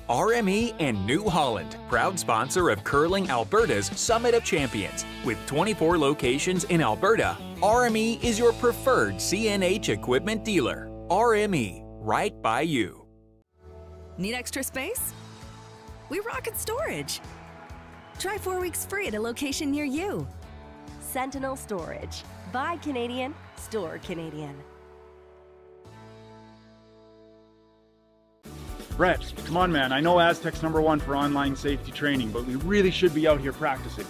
RME and New Holland, proud sponsor of Curling Alberta's Summit of Champions. With 24 locations in Alberta, RME is your preferred CNH equipment dealer. RME, right by you. Need extra space? We rocket storage. Try 4 weeks free at a location near you. Sentinel Storage. Buy Canadian, store Canadian. Brett, come on man, I know Aztec's #1 for online safety training, but we really should be out here practicing.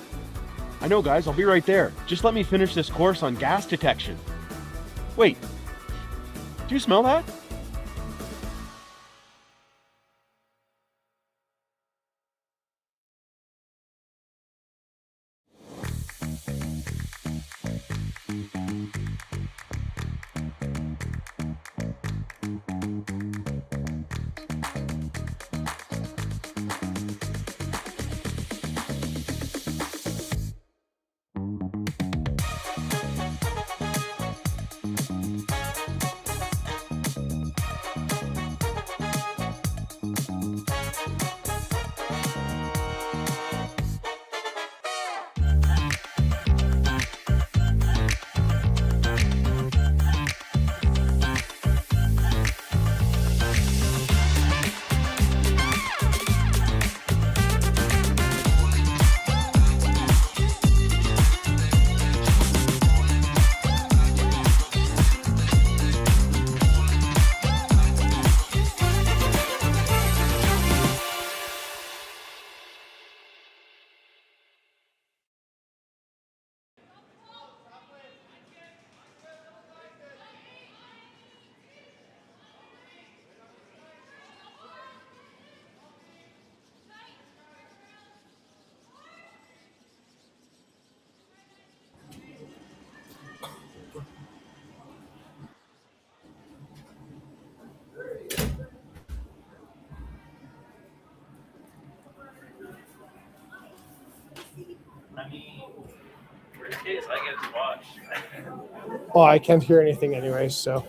I know guys, I'll be right there. Just let me finish this course on gas detection. Wait, do you smell that? I mean, worst case, I get to watch. Well, I can't hear anything anyway, so.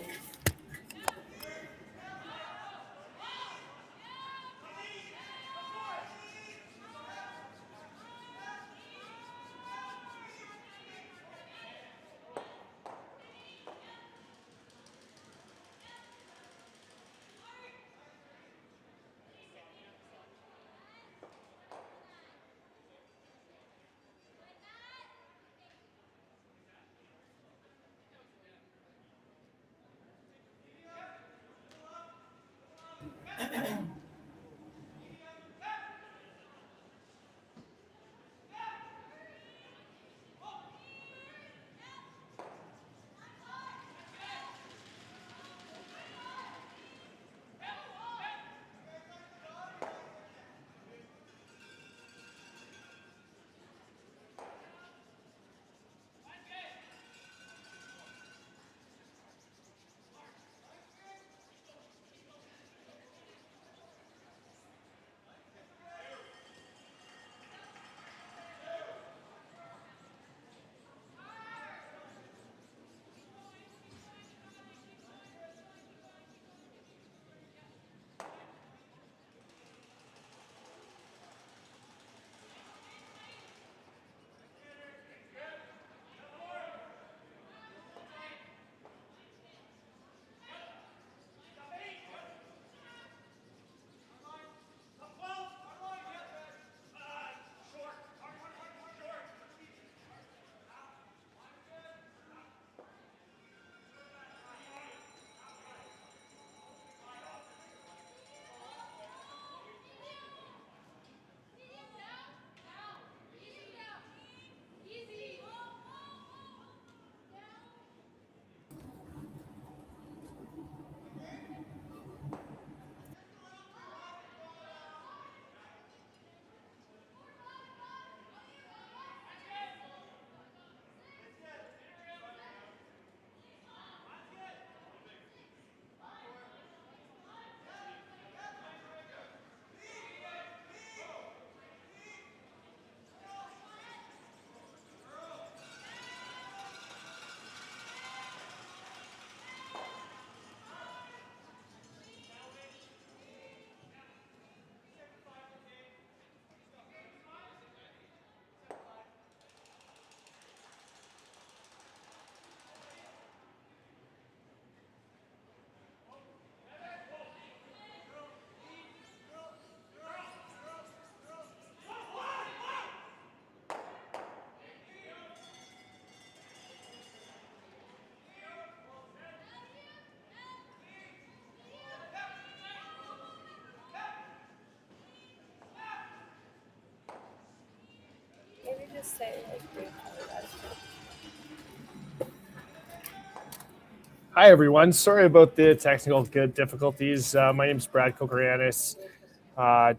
Hi, everyone. Sorry about the technical difficulties. My name is Brad Kokorianis.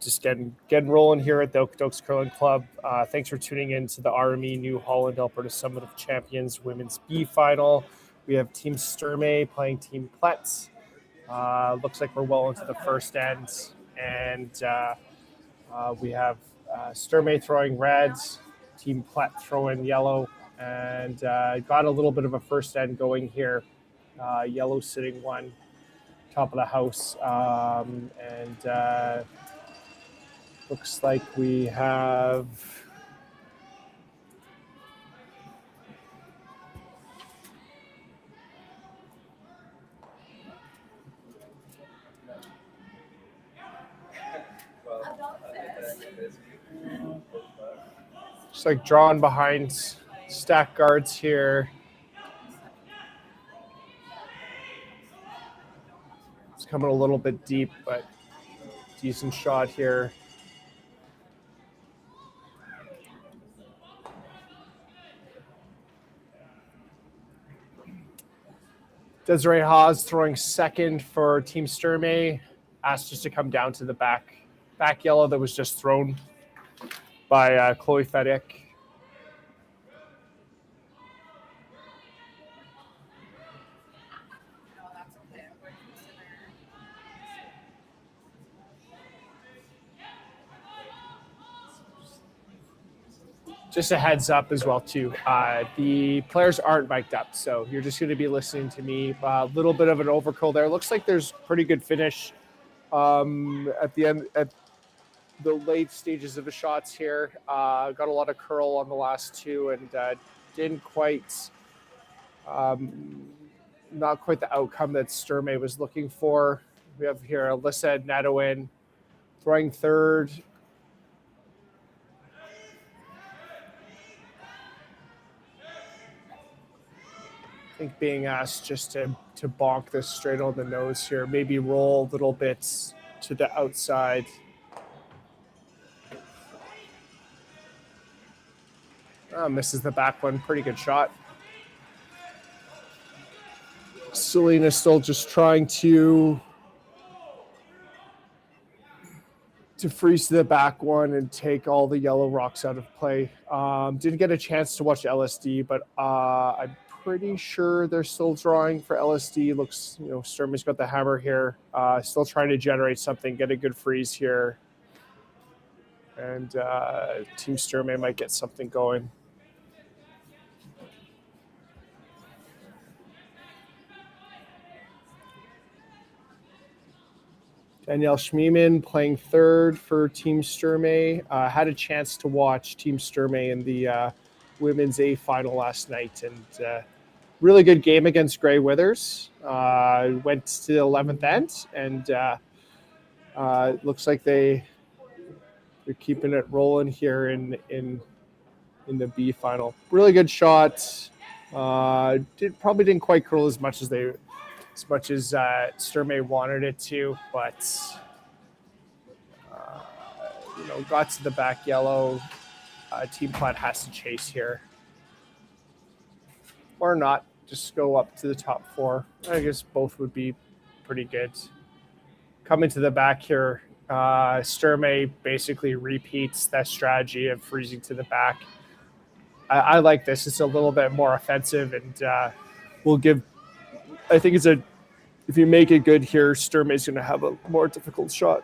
Just getting rolling here at the Okotoks Curling Club. Thanks for tuning in to the RME New Holland Alberta Summit of Champions Women's B Final. We have Team Sturmay playing Team Plett. Looks like we're well into the first end. And we have Sturmay throwing reds, Team Plett throwing yellow. And got a little bit of a first end going here. Yellow sitting one, top of the house. Looks like we have just like drawn behind stack guards here. It's coming a little bit deep, but decent shot here. Desiree Haas throwing second for Team Sturmay. Asked just to come down to the back yellow that was just thrown by Chloe Fedick. Just a heads up as well, too. The players aren't mic'd up, so you're just going to be listening to me. A little bit of an overcurl there. Looks like there's pretty good finish at the end, at the late stages of the shots here. Got a lot of curl on the last two and didn't quite, not quite the outcome that Sturmay was looking for. We have here Alyssa Nadowin throwing third. I think being asked just to bonk this straight on the nose here, maybe roll little bits to the outside. Misses the back one. Pretty good shot. Selena still just trying to freeze to the back one and take all the yellow rocks out of play. Didn't get a chance to watch LSD, but I'm pretty sure they're still drawing for LSD. Looks, Sturmay's got the hammer here. Still trying to generate something, get a good freeze here. And Team Sturmay might get something going. Danielle Schmiemann playing third for Team Sturmay. Had a chance to watch Team Sturmay in the Women's A final last night, and really good game against Grey Withers. Went to the 11th end, and looks like they're keeping it rolling here in the B final. Really good shot. Probably didn't quite curl as much as Sturmay wanted it to, but got to the back yellow. Team Plett has to chase here, or not. Just go up to the top four. I guess both would be pretty good. Coming to the back here, Sturmay basically repeats that strategy of freezing to the back. I like this. It's a little bit more offensive, and we'll give. I think if you make it good here, Sturmay's going to have a more difficult shot.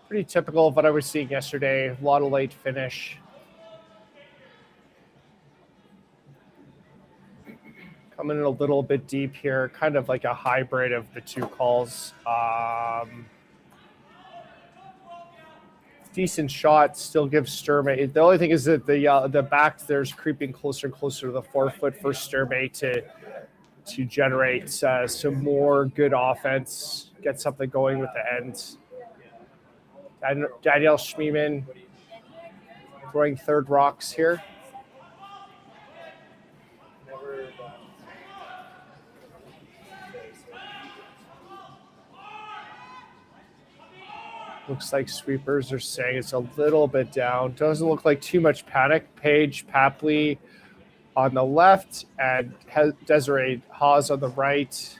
Pretty typical of what I was seeing yesterday. A lot of late finish. Coming in a little bit deep here, kind of like a hybrid of the two calls. Decent shot, still gives Sturmay. The only thing is that the back there's creeping closer and closer to the forefoot for Sturmay to generate some more good offense, get something going with the ends. Danielle Schmiemann throwing third rocks here. Looks like sweepers are saying it's a little bit down. Doesn't look like too much panic. Paige Papley on the left and Desiree Hawes on the right.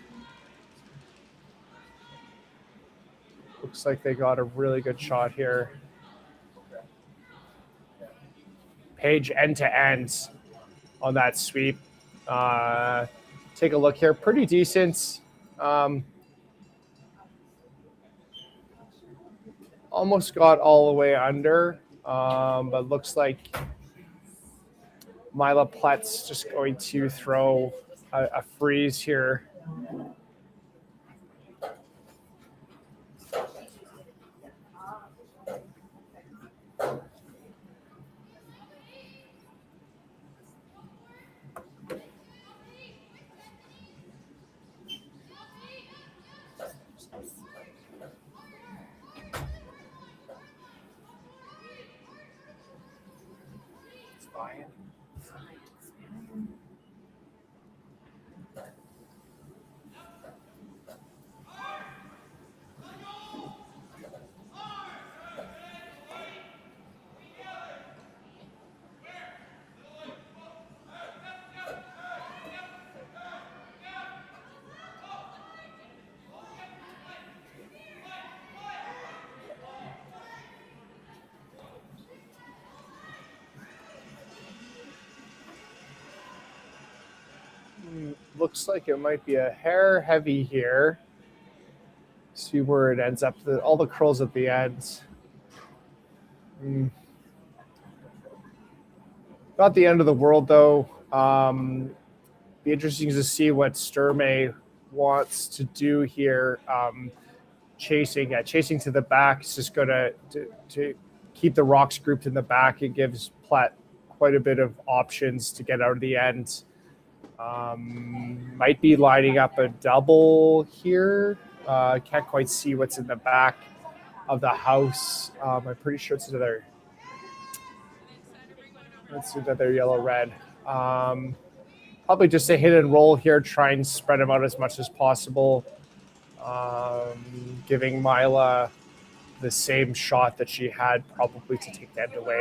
Looks like they got a really good shot here. Paige end to end on that sweep. Take a look here. Pretty decent. Almost got all the way under, but looks like Myla Plett's just going to throw a freeze here. Looks like it might be a hair heavy here. See where it ends up. All the curls at the ends. Not the end of the world, though. Be interesting to see what Sturmay wants to do here. Chasing to the back. It's just going to keep the rocks grouped in the back. It gives Plett quite a bit of options to get out of the end. Might be lining up a double here. Can't quite see what's in the back of the house. I'm pretty sure it's another. Let's another yellow-red. Probably just a hit and roll here. Try and spread them out as much as possible. Giving Myla the same shot that she had, probably to take the end away.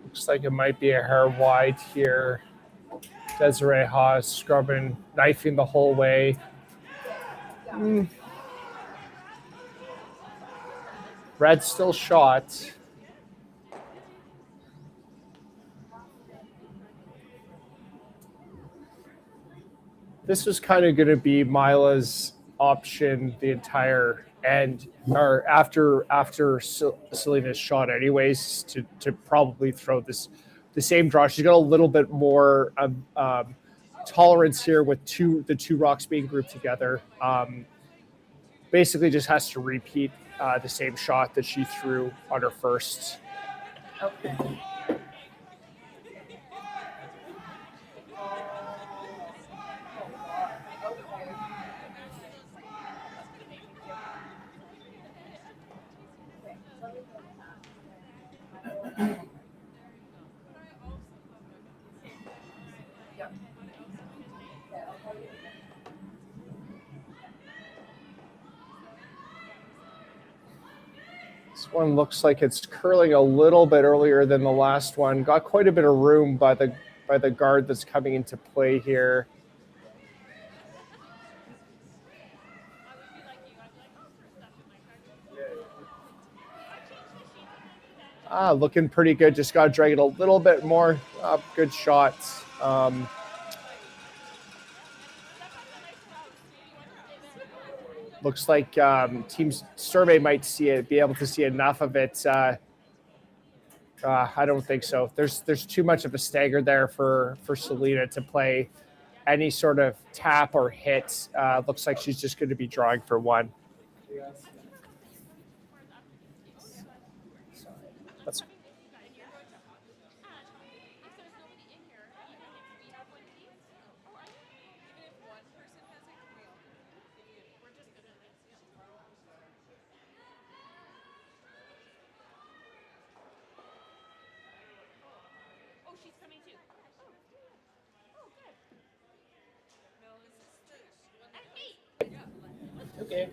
Looks like it might be a hair wide here. Desiree Hawes scrubbing, knifing the whole way. Red still shot. This was kind of going to be Myla's option the entire end, or after Selena's shot anyways, to probably throw the same draw. She's got a little bit more tolerance here with the two rocks being grouped together. Basically just has to repeat the same shot that she threw on her first. Okay. This one looks like it's curling a little bit earlier than the last one. Got quite a bit of room by the guard that's coming into play here. Looking pretty good. Just got to drag it a little bit more. Good shot. Looks like Team Sturmay might be able to see enough of it. I don't think so. There's too much of a stagger there for Selena to play any sort of tap or hit. Looks like she's just going to be drawing for one. That's Okay.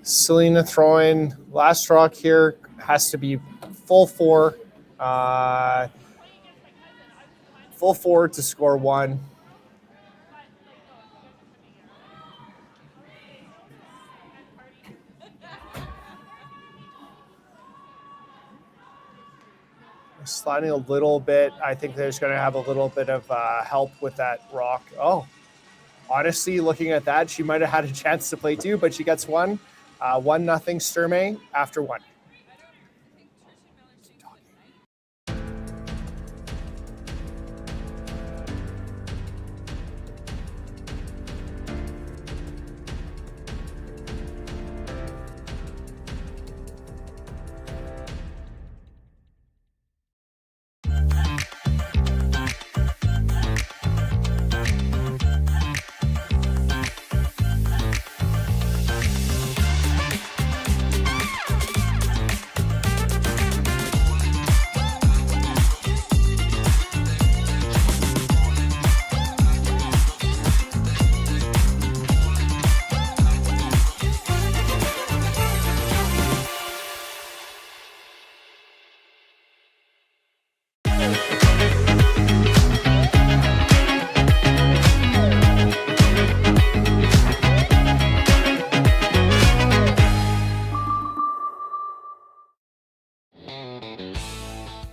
Selena throwing last rock here, has to be full four to score one. Sliding a little bit. I think there's going to have a little bit of help with that rock. Oh, honestly, looking at that, she might have had a chance to play two, but she gets one. 1-0 Sturmay after one.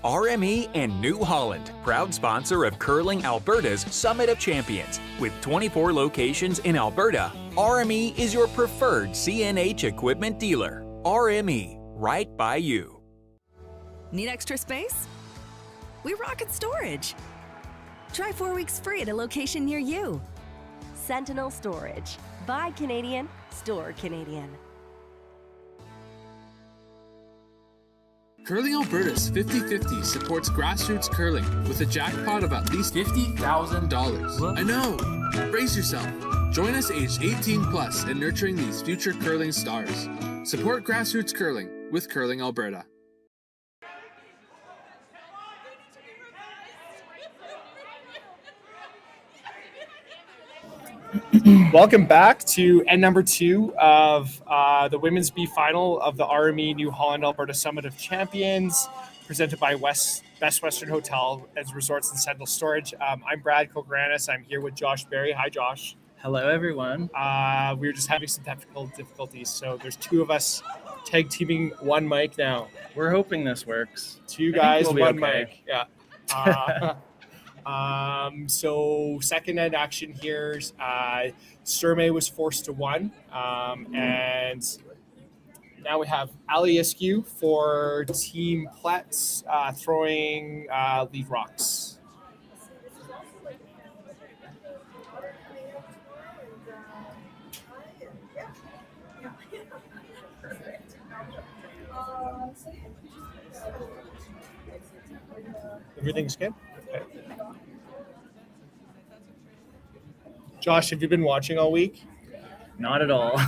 RME and New Holland, proud sponsor of Curling Alberta's Summit of Champions. With 24 locations in Alberta, RME is your preferred CNH equipment dealer. RME, right by you. Need extra space? We rocket storage. Try 4 weeks free at a location near you. Sentinel Storage. Buy Canadian, store Canadian. Curling Alberta's 50-50 supports grassroots curling with a jackpot of at least $50,000. I know! Brace yourself. Join us aged 18 plus in nurturing these future curling stars. Support grassroots curling with Curling Alberta. Welcome back to end number 2 of the women's B final of the RME New Holland Alberta Summit of Champions, presented by Best Western Hotel and Resorts and Sentinel Storage. I'm Brad Kokoranis. I'm here with Josh Berry. Hi, Josh. Hello, everyone. We were just having some technical difficulties, so there's 2 of us tag teaming one mic now. We're hoping this works. 2 guys, we'll one okay. mic. Yeah. So second end action here, Sturmay was forced to 1, and now we have Ali Iskew for Team Plett throwing lead rocks. Everything's good? Okay. Josh, have you been watching all week? Not at all.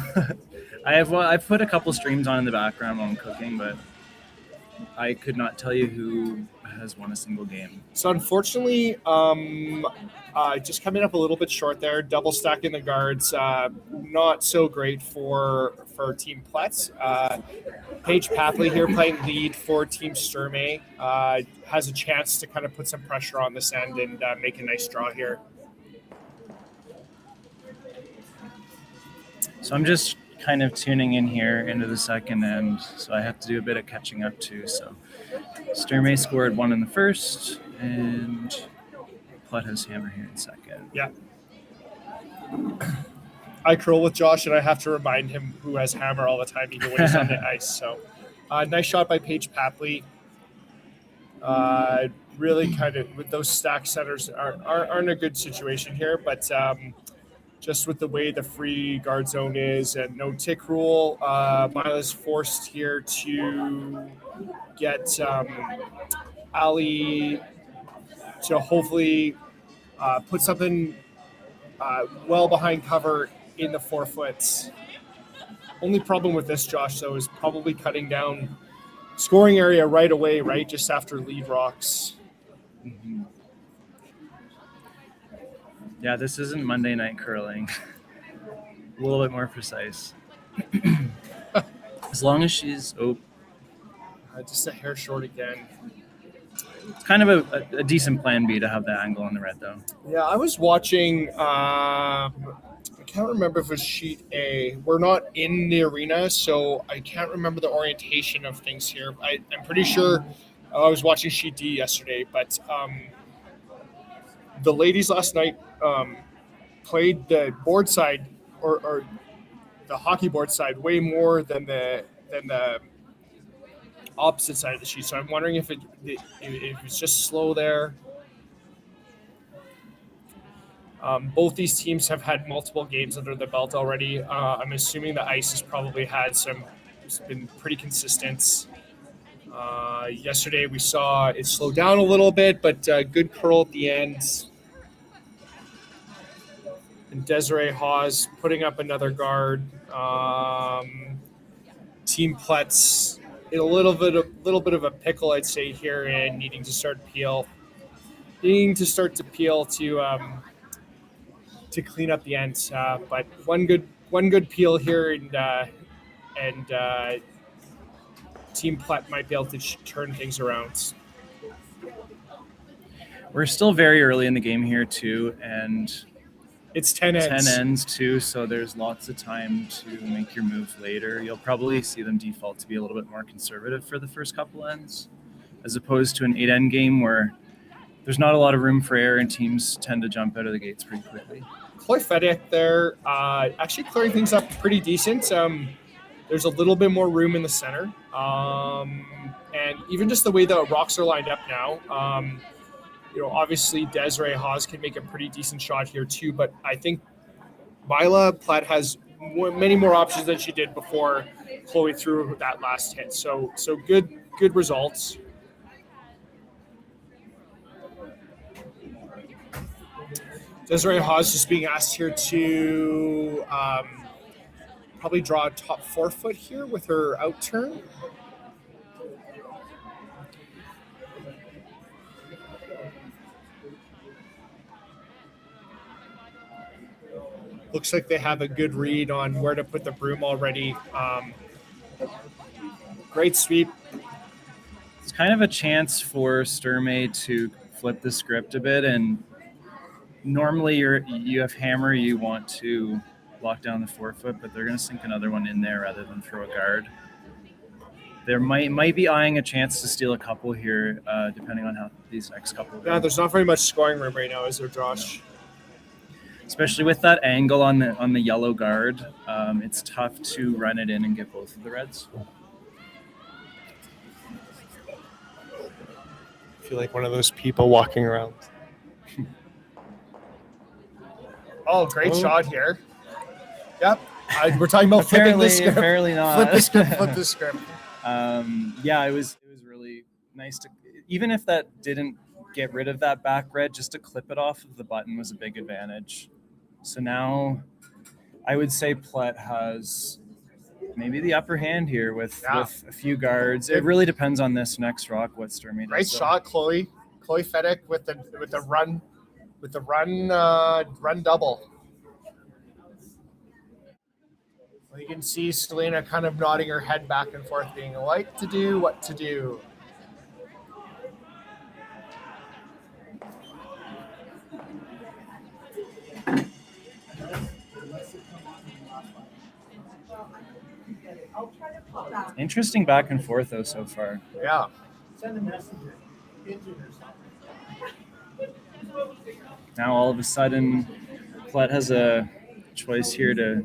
I've put a couple streams on in the background while I'm cooking, but I could not tell you who has won a single game. So unfortunately, just coming up a little bit short there, double stacking the guards, not so great for Team Plett. Paige Papley here playing lead for Team Sturmay, has a chance to kind of put some pressure on this end and make a nice draw here. So I'm just kind of tuning in here into the second end, so I have to do a bit of catching up too. So Sturmay scored 1 in the first, and Plett has hammer here in second. Yeah. I curl with Josh, and I have to remind him who has hammer all the time, even when he's on the ice. So, nice shot by Paige Papley. Really kind of with those stack centers aren't a good situation here, but just with the way the free guard zone is and no tick rule, Myla's forced here to get Ali to hopefully put something well behind cover in the 4 foot. Only problem with this, Josh, though, is probably cutting down scoring area right away, right? Just after lead rocks. Mm-hmm. Yeah, this isn't Monday night curling. A little bit more precise. As long as she's just a hair short again. It's kind of a decent plan B to have that angle on the red, though. Yeah, I was watching. I can't remember if it was sheet A. We're not in the arena, so I can't remember the orientation of things here. I'm pretty sure I was watching sheet D yesterday, but the ladies last night played the board side or the hockey board side way more than the opposite side of the sheet. So I'm wondering if it was just slow there. Both these teams have had multiple games under their belt already. I'm assuming the ice has probably it's been pretty consistent. Yesterday we saw it slow down a little bit, but good curl at the end. And Desiree Hawes putting up another guard. Team Plett's in a little bit of a pickle, I'd say, here, and needing to start to peel to clean up the ends. But one good peel here, and Team Plett might be able to turn things around. We're still very early in the game here, too, and it's 10 ends. 10 ends, too, so there's lots of time to make your move later. You'll probably see them default to be a little bit more conservative for the first couple ends, as opposed to an 8-end game where there's not a lot of room for error and teams tend to jump out of the gates pretty quickly. Chloe Fedek there, actually clearing things up pretty decent. There's a little bit more room in the center. And even just the way the rocks are lined up now, obviously Desiree Hawes can make a pretty decent shot here too, but I think Myla Plett has many more options than she did before Chloe threw that last hit. So good results. Desiree Hawes just being asked here to probably draw a top 4 foot here with her out turn. Looks like they have a good read on where to put the broom already. Great sweep. It's kind of a chance for Sturmay to flip the script a bit, and normally you have hammer, you want to lock down the 4 foot, but they're going to sink another one in there rather than throw a guard. There might be eyeing a chance to steal a couple here, depending on how these next couple go. Yeah, there's not very much scoring room right now, is there, Josh? Especially with that angle on the yellow guard, it's tough to run it in and get both of the reds. I feel like one of those people walking around. Oh, great shot here. Yep. We're talking about flipping the script. Apparently not. Flip the script. Yeah, it was really nice to, even if that didn't get rid of that back red, just to clip it off of the button was a big advantage. So now I would say Plett has maybe the upper hand here with a few guards. It really depends on this next rock what Sturmay does. Great shot, Chloe Fedek with the run double. Well, you can see Selena kind of nodding her head back and forth, being like to do what to do. Interesting back and forth though so far. Yeah. Send a messenger. Now all of a sudden, Plett has a choice here to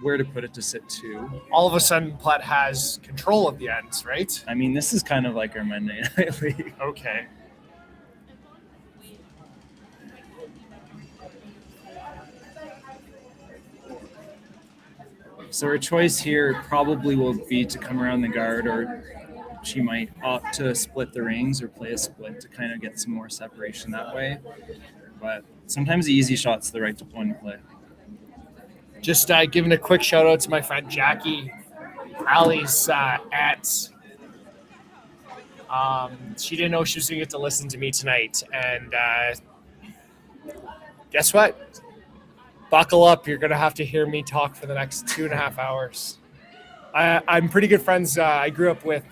where to put it to sit 2. All of a sudden, Plett has control of the ends, right? I mean, this is kind of like our Monday Night League. Okay. So her choice here probably will be to come around the guard, or she might opt to split the rings or play a split to kind of get some more separation that way. But sometimes the easy shot's the right one to play. Just giving a quick shout out to my friend Jackie, Allie's aunt. She didn't know she was going to get to listen to me tonight. And guess what? Buckle up. You're going to have to hear me talk for the next 2.5 hours. I'm pretty good friends. I grew up with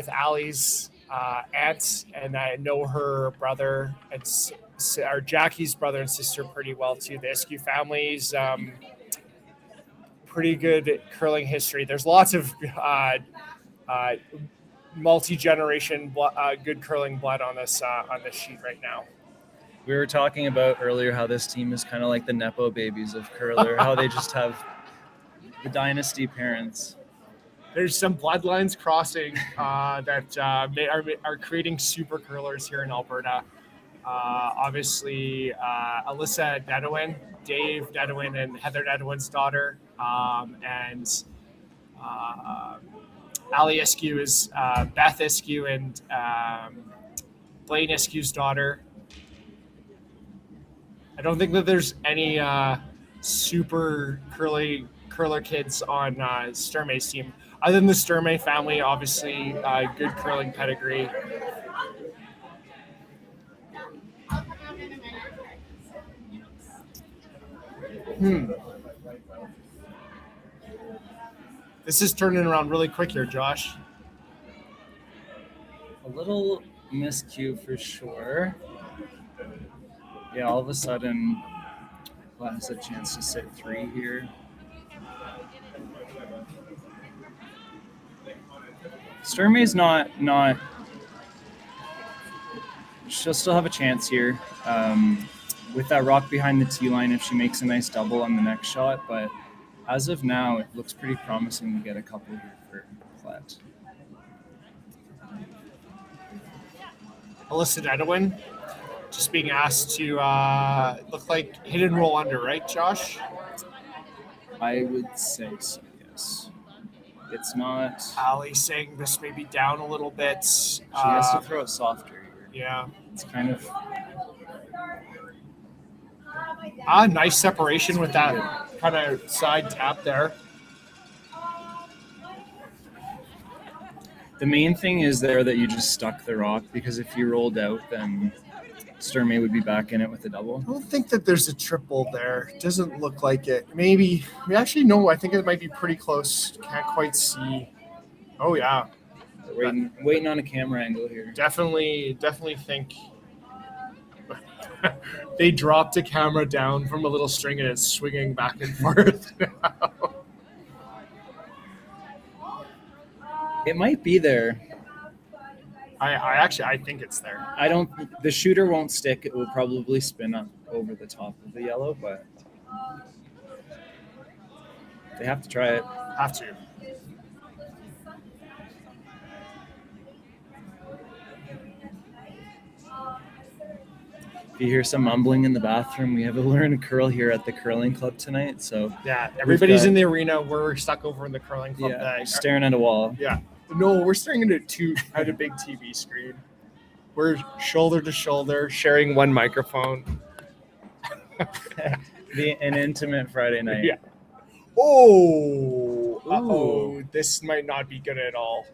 Allie's aunt, and I know her brother and or Jackie's brother and sister pretty well too. The Eskew family's pretty good curling history. There's lots of multi-generation good curling blood on this sheet right now. We were talking about earlier how this team is kind of like the Nepo babies of curler, how they just have the dynasty parents. There's some bloodlines crossing that are creating super curlers here in Alberta. Obviously, Alyssa Dedwin, Dave Dedwin, and Heather Dedwin's daughter, and Ali Eskew is Beth Eskew and Blaine Eskew's daughter. I don't think that there's any super curler kids on Sturmay's team. Other than the Sturmay family, obviously, good curling pedigree. This is turning around really quick here, Josh. A little miscue for sure. Yeah, all of a sudden, Plett has a chance to sit 3 here. Sturmay's not. She'll still have a chance here with that rock behind the tee line if she makes a nice double on the next shot. But as of now, it looks pretty promising to get a couple here for Plett. Alyssa Dedwin just being asked to look like hit and roll under, right, Josh? I would say so, yes. It's not. Ali saying this may be down a little bit. She has to throw it softer here. Yeah. It's kind of. Nice separation with that kind of side tap there. The main thing is there that you just stuck the rock, because if you rolled out, then Sturmay would be back in it with a double. I don't think that there's a triple there. It doesn't look like it. Maybe. We actually know. I think it might be pretty close. Can't quite see. Oh, yeah. Waiting on a camera angle here. Definitely think they dropped a camera down from a little string and it's swinging back and forth now. It might be there. I think it's there. The shooter won't stick. It will probably spin up over the top of the yellow, but they have to try it. Have to. If you hear some mumbling in the bathroom, we have a learn a curl here at the curling club tonight. So yeah, everybody's in the arena. We're stuck over in the curling club. Yeah, staring at a wall. Yeah. No, we're staring at a big TV screen. We're shoulder to shoulder, sharing one microphone. An intimate Friday night. Yeah. Oh, this might not be good at all.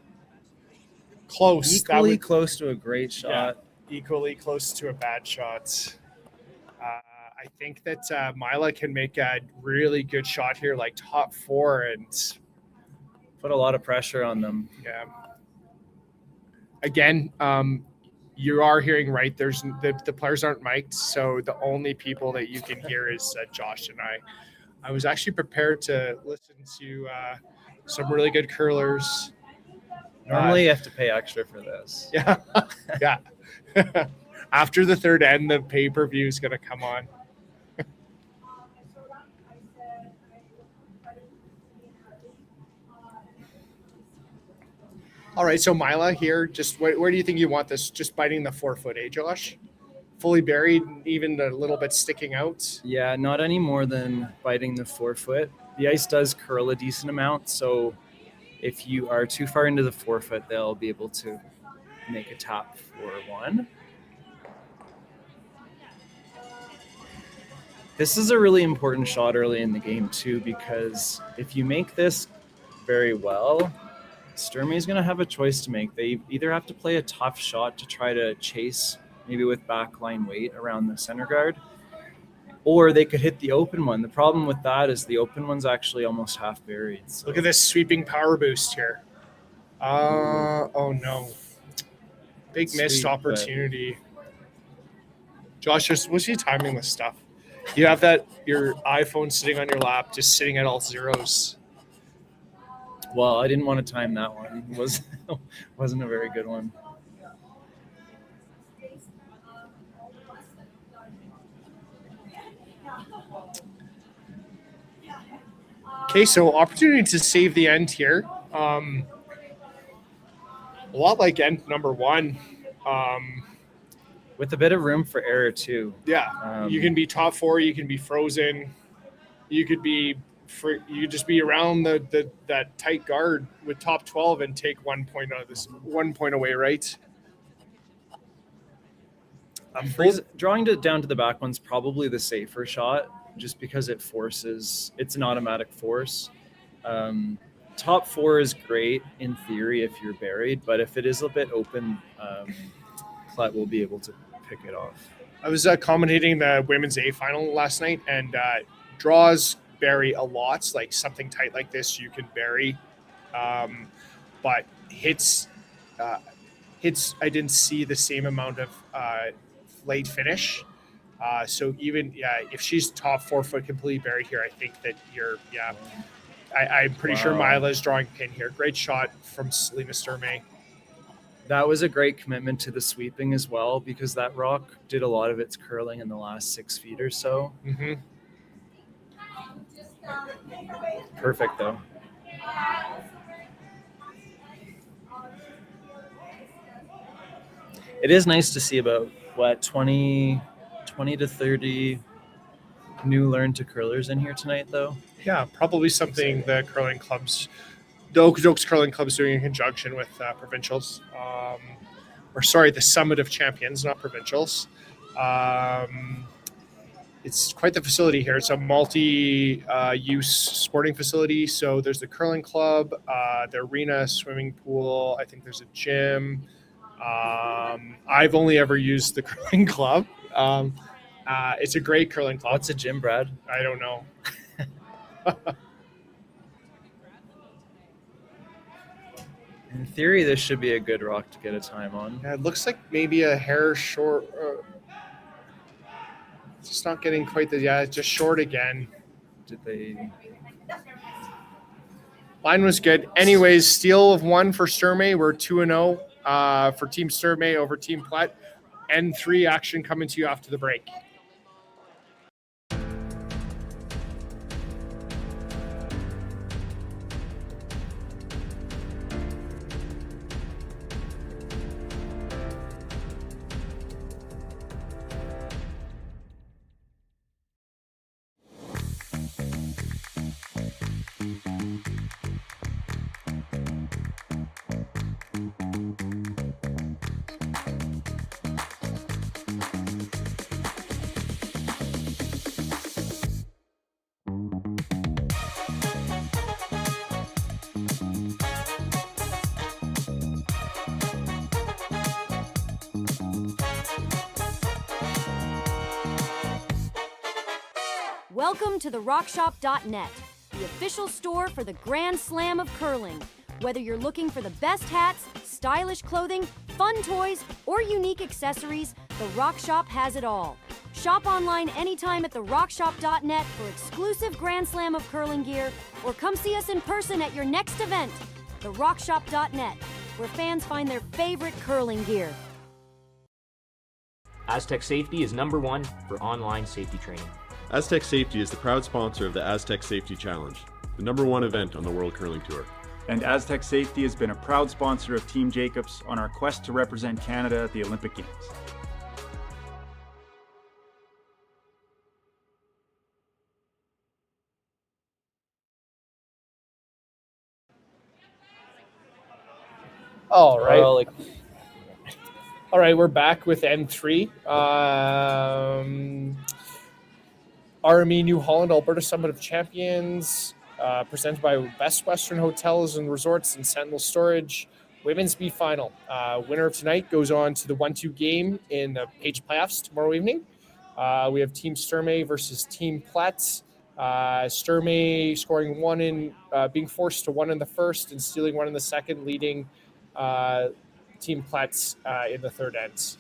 Close. Equally close to a great shot. Yeah, equally close to a bad shot. I think that Myla can make a really good shot here, like top 4, and put a lot of pressure on them. Yeah. Again, you are hearing right. There's the players aren't mic'd, so the only people that you can hear is Josh and I. I was actually prepared to listen to some really good curlers. Normally, you have to pay extra for this. Yeah, yeah. After the third end, the pay-per-view is going to come on. All right, so Myla here, just where do you think you want this? Just biting the forefoot, Josh? Fully buried, even a little bit sticking out? Yeah, not any more than biting the forefoot. The ice does curl a decent amount, so if you are too far into the forefoot, they'll be able to make a tap for one. This is a really important shot early in the game, too, because if you make this very well, Sturmay is going to have a choice to make. They either have to play a tough shot to try to chase, maybe with backline weight around the center guard, or they could hit the open one. The problem with that is the open one's actually almost half buried. So. Look at this sweeping power boost here. Oh no. Big missed opportunity. Josh, what's he timing this stuff? You have your iPhone sitting on your lap, just sitting at all zeros. Well, I didn't want to time that one. It wasn't a very good one. Okay, so opportunity to save the end here. A lot like end number one. With a bit of room for error, too. Yeah, you can be top four, you can be frozen, you could just be around that tight guard with top 12 and take 1 point out of this, 1 point away, right? Drawing down to the back one's probably the safer shot, just because it's an automatic force. Top four is great in theory if you're buried, but if it is a bit open, Plett will be able to pick it off. I was commentating the women's A final last night, and draws bury a lot. Like something tight like this, you can bury, but hits. I didn't see the same amount of late finish. So even if she's top 4 foot completely buried here, I think that I'm pretty sure Myla's drawing pin here. Great shot from Selena Sturmay. That was a great commitment to the sweeping as well, because that rock did a lot of its curling in the last 6 feet or so. Mm-hmm. Perfect, though. It is nice to see about, 20 to 30 new learn to curlers in here tonight, though. Yeah, probably something the Okotoks curling club's doing in conjunction with provincials. The Summit of Champions, not provincials. It's quite the facility here. It's a multi-use sporting facility. So there's the curling club, the arena, swimming pool. I think there's a gym. I've only ever used the curling club. It's a great curling club. What's a gym, Brad? I don't know. In theory, this should be a good rock to get a time on. Yeah, it looks like maybe a hair short. It's just not getting quite just short again. Line was good. Anyways, steal of 1 for Sturmay. We're 2-0 for Team Sturmay over Team Plett. N3 action coming to you after the break. Welcome to the RockShop.net, the official store for the Grand Slam of curling. Whether you're looking for the best hats, stylish clothing, fun toys, or unique accessories, the Rock Shop has it all. Shop online anytime at therockshop.net for exclusive Grand Slam of curling gear, or come see us in person at your next event. therockshop.net, where fans find their favorite curling gear. Aztec Safety is #1 for online safety training. Aztec Safety is the proud sponsor of the Aztec Safety Challenge, the #1 event on the World Curling Tour. And Aztec Safety has been a proud sponsor of Team Jacobs on our quest to represent Canada at the Olympic Games. All right. All right, we're back with N3. RME New Holland Alberta Summit of Champions, presented by Best Western Hotels and Resorts and Sentinel Storage. Women's B final. Winner of tonight goes on to the 1-2 game in the Page playoffs tomorrow evening. We have Team Sturmay versus Team Plett. Sturmay scoring one in, being forced to one in the first and stealing one in the second, leading Team Plett in the third ends.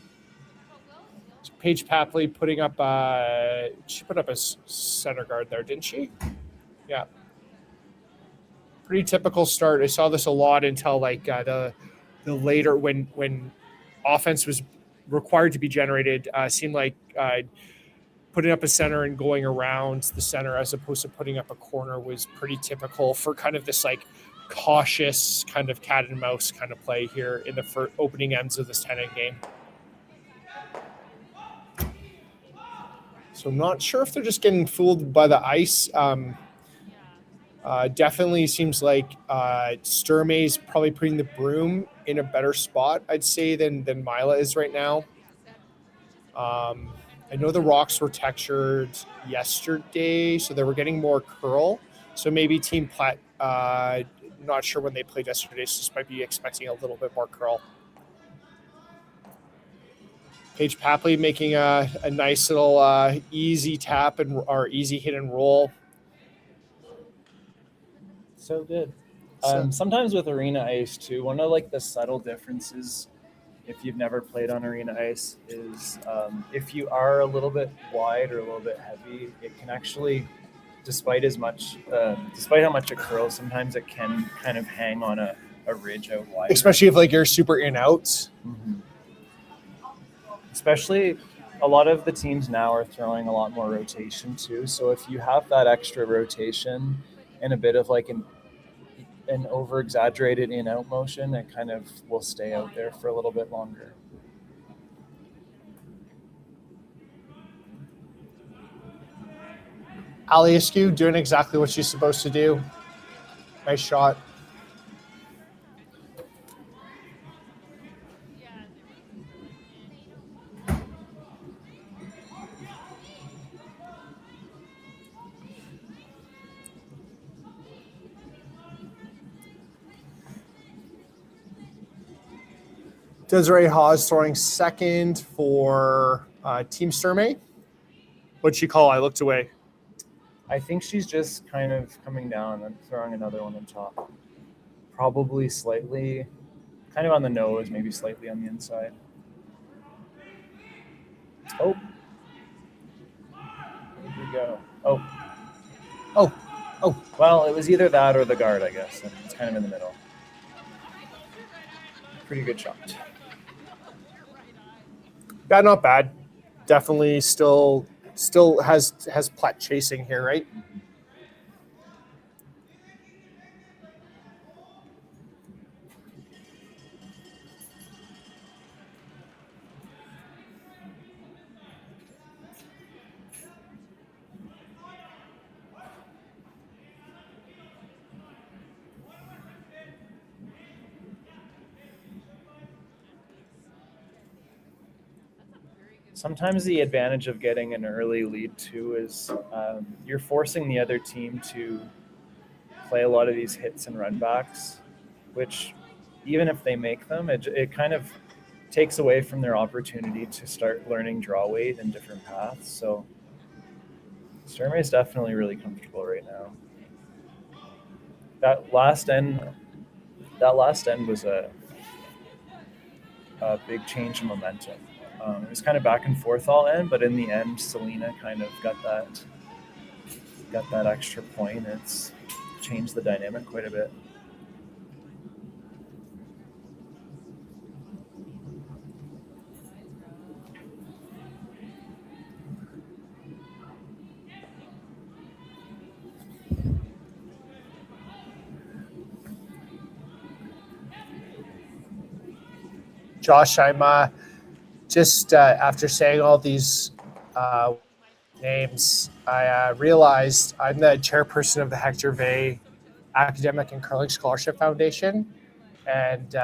Paige Papley putting up she put up a center guard there, didn't she? Yeah. Pretty typical start. I saw this a lot until like the later when offense was required to be generated. Seemed like putting up a center and going around the center as opposed to putting up a corner was pretty typical for kind of this like cautious kind of cat and mouse kind of play here in the opening ends of this 10-end game. So I'm not sure if they're just getting fooled by the ice. Definitely seems like Sturmay's probably putting the broom in a better spot, I'd say, than Myla is right now. I know the rocks were textured yesterday, so they were getting more curl. So maybe Team Plett, not sure when they played yesterday, so just might be expecting a little bit more curl. Paige Papley making a nice little easy tap or easy hit and roll. So good. Sometimes with arena ice too, one of like the subtle differences, if you've never played on arena ice, is if you are a little bit wide or a little bit heavy, it can actually, despite how much it curls, sometimes it can kind of hang on a ridge out wide. Especially if like you're super in outs. Mm-hmm. Especially a lot of the teams now are throwing a lot more rotation too. So if you have that extra rotation and a bit of like an over exaggerated in out motion, it kind of will stay out there for a little bit longer. Aliascu doing exactly what she's supposed to do. Nice shot. Desiree Hawes throwing second for Team Sturmay. What'd she call? I looked away. I think she's just kind of coming down and throwing another one on top. Probably slightly, kind of on the nose, maybe slightly on the inside. Oh. Here we go. Oh. Well, it was either that or the guard, I guess. It's kind of in the middle. Pretty good shot. Yeah, not bad. Definitely still has Plett chasing here, right? Sometimes the advantage of getting an early lead too is you're forcing the other team to play a lot of these hits and run backs, which even if they make them, it kind of takes away from their opportunity to start learning draw weight and different paths. So Sturmay is definitely really comfortable right now. That last end was a big change in momentum. It was kind of back and forth all end, but in the end, Selena kind of got that extra point. It's changed the dynamic quite a bit. Josh, I'm just after saying all these names, I realized I'm the chairperson of the Hector Vey Academic and Curling Scholarship Foundation, and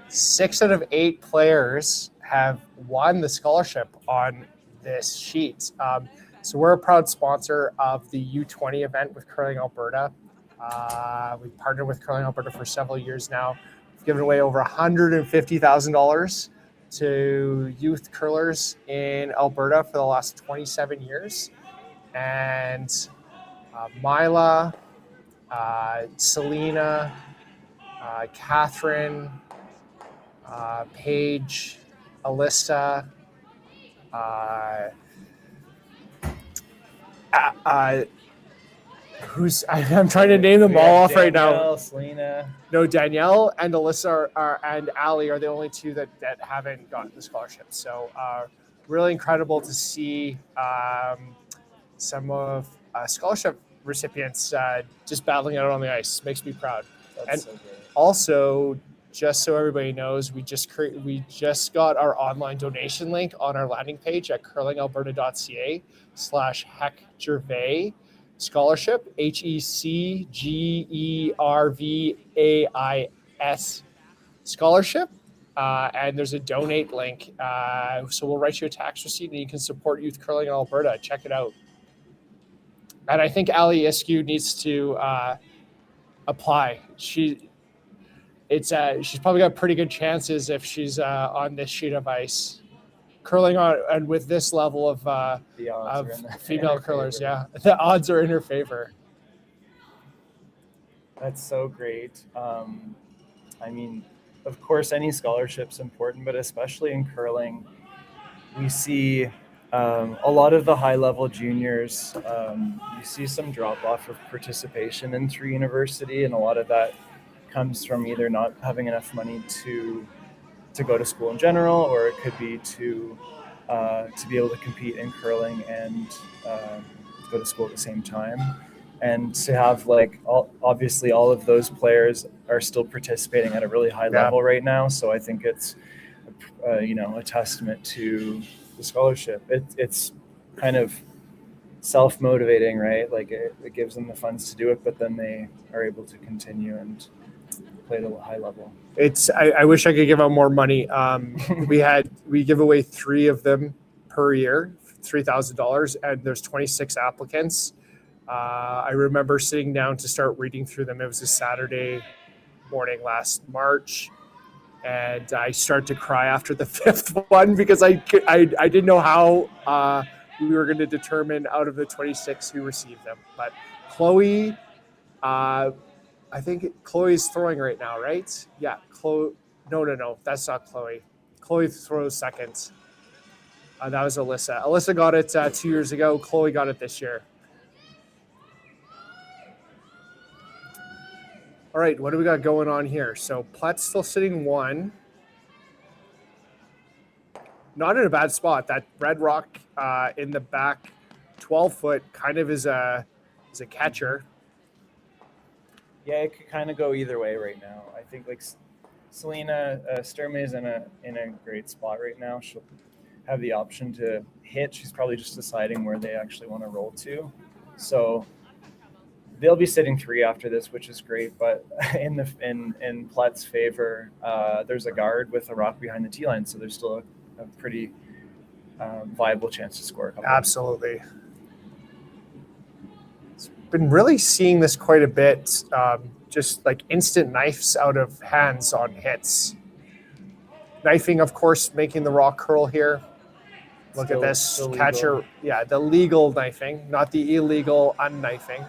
6 out of 8 players have won the scholarship on this sheet. So we're a proud sponsor of the U20 event with Curling Alberta. We've partnered with Curling Alberta for several years now. We've given away over $150,000 to youth curlers in Alberta for the last 27 years. And Myla, Selena, Catherine, Paige, Alyssa, I'm trying to name them all off right now. Selena. No, Danielle and Alyssa and Ali are the only 2 that haven't gotten the scholarship. So really incredible to see some of scholarship recipients just battling out on the ice. Makes me proud. That's so great. Also, just so everybody knows, we just got our online donation link on our landing page at curlingalberta.ca/HecGervais scholarship, HecGervais scholarship. And there's a donate link. So we'll write you a tax receipt and you can support youth curling in Alberta. Check it out. And I think Ali Iskew needs to apply. She's probably got pretty good chances if she's on this sheet of ice. Curling on and with this level of female curlers, yeah, the odds are in her favor. That's so great. I mean, of course, any scholarship's important, but especially in curling, we see a lot of the high-level juniors. You see some drop-off of participation in through university, and a lot of that comes from either not having enough money to go to school in general, or it could be to be able to compete in curling and go to school at the same time. And to have obviously all of those players are still participating at a really high level right now. So I think it's a testament to the scholarship. It's kind of self-motivating, right? Like it gives them the funds to do it, but then they are able to continue and play at a high level. I wish I could give out more money. We give away 3 of them per year, $3,000, and there's 26 applicants. I remember sitting down to start reading through them. It was a Saturday morning last March, and I started to cry after the 5th one because I didn't know how we were going to determine out of the 26 who received them. But Chloe, I think Chloe's throwing right now, right? Yeah, Chloe. No, that's not Chloe. Chloe throws second. That was Alyssa. Alyssa got it 2 years ago. Chloe got it this year. All right, what do we got going on here? So Plett's still sitting 1. Not in a bad spot. That red rock in the back 12-foot kind of is a catcher. Yeah, it could kind of go either way right now. I think Selena Sturmay is in a great spot right now. She'll have the option to hit. She's probably just deciding where they actually want to roll to. So they'll be sitting 3 after this, which is great. But in Plett's favor, there's a guard with a rock behind the tee line, so there's still a pretty viable chance to score a couple. Absolutely. Been really seeing this quite a bit, just like instant knifes out of hands on hits. Knifing, of course, making the raw curl here. Look at this catcher. Yeah, the legal knifing, not the illegal unknifing.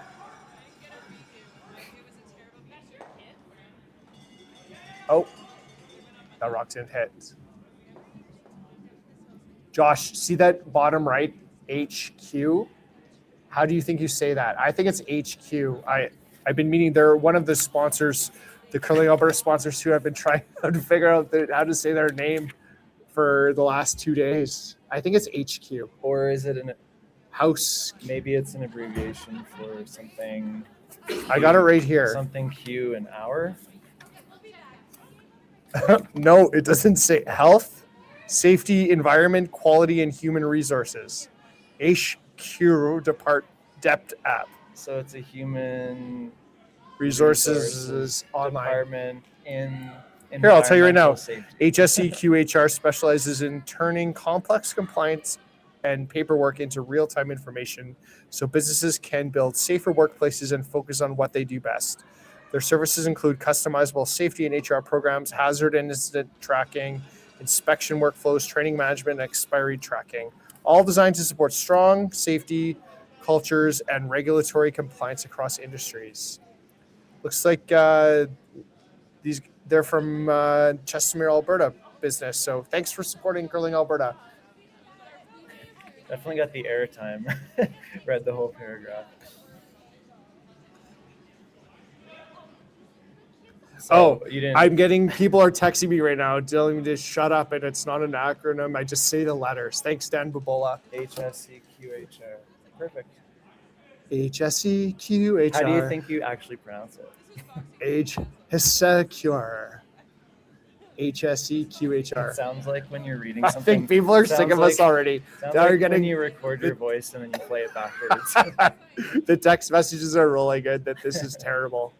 Oh, that rock didn't hit. Josh, see that bottom right, HQ? How do you think you say that? I think it's HQ. I've been meaning they're one of the sponsors, the Curling Alberta sponsors, who have been trying to figure out how to say their name for the last 2 days. I think it's HQ. Or is it an house? Maybe it's an abbreviation for something. I got it right here. Something Q an hour. No, it doesn't say health, safety, environment, quality, and human resources. HQ Dept app. So it's a human Resources online. department in Here, I'll tell you right now. environmental safety. HSE QHR specializes in turning complex compliance and paperwork into real-time information so businesses can build safer workplaces and focus on what they do best. Their services include customizable safety and HR programs, hazard and incident tracking, inspection workflows, training management, and expiry tracking, all designed to support strong safety cultures and regulatory compliance across industries. Looks like they're from Chestermere, Alberta business. So thanks for supporting Curling Alberta. Definitely got the airtime. Read the whole paragraph. So you didn't. I'm getting people are texting me right now telling me to shut up, and it's not an acronym. I just say the letters. Thanks, Dan Babola. HSEQHR. Perfect. HSEQHR. How do you think you actually pronounce it? HSEQHR. It HSEQHR. sounds like when you're reading I something. think people are sick of us already. Sounds They're like getting when you record your voice and then you play it backwards. the text messages are rolling in that this is terrible.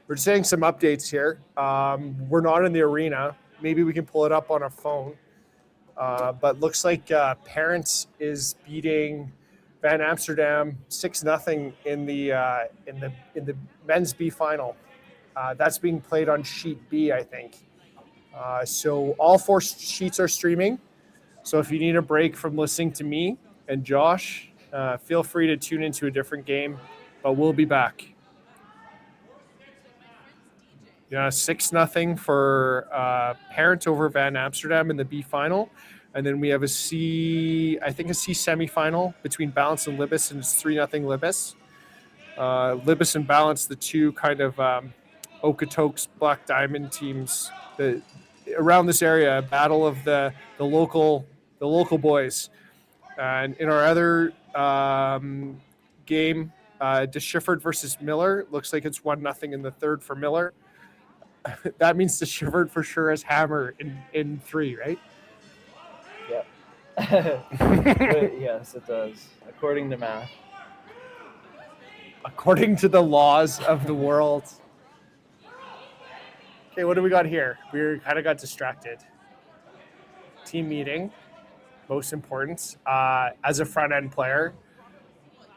We're saying some updates here. We're not in the arena. Maybe we can pull it up on a phone. But looks like Parents is beating Van Amsterdam 6-0 in the men's B final. That's being played on sheet B, I think. So all 4 sheets are streaming. So if you need a break from listening to me and Josh, feel free to tune into a different game. But we'll be back. Yeah, 6-0 for Parent over Van Amsterdam in the B final. And then we have a C semifinal between Balance and Libis, and it's 3-0 Libis. Libis and Balance, the two kind of Okotoks Black Diamond teams around this area, battle of the local boys. And in our other game, DeSchifford versus Miller, looks like it's 1-0 in the third for Miller. That means DeSchifford for sure has hammer in 3, right? Yep. Yes, it does. According to math. According to the laws of the world. Okay, what do we got here? We kind of got distracted. Team meeting, most important. As a front end player,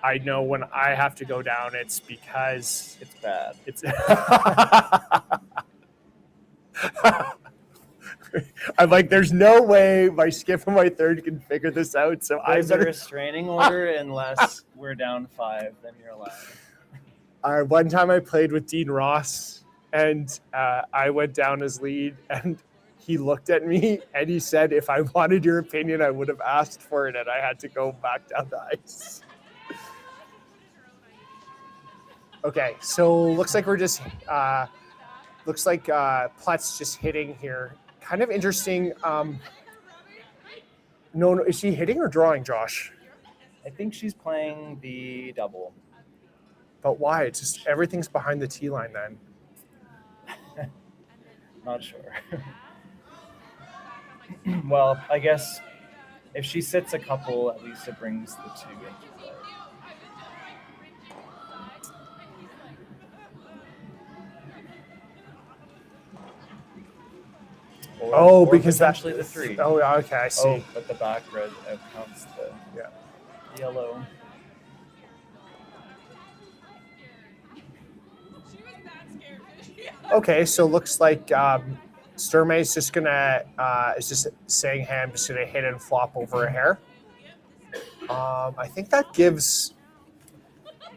I know when I have to go down, it's because it's bad. It's I'm like, there's no way my skip and my third can figure this out. So there's a restraining order unless we're down 5, then you're allowed. One time I played with Dean Ross, and I went down as lead, and he looked at me and he said, if I wanted your opinion, I would have asked for it, and I had to go back down the ice. Okay, so looks like we're just Plett's just hitting here. Kind of interesting. No, is she hitting or drawing, Josh? I think she's playing the double. But why? It's just everything's behind the tee line then. Not sure. Well, I guess if she sits a couple, at least it brings the 2 into play. Or because that's actually the 3. Oh, okay, I see. Oh, but the back red counts the yellow. Okay, so looks like Sturmay is just gonna is just saying, "Hey, I'm just gonna hit and flop over a hair." I think that gives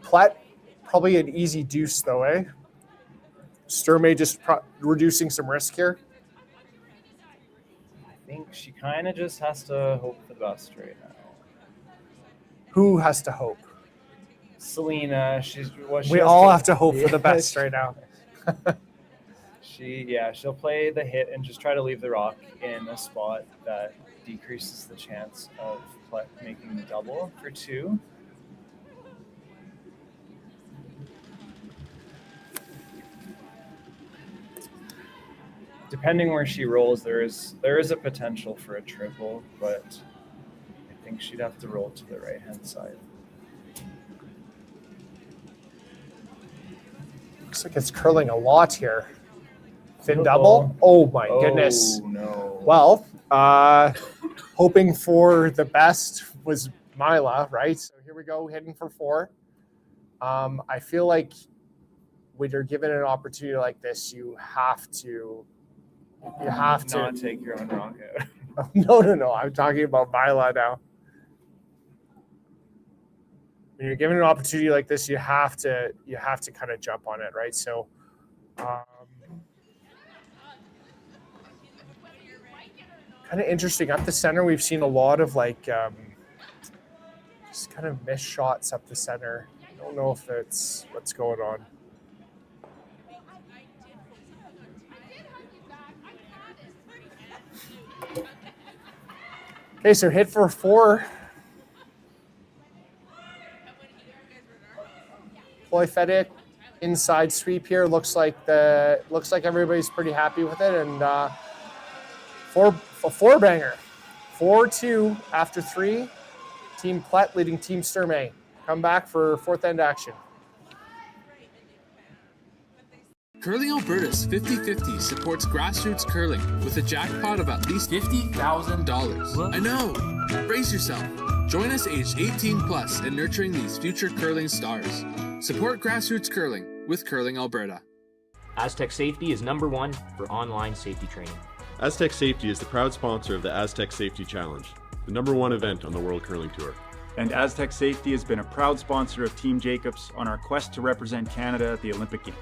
Plett probably an easy deuce, though, eh? Sturmay just reducing some risk here. I think she kind of just has to hope for the best right now. Who has to hope? Selena. We all have to hope for the best right now. She'll play the hit and just try to leave the rock in a spot that decreases the chance of Plett making the double for 2. depending where she rolls, there is a potential for a triple, but I think she'd have to roll to the right-hand side. Looks like it's curling a lot here. Fin double. Oh my goodness. No. Well, hoping for the best was Myla, right? So here we go, hitting for 4. I feel like when you're given an opportunity like this, you have to not take your own rocket. No. I'm talking about Myla now. When you're given an opportunity like this, you have to kind of jump on it, right? So, kind of interesting. Up the center, we've seen a lot of like just kind of missed shots up the center. I don't know if it's what's going on. Okay, so hit for 4. Plett inside sweep here. Looks like everybody's pretty happy with it, and a 4-banger, 4-2 after 3. Team Plett leading Team Sturmay. Come back for 4th end action. Curling Alberta's 50-50 supports grassroots curling with a jackpot of at least $50,000. I know! Brace yourself. Join us aged 18 plus in nurturing these future curling stars. Support grassroots curling with Curling Alberta. Aztec Safety is #1 for online safety training. Aztec Safety is the proud sponsor of the Aztec Safety Challenge, the #1 event on the World Curling Tour. And Aztec Safety has been a proud sponsor of Team Jacobs on our quest to represent Canada at the Olympic Games.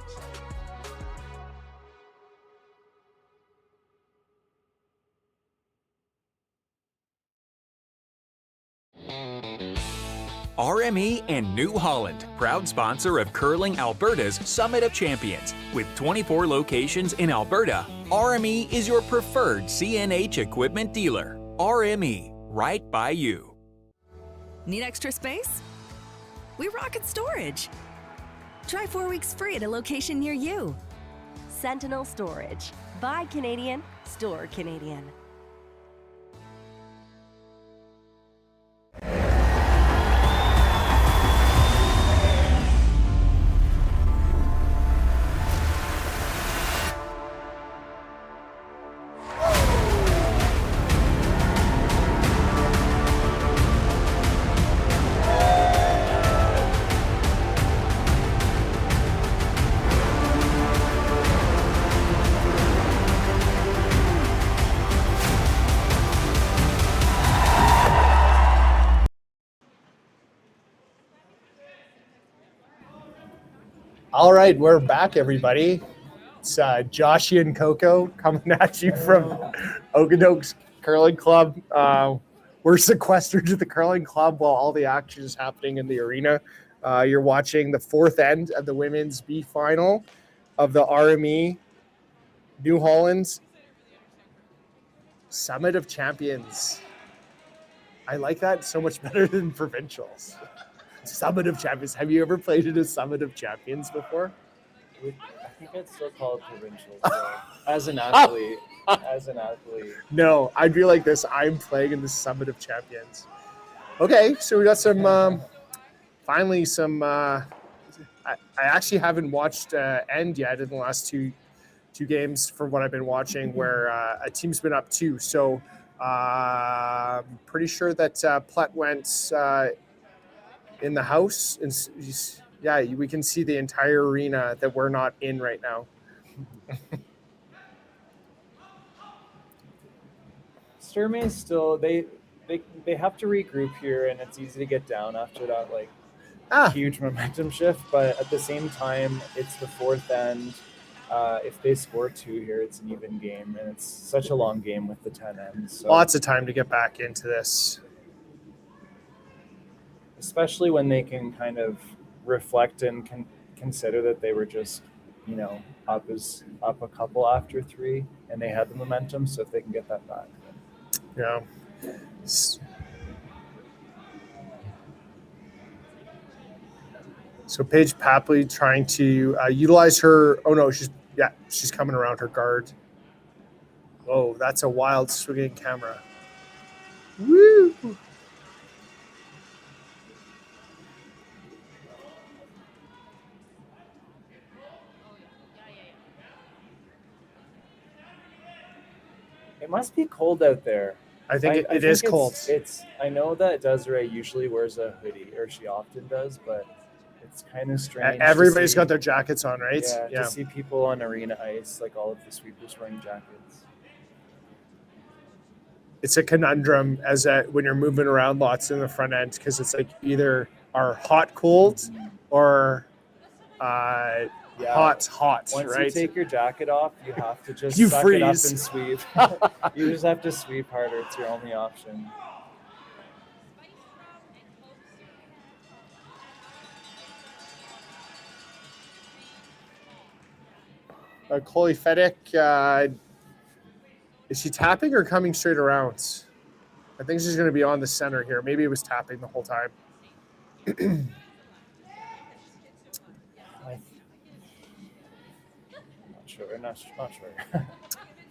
RME and New Holland, proud sponsor of Curling Alberta's Summit of Champions. With 24 locations in Alberta, RME is your preferred CNH equipment dealer. RME, right by you. Need extra space? We rocket storage. Try 4 weeks free at a location near you. Sentinel Storage. Buy Canadian, store Canadian. All right, we're back, everybody. It's Joshy and Coco coming at you from Okotoks Curling Club. We're sequestered to the curling club while all the action is happening in the arena. You're watching the 4th end of the women's B final of the RME New Holland Summit of Champions. I like that so much better than provincials. Summit of Champions. Have you ever played in a Summit of Champions before? I think I'd still call it provincial. As an athlete. No, I'd be like this. I'm playing in the Summit of Champions. Okay, so we got some, finally some, I actually haven't watched end yet in the last two games from what I've been watching where a team's been up 2. So I'm pretty sure that Plett went in the house. And yeah, we can see the entire arena that we're not in right now. Sturmay still they have to regroup here, and it's easy to get down after that huge momentum shift. But at the same time, it's the 4th end. If they score 2 here, it's an even game, and it's such a long game with the 10 ends. So. Lots of time to get back into this. Especially when they can kind of reflect and consider that they were just, up a couple after 3, and they had the momentum. So if they can get that back, yeah. So Paige Papley trying to utilize her. Oh no, she's coming around her guard. Whoa, that's a wild swinging camera. Woo! It must be cold out there. I think it is cold. I know that Desiree usually wears a hoodie, or she often does, but it's kind of strange. Everybody's got their jackets on, right? Yeah, to see people on arena ice, like all of the sweepers wearing jackets. It's a conundrum when you're moving around lots in the front end, because it's like either are hot cold or hot, Once right? you take your jacket off, you have to just You suck freeze. it up and sweep. You just have to sweep harder. It's your only option. Chloe Fedek, is she tapping or coming straight around? I think she's going to be on the center here. Maybe it was tapping the whole time. Not sure.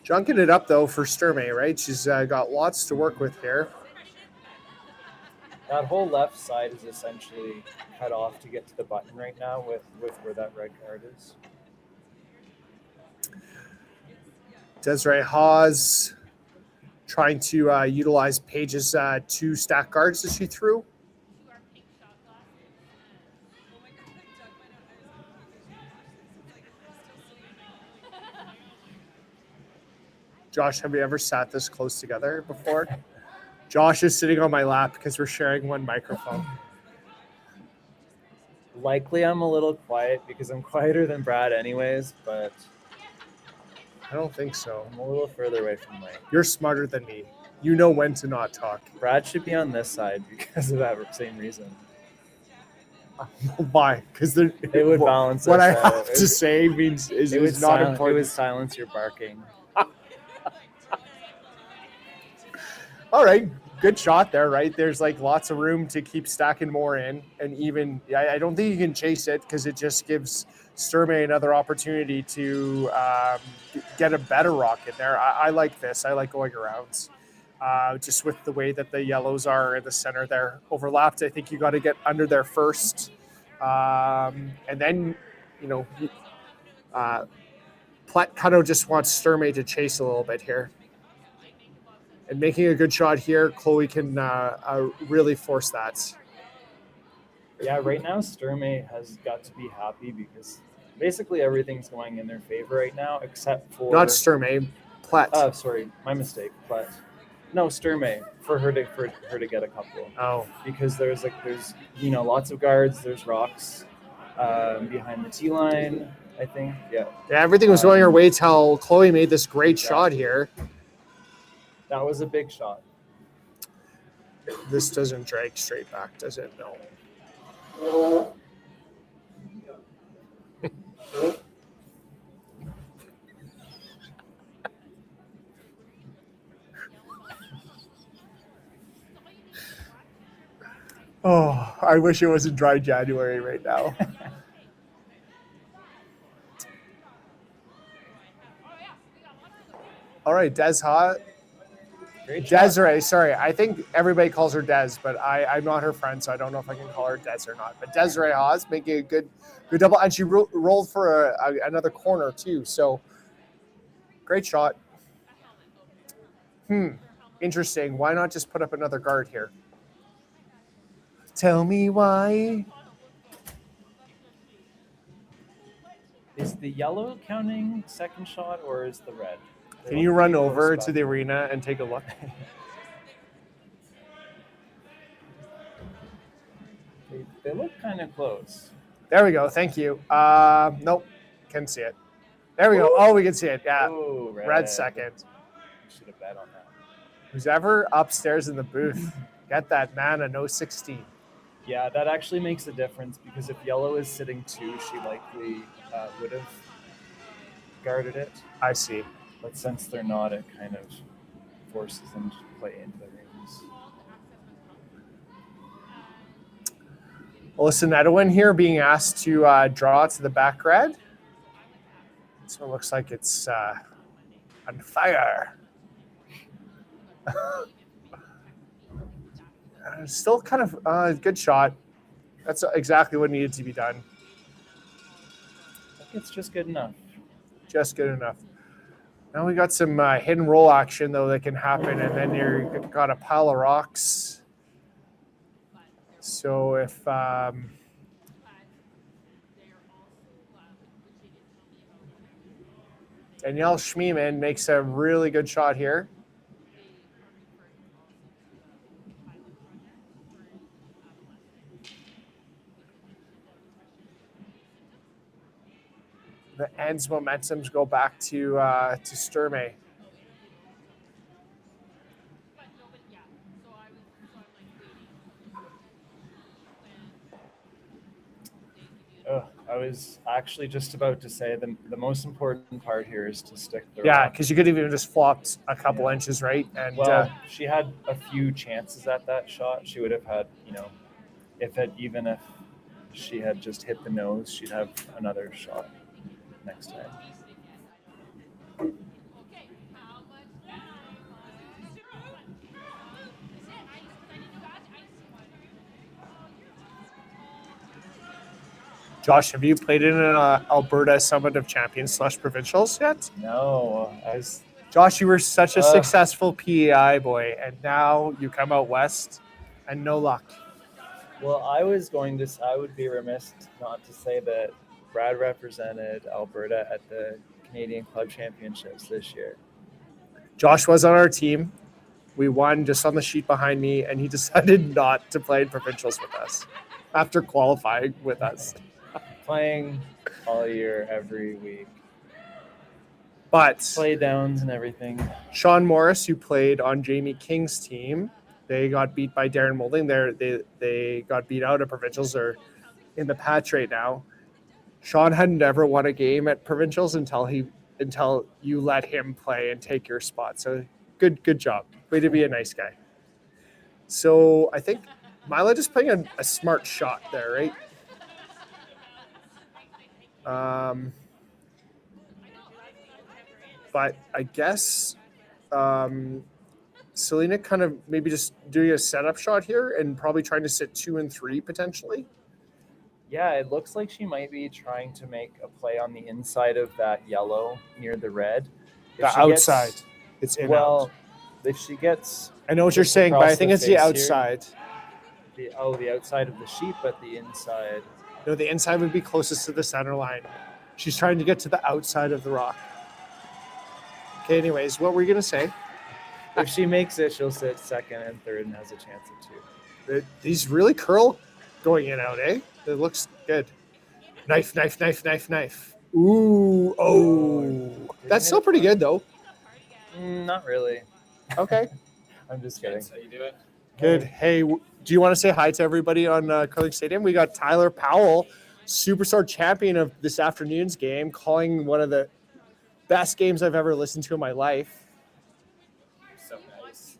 Junking it up, though, for Sturmay, right? She's got lots to work with here. That whole left side is essentially cut off to get to the button right now with where that red card is. Desiree Hawes trying to utilize Paige's 2 stack guards that she threw. Josh, have we ever sat this close together before? Josh is sitting on my lap because we're sharing one microphone. Likely I'm a little quiet because I'm quieter than Brad anyways, but I don't think so. I'm a little further away from Mike. You're smarter than me. You know when to not talk. Brad should be on this side because of that same reason. Why? Because it would balance what I us have out. to say means is not important. It would silence your barking. All right, good shot there, right? There's like lots of room to keep stacking more in, and even I don't think you can chase it because it just gives Sturmay another opportunity to get a better rock in there. I like this. I like going around. Just with the way that the yellows are in the center there overlapped, I think you got to get under there first, and then Plett kind of just wants Sturmay to chase a little bit here. And making a good shot here, Chloe can really force that. Yeah, right now Sturmay has got to be happy because basically everything's going in their favor right now, except for not Sturmay, Plett. Oh, sorry, my mistake. Plett. No, Sturmay for her to get a couple. Oh, because there's lots of guards. There's rocks behind the T line. I think. Yeah, everything was going her way till Chloe made this great shot here. That was a big shot. This doesn't drag straight back, does it? No. Oh, I wish it wasn't dry January right now. All right, Des Hot. Desiree, sorry. I think everybody calls her Des, but I'm not her friend, so I don't know if I can call her Des or not. But Desiree Hawes making a good double, and she rolled for another corner too. So great shot. Interesting. Why not just put up another guard here? Tell me why. Is the yellow counting second shot or is the red? Can you run over to the arena and take a look? They look kind of close. There we go. Thank you. Nope. Can't see it. There we go. Oh, we can see it. Yeah. Ooh, red second. Should have bet on that. Who's ever upstairs in the booth, get that man a no 16. Yeah, that actually makes a difference because if yellow is sitting 2, she likely would have guarded it. I see. But since they're not, it kind of forces them to play into the rings. Alyssa Nedwin here being asked to draw to the back red. So it looks like it's on fire. Still kind of a good shot. That's exactly what needed to be done. I think it's just good enough. Just good enough. Now we got some hit and roll action, though, that can happen, and then you've got a pile of rocks. So if Danielle Schmiemann makes a really good shot here. The ends momentums go back to Sturmay. I was actually just about to say the most important part here is to stick the Yeah, rock. because you could have even just flopped a couple inches, right? And Well, she had a few chances at that shot. She would have had, even if she had just hit the nose, she'd have another shot next time. Josh, have you played in an Alberta Summit of Champions / Provincials yet? No, Josh, you were such a successful PEI boy, and now you come out west and no luck. Well, I would be remiss not to say that Brad represented Alberta at the Canadian Club Championships this year. Josh was on our team. We won just on the sheet behind me, and he decided not to play in provincials with us after qualifying with us. Playing all year, every week. But play downs and everything. Sean Morris, who played on Jamie King's team, they got beat by Darren Moulding. They got beat out at provincials. They're in the patch right now. Sean had never won a game at provincials until you let him play and take your spot. So good job. Way to be a nice guy. So I think Myla just playing a smart shot there, right? But I guess Selena kind of maybe just doing a setup shot here and probably trying to sit 2 and 3 potentially. Yeah, it looks like she might be trying to make a play on the inside of that yellow near the red. The outside. It's in out. If she gets... I know what you're saying, but I think it's the outside. The outside of the sheet, but the inside... No, the inside would be closest to the center line. She's trying to get to the outside of the rock. Okay, anyways, what were you going to say? If she makes it, she'll sit second and third and has a chance at 2. These really curl going in and out, eh? It looks good. Knife. Ooh, oh. That's still pretty good, though. Not really. Okay. I'm just kidding. How you doing? Good. Hey, do you want to say hi to everybody on Curling Stadium? We got Tyler Powell, Superstar champion of this afternoon's game, calling one of the best games I've ever listened to in my life. So nice.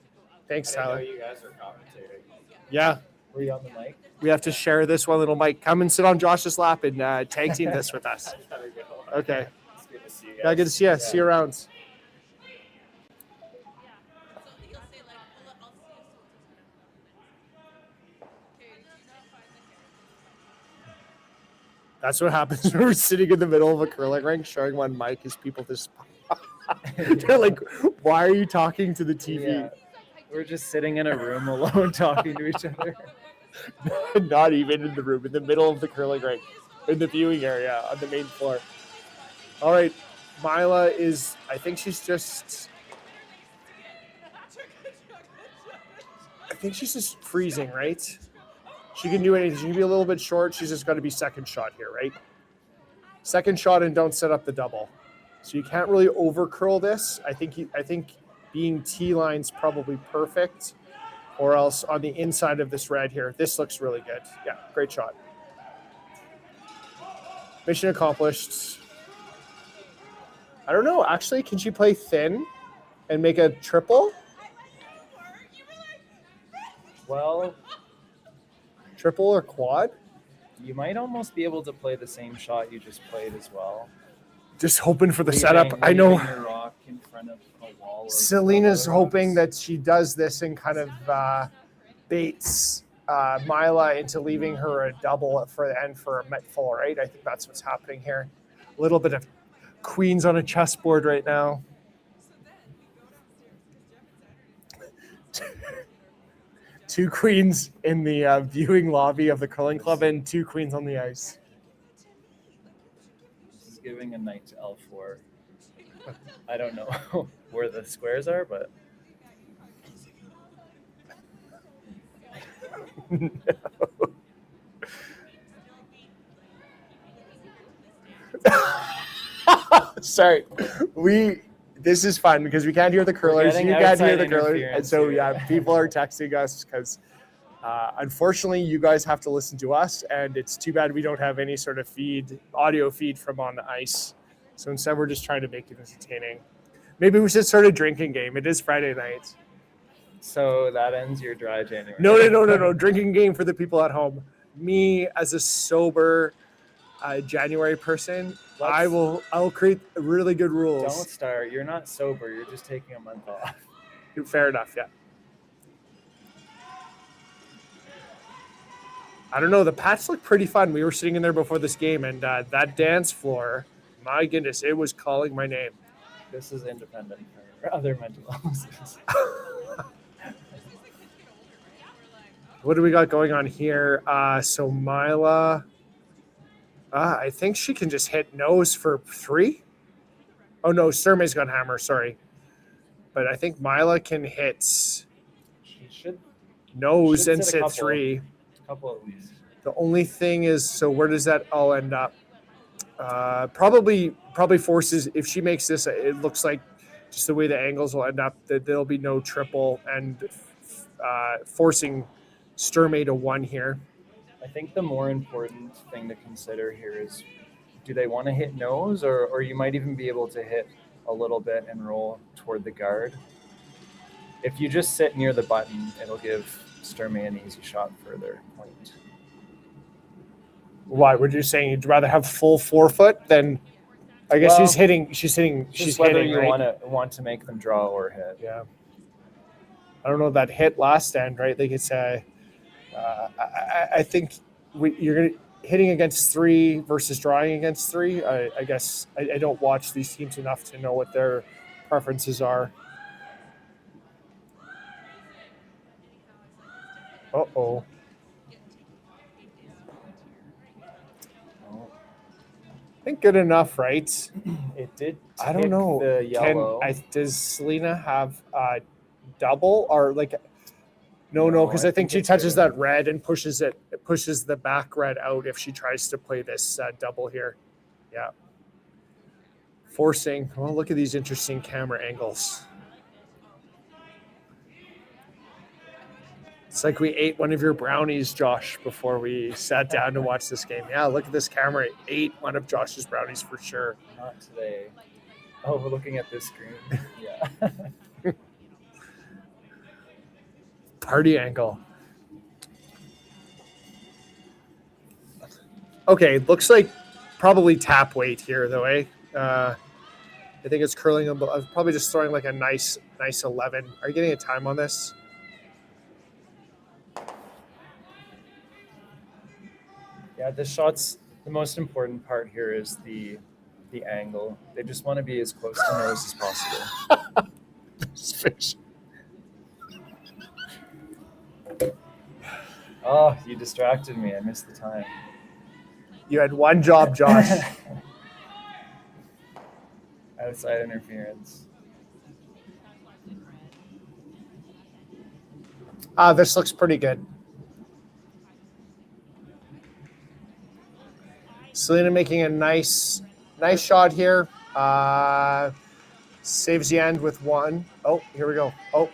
Thanks, I Tyler. didn't know you guys were commentating. Yeah. Were you on the mic? We have to share this one little mic. Come and sit on Josh's lap and tag team this with us. Gotta go. Okay. It's good to see you guys. Yeah, good to see you. Yeah. See you around. That's what happens when we're sitting in the middle of a curling rink sharing one mic is people just they're like, why are you talking to the TV? Yeah. We're just sitting in a room alone talking to each other. Not even in the room, in the middle of the curling rink, in the viewing area on the main floor. All right, Myla is, I think she's just freezing, right? She can do anything. She can be a little bit short. She's just got to be second shot here, right? Second shot and don't set up the double. So you can't really over curl this. I think being T-line's probably perfect, or else on the inside of this red here. This looks really good. Yeah, great shot. Mission accomplished. I don't know. Actually, can she play thin and make a triple? Well, triple or quad? You might almost be able to play the same shot you just played as well. Just hoping for the setup. I know. Your rock in front kind of a wall. Selena's hoping that she does this and kind of baits Myla into leaving her a double for the end for a met full, right? I think that's what's happening here. A little bit of queens on a chessboard right now. Two queens in the viewing lobby of the curling club and two queens on the ice. This is giving a knight to L4. I don't know where the squares are, but No. Sorry, this is fun because we can't hear the curlers. You can't hear the curlers, and so people are texting us because unfortunately you guys have to listen to us, and it's too bad we don't have any sort of audio feed from on the ice. So instead, we're just trying to make it entertaining. Maybe we should start a drinking game. It is Friday night. So that ends your dry January. No. Drinking game for the people at home. Me as a sober January person, I'll create really good rules. Don't start. You're not sober. You're just taking a month off. Fair enough, yeah. I don't know. The Pats look pretty fun. We were sitting in there before this game, and that dance floor, my goodness, it was calling my name. This is independent for other mental illnesses. What do we got going on here? So Myla, I think she can just hit nose for 3. Oh, no, Sturmay's got hammer, sorry. But I think Myla can hit nose and sit 3. A couple at least. The only thing is, so where does that all end up? Probably forces, if she makes this, it looks like just the way the angles will end up, that there'll be no triple and forcing Sturmay to 1 here. I think the more important thing to consider here is, do they want to hit nose, or you might even be able to hit a little bit and roll toward the guard. If you just sit near the button, it'll give Sturmay an easy shot further point. Why? Were you saying you'd rather have full 4-foot than? I guess she's hitting. She's whether hitting. You right? want to make them draw or hit. Yeah. I don't know that hit last end, right? Like it's I think you're hitting against 3 versus drawing against 3. I guess I don't watch these teams enough to know what their preferences are. Uh-oh. I think good enough, right? It did. I don't know. The yellow. Does Selena have double or like? No, because I think she touches that red and pushes the back red out if she tries to play this double here. Yeah. Forcing. Well, look at these interesting camera angles. It's like we ate one of your brownies, Josh, before we sat down to watch this game. Yeah, look at this camera. It ate one of Josh's brownies for sure. Not today. Oh, we're looking at this screen. Yeah. Party angle. Okay, looks like probably tap weight here, though, eh? I think it's curling. I'm probably just throwing like a nice 11. Are you getting a time on this? Yeah, this shot's the most important part here is the angle. They just want to be as close to nose as possible. Fish. Oh, you distracted me. I missed the time. You had one job, Josh. Outside interference. This looks pretty good. Selena making a nice shot here. Saves the end with 1. Oh, here we go. Oh,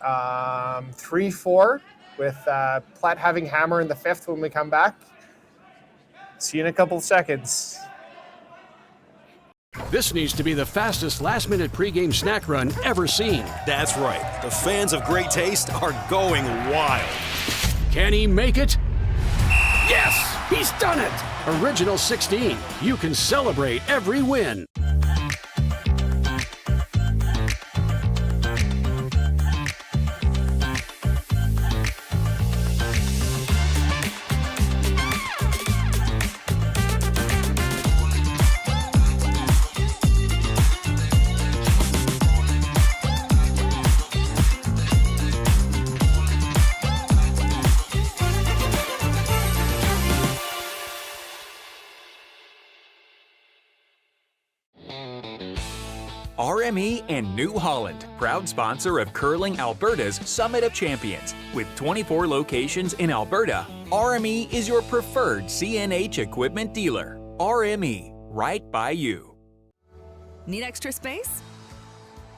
3-4 with Plett having hammer in the 5th when we come back. See you in a couple of seconds. This needs to be the fastest last-minute pregame snack run ever seen. That's right. The fans of great taste are going wild. Can he make it? Yes! He's done it! Original 16. You can celebrate every win. RME and New Holland, proud sponsor of Curling Alberta's Summit of Champions. With 24 locations in Alberta, RME is your preferred CNH equipment dealer. RME, right by you. Need extra space?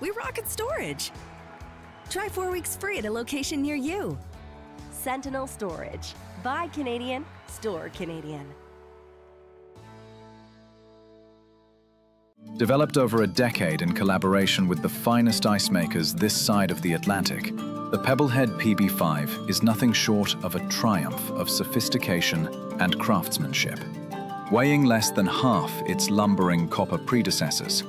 We rocket storage. Try 4 weeks free at a location near you. Sentinel Storage. Buy Canadian, store Canadian. Developed over a decade in collaboration with the finest ice makers this side of the Atlantic, the Pebblehead PB5 is nothing short of a triumph of sophistication and craftsmanship. Weighing less than half its lumbering copper predecessors,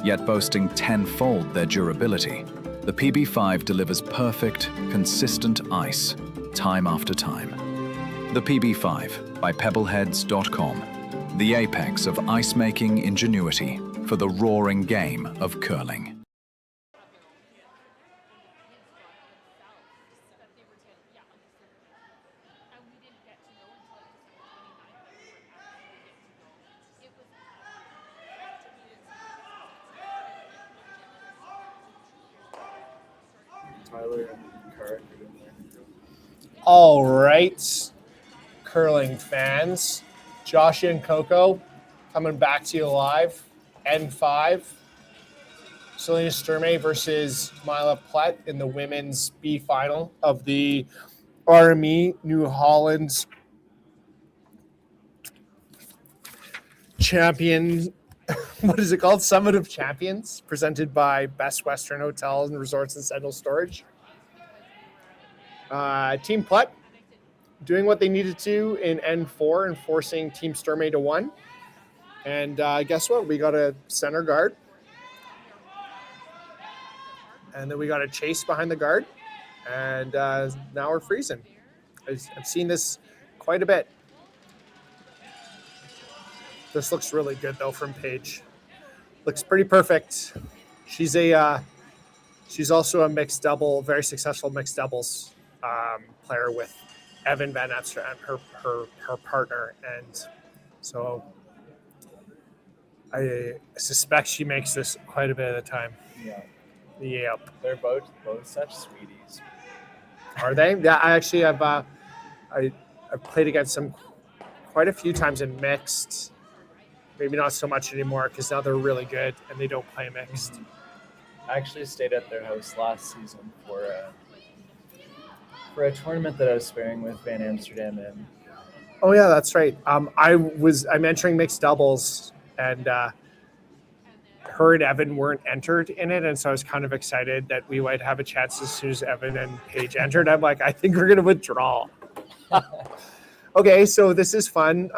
yet boasting tenfold their durability, the PB5 delivers perfect, consistent ice, time after time. The PB5 by Pebbleheads.com, the apex of ice-making ingenuity for the roaring game of curling. Tyler and Carrick are in there. All right, curling fans. Josh and Coco coming back to you live. N5. Selena Sturmay versus Myla Plett in the women's B final of the RME New Holland Champion. What is it called? Summit of Champions, presented by Best Western Hotels and Resorts and Sentinel Storage. Team Plett doing what they needed to in N4 and forcing Team Sturmay to 1. And guess what? We got a center guard. And then we got a chase behind the guard. And now we're freezing. I've seen this quite a bit. This looks really good, though, from Paige. Looks pretty perfect. She's also a mixed double, very successful mixed doubles player with Evan Van Epster and her partner. And so I suspect she makes this quite a bit of the time. Yeah. Yep. They're both such sweeties. Are they? Yeah, I actually have. I've played against them quite a few times in mixed. Maybe not so much anymore because now they're really good and they don't play mixed. I actually stayed at their house last season for a tournament that I was pairing with Van Amsterdam in. Oh yeah, that's right. I'm entering mixed doubles, and her and Evan weren't entered in it, and so I was kind of excited that we might have a chance as soon as Evan and Paige entered. I'm like, I think we're gonna withdraw. Okay, so this is fun.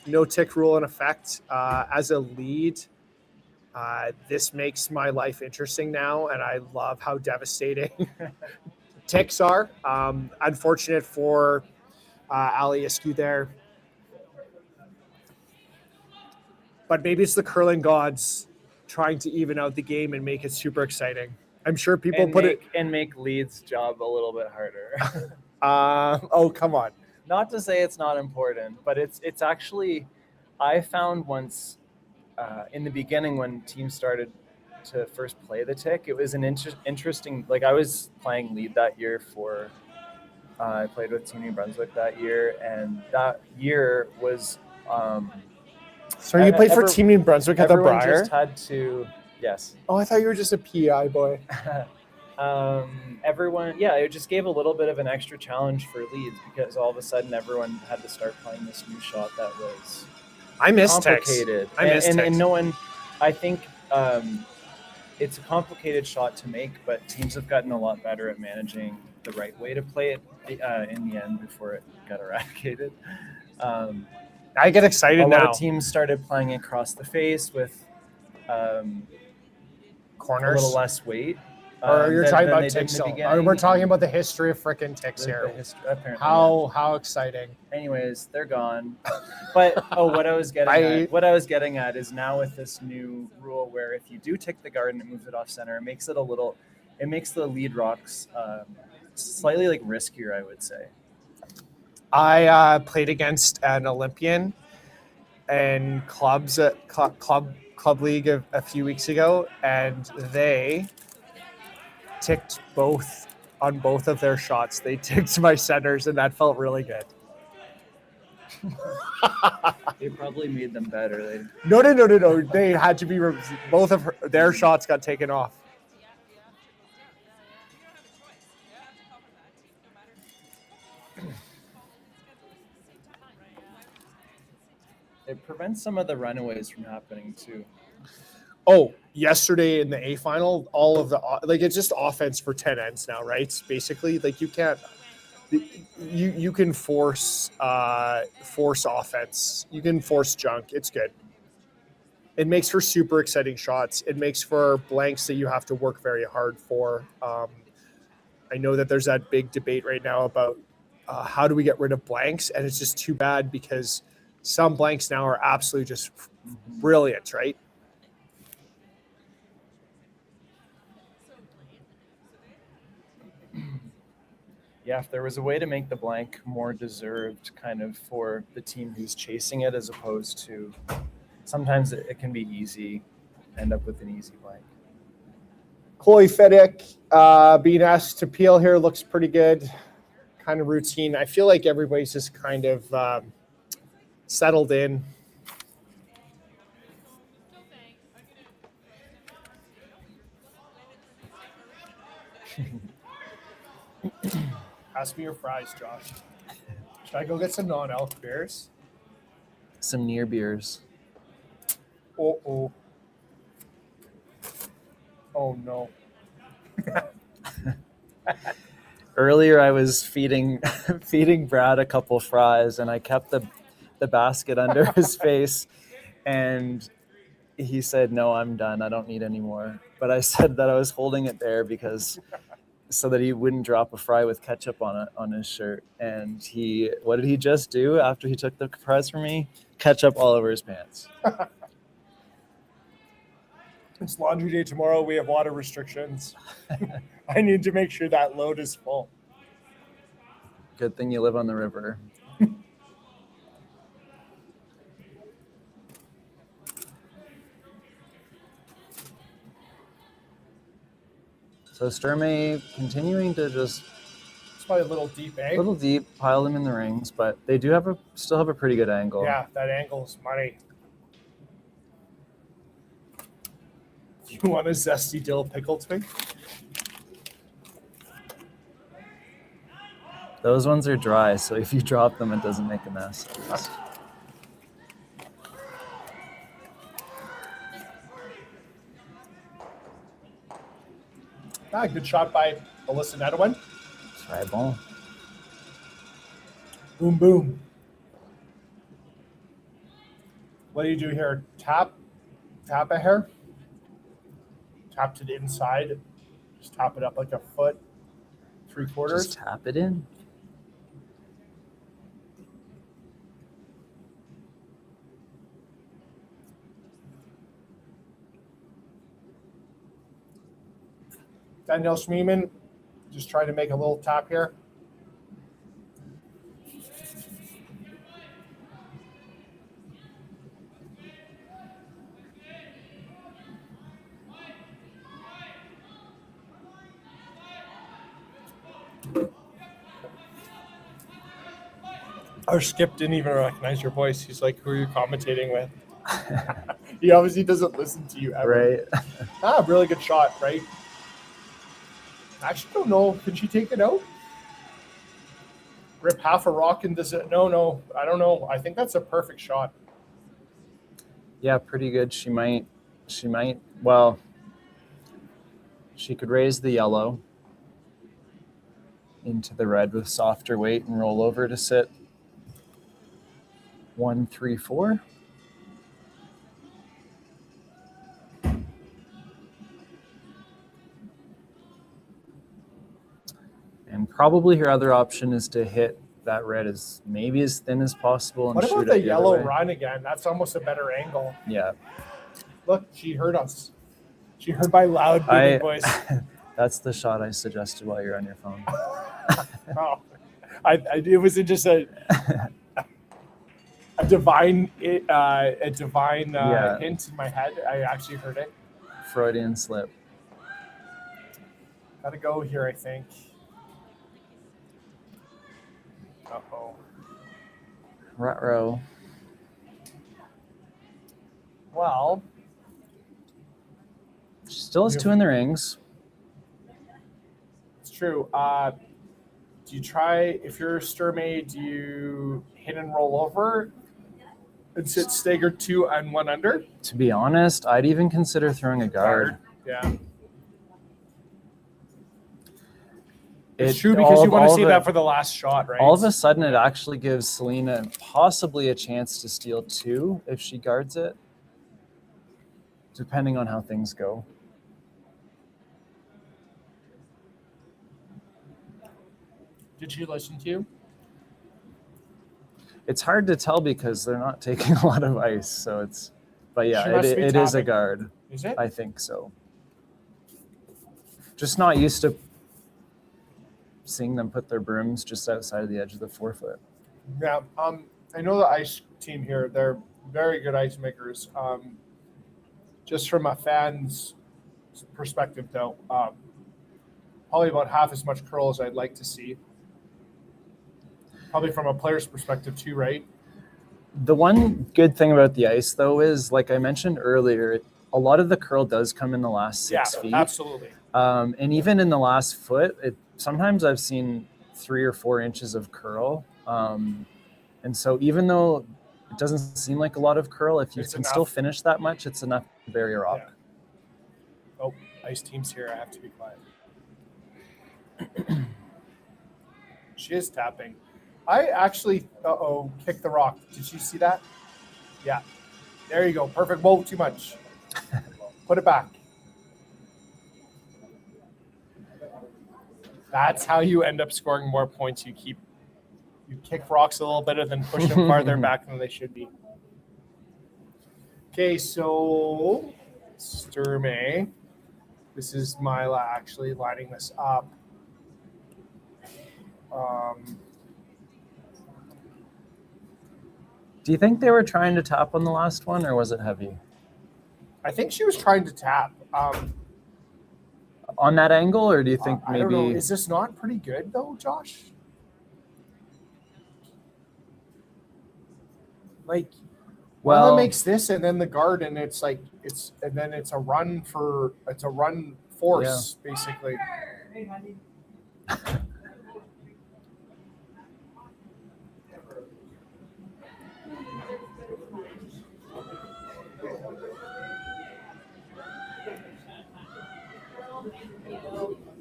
No tick rule in effect. As a lead, this makes my life interesting now, and I love how devastating ticks are. Unfortunate for Ali Askew there. But maybe it's the curling gods trying to even out the game and make it super exciting. I'm sure people make Leeds' job a little bit harder. Oh, come on. Not to say it's not important, but it's actually, I found once in the beginning when teams started to first play the tick, it was an interesting, like I was playing lead that year for, I played with Team New Brunswick that year, and that year was... So you played for Team New Brunswick at the Briar? Everyone just had to, yes. Oh, I thought you were just a PI boy. It just gave a little bit of an extra challenge for Leeds because all of a sudden everyone had to start playing this new shot that was complicated. And no one, I think it's a complicated shot to make, but teams have gotten a lot better at managing the right way to play it in the end before it got eradicated. I get excited now. A lot of teams started playing across the face with corners, a little less weight. Or you're talking about ticks. We're talking about the history of frickin' ticks here. How exciting! Anyways, they're gone. But what I was getting at is now with this new rule where if you do tick the guard and it moves it off center, it makes the lead rocks slightly like riskier, I would say. I played against an Olympian and club club league a few weeks ago, and they ticked on both of their shots. They ticked my centers, and that felt really good. They probably made them better. No. They had to be both of their shots got taken off. It prevents some of the runaways from happening too. Oh, yesterday in the A final, all of the it's just offense for 10 ends now, right? Basically, like you can't. You can force offense. You can force junk. It's good. It makes for super exciting shots. It makes for blanks that you have to work very hard for. I know that there's that big debate right now about how do we get rid of blanks, and it's just too bad because some blanks now are absolutely just brilliant, right? Yeah, if there was a way to make the blank more deserved kind of for the team who's chasing it, as opposed to sometimes it can be easy, end up with an easy blank. Chloe Fedek being asked to peel here looks pretty good. Kind of routine. I feel like everybody's just kind of settled in. Ask me your fries, Josh. Should I go get some non-alc beers? Some near beers. Oh no. Earlier, I was feeding Brad a couple fries, and I kept the basket under his face, and he said, "No, I'm done. I don't need any more." But I said that I was holding it there so that he wouldn't drop a fry with ketchup on his shirt. And what did he just do after he took the fries from me? Ketchup all over his pants. It's laundry day tomorrow. We have water restrictions. I need to make sure that load is full. Good thing you live on the river. So Sturmay continuing to just it's probably a little deep, eh? A little deep, pile them in the rings, but they do still have a pretty good angle. Yeah, that angle is money. You want a zesty dill pickle twig? Those ones are dry, so if you drop them, it doesn't make a mess. Good shot by Alyssa Netawin. Try bon. Boom, boom. What do you do here? Tap a hair? Tap to the inside. Just tap it up like a foot, 3/4. Just tap it in. Danielle Schmeeman, just trying to make a little tap here. Our Skip didn't even recognize your voice. He's like, who are you commentating with? He obviously doesn't listen to you ever. Right. Really good shot, right? I actually don't know. Can she take it out? Rip half a rock and does it? No. I don't know. I think that's a perfect shot. Yeah, pretty good. She might, well, she could raise the yellow into the red with softer weight and roll over to sit 1-3-4. And probably her other option is to hit that red as maybe as thin as possible. And what about shoot the it yellow other way. run again? That's almost a better angle. Yeah. Look, she heard us. She heard my loud booming voice. That's the shot I suggested while you're on your phone. Oh, it was just a. a divine hint Yeah. in my head. I actually heard it. Freudian slip. Gotta go here, I think. Uh-oh. Ruh-roh. Well, She still has 2 in the rings. it's true. Do you try, if you're Sturmay, do you hit and roll over and sit staggered 2 and 1 under? To be honest, I'd even consider throwing a guard. Yeah. It's true because you want to see that for the last shot, right? All of a sudden, it actually gives Selena possibly a chance to steal 2 if she guards it, depending on how things go. Did she listen to you? It's hard to tell because they're not taking a lot of ice, so it's. But She yeah, must be it is a tapping. guard. Is it? I think so. Just not used to seeing them put their brooms just outside of the edge of the 4 foot. Yeah. I know the ice team here. They're very good ice makers. Just from a fan's perspective, though, probably about half as much curl as I'd like to see. Probably from a player's perspective too, right? The one good thing about the ice, though, is like I mentioned earlier, a lot of the curl does come in the last 6 feet. Absolutely. And even in the last foot, sometimes I've seen 3 or 4 inches of curl. And so even though it doesn't seem like a lot of curl, if you It's can enough. still finish that much, it's enough to bury a rock. Yeah. Oh, ice team's here. I have to be quiet. She is tapping. I actually, kicked the rock. Did you see that? Yeah. There you go. Perfect. Whoa, too much. Put it back. That's how you end up scoring more points. You kick rocks a little bit and then push them farther back than they should be. Okay, so Sturmay. This is Myla actually lining this up. Do you think they were trying to tap on the last one, or was it heavy? I think she was trying to tap. On that angle, or do you think I don't know. maybe... Is this not pretty good though, Josh? Like, Well- Myla makes this and then the guard, and it's like it's a run force basically.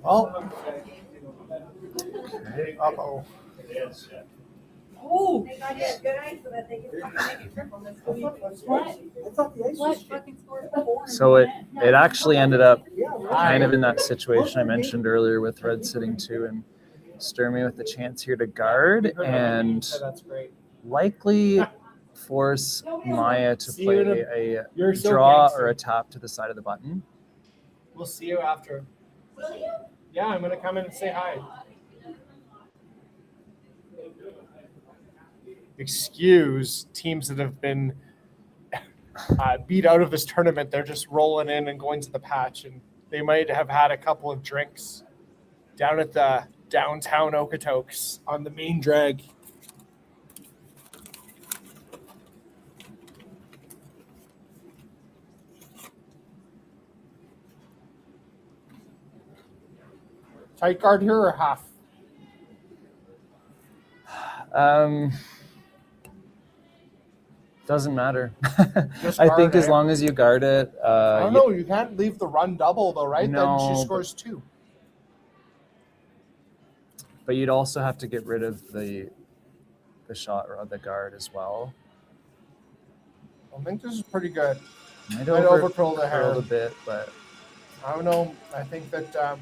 Oh. Uh-oh. Oh, they got it good ice so that they can make it triple. That's what I thought the ice was fucking scored before. So it actually ended up kind of in that situation I mentioned earlier with red sitting 2 and Sturmay with the chance here to guard and That's great. likely force Maya to See you in play a You're so draw gangster. or a tap to the side of the button. We'll see you after. Yeah, I'm gonna come in and say hi. Excuse teams that have been beat out of this tournament. They're just rolling in and going to the patch, and they might have had a couple of drinks down at the downtown Okotoks on the main drag. Tight guard here or half? Doesn't matter. Just I guard, think as eh? long as you guard it. I don't know. You can't leave the run double though, right? No, Then she but- scores 2. But you'd also have to get rid of the shot or the guard as well. I think this is pretty good. Might Might overcurl the hair curled a bit, but I don't know. I think that I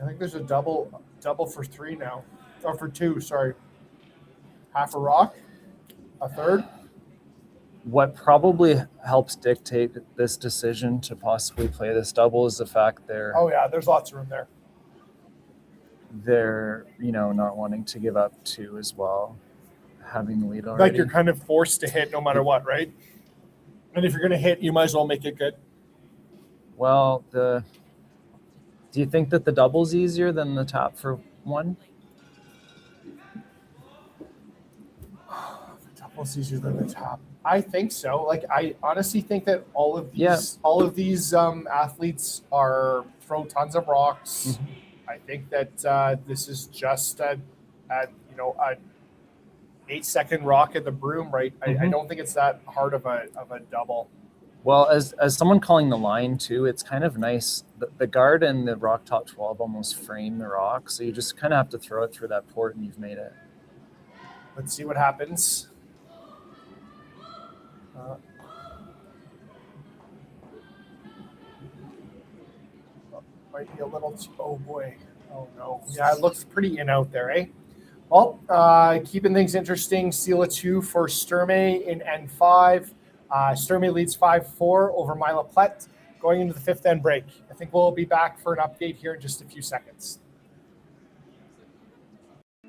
think there's a double for 3 now, or for 2. Sorry, half a rock, a third. what probably helps dictate this decision to possibly play this double is the fact Oh yeah, there's lots of room there. they're not wanting to give up 2 as well. having the lead already. Like you're kind of forced to hit no matter what, right? And if you're going to hit, you might as well make it good. Well, do you think that the double's easier than the tap for one? The double's easier than the tap. I think so. Like I honestly think that all of these athletes are throw tons of rocks. Mm-hmm. I think that this is just a 8-second rock at the broom, right? I don't think it's that hard of a double. Well, as someone calling the line too, it's kind of nice. The guard and the rock top 12 almost frame the rock, so you just kind of have to throw it through that port and you've made it. Let's see what happens. Might be a little too, oh boy. Oh no. Yeah, it looks pretty in out there, eh? Well, keeping things interesting. Steal a 2 for Sturmay in N5. Sturmay leads 5-4 over Myla Plett going into the 5th end break. I think we'll be back for an update here in just a few seconds.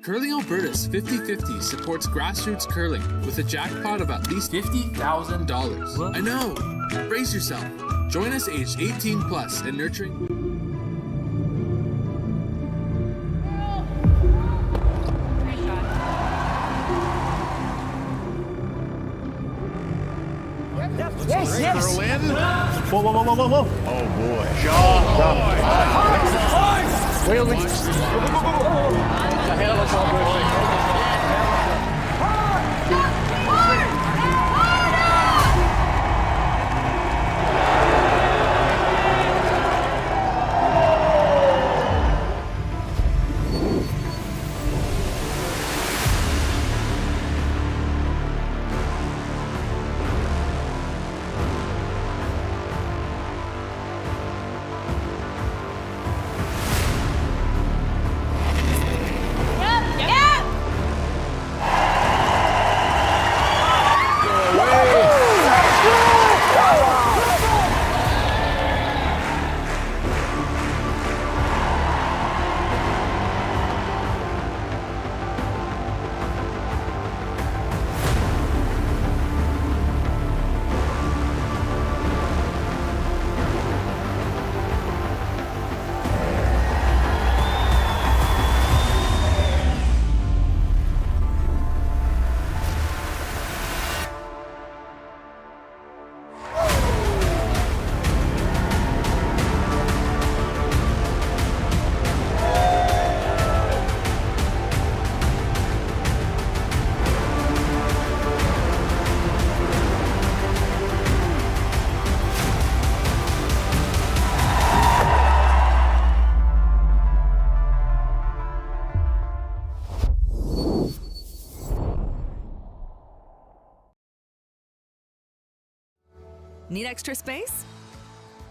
Curling Alberta's 50-50 supports grassroots curling with a jackpot of at least $50,000. I know! Brace yourself. Join us aged 18 plus and nurturing... Yes. Whoa. Oh, boy. Need extra space?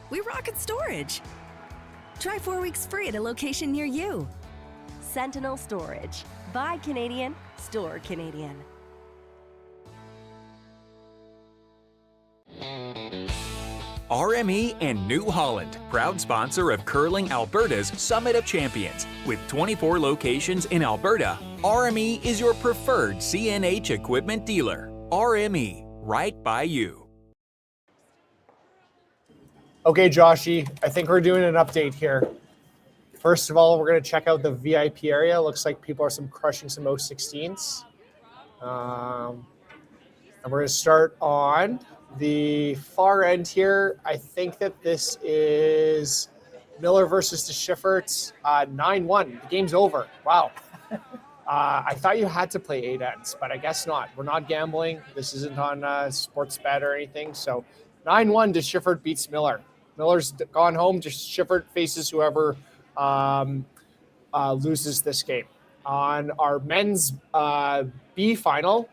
We rocket storage. Try 4 weeks free at a location near you. Sentinel Storage. Buy Canadian, store Canadian. RME and New Holland, proud sponsor of Curling Alberta's Summit of Champions. With 24 locations in Alberta, RME is your preferred CNH equipment dealer. RME, right by you. Okay, Joshy, I think we're doing an update here. First of all, we're going to check out the VIP area. Looks like people are crushing some 016s. And we're going to start on the far end here. I think that this is Miller versus DeSchiffert, 9-1. The game's over. Wow. I thought you had to play 8 ends, but I guess not. We're not gambling. This isn't on sports bet or anything. So 9-1, DeSchiffert beats Miller. Miller's gone home. DeSchiffert faces whoever loses this game. On our men's B final,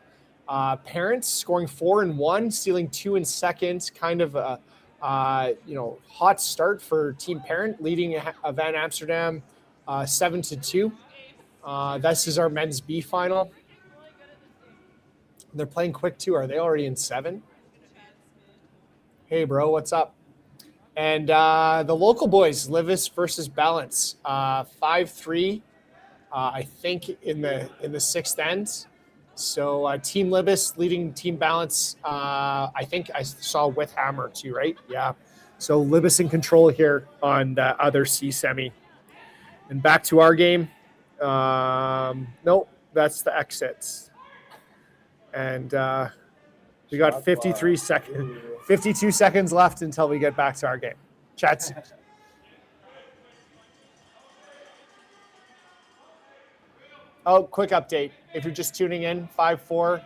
Parents scoring 4-1, stealing 2 in second. Kind of a hot start for Team Parent, leading Van Amsterdam 7-2. This is our men's B final. They're playing quick too. Are they already in 7? Hey, bro, what's up? And the local boys, Livis versus Balance, 5-3. I think in the 6th end. So Team Libis leading Team Balance. I think I saw with Hammer too, right? Yeah. So Libis in control here on the other C semi. And back to our game. Nope, that's the exits. And we got 52 seconds left until we get back to our game. Chat soon. Oh, quick update. If you're just tuning in, 5-4.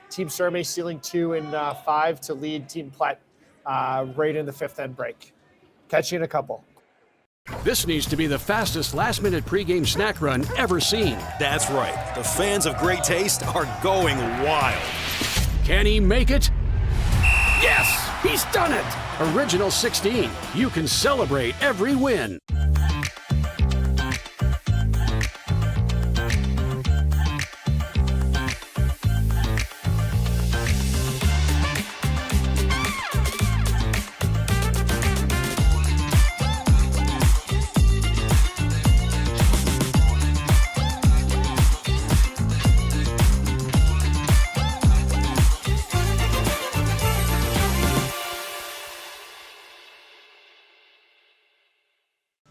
Team Sturmay stealing 2 and 5 to lead Team Plett right in the 5th end break. Catch you in a couple. This needs to be the fastest last-minute pregame snack run ever seen. That's right. The fans of great taste are going wild. Can he make it? Yes! He's done it! Original 16. You can celebrate every win.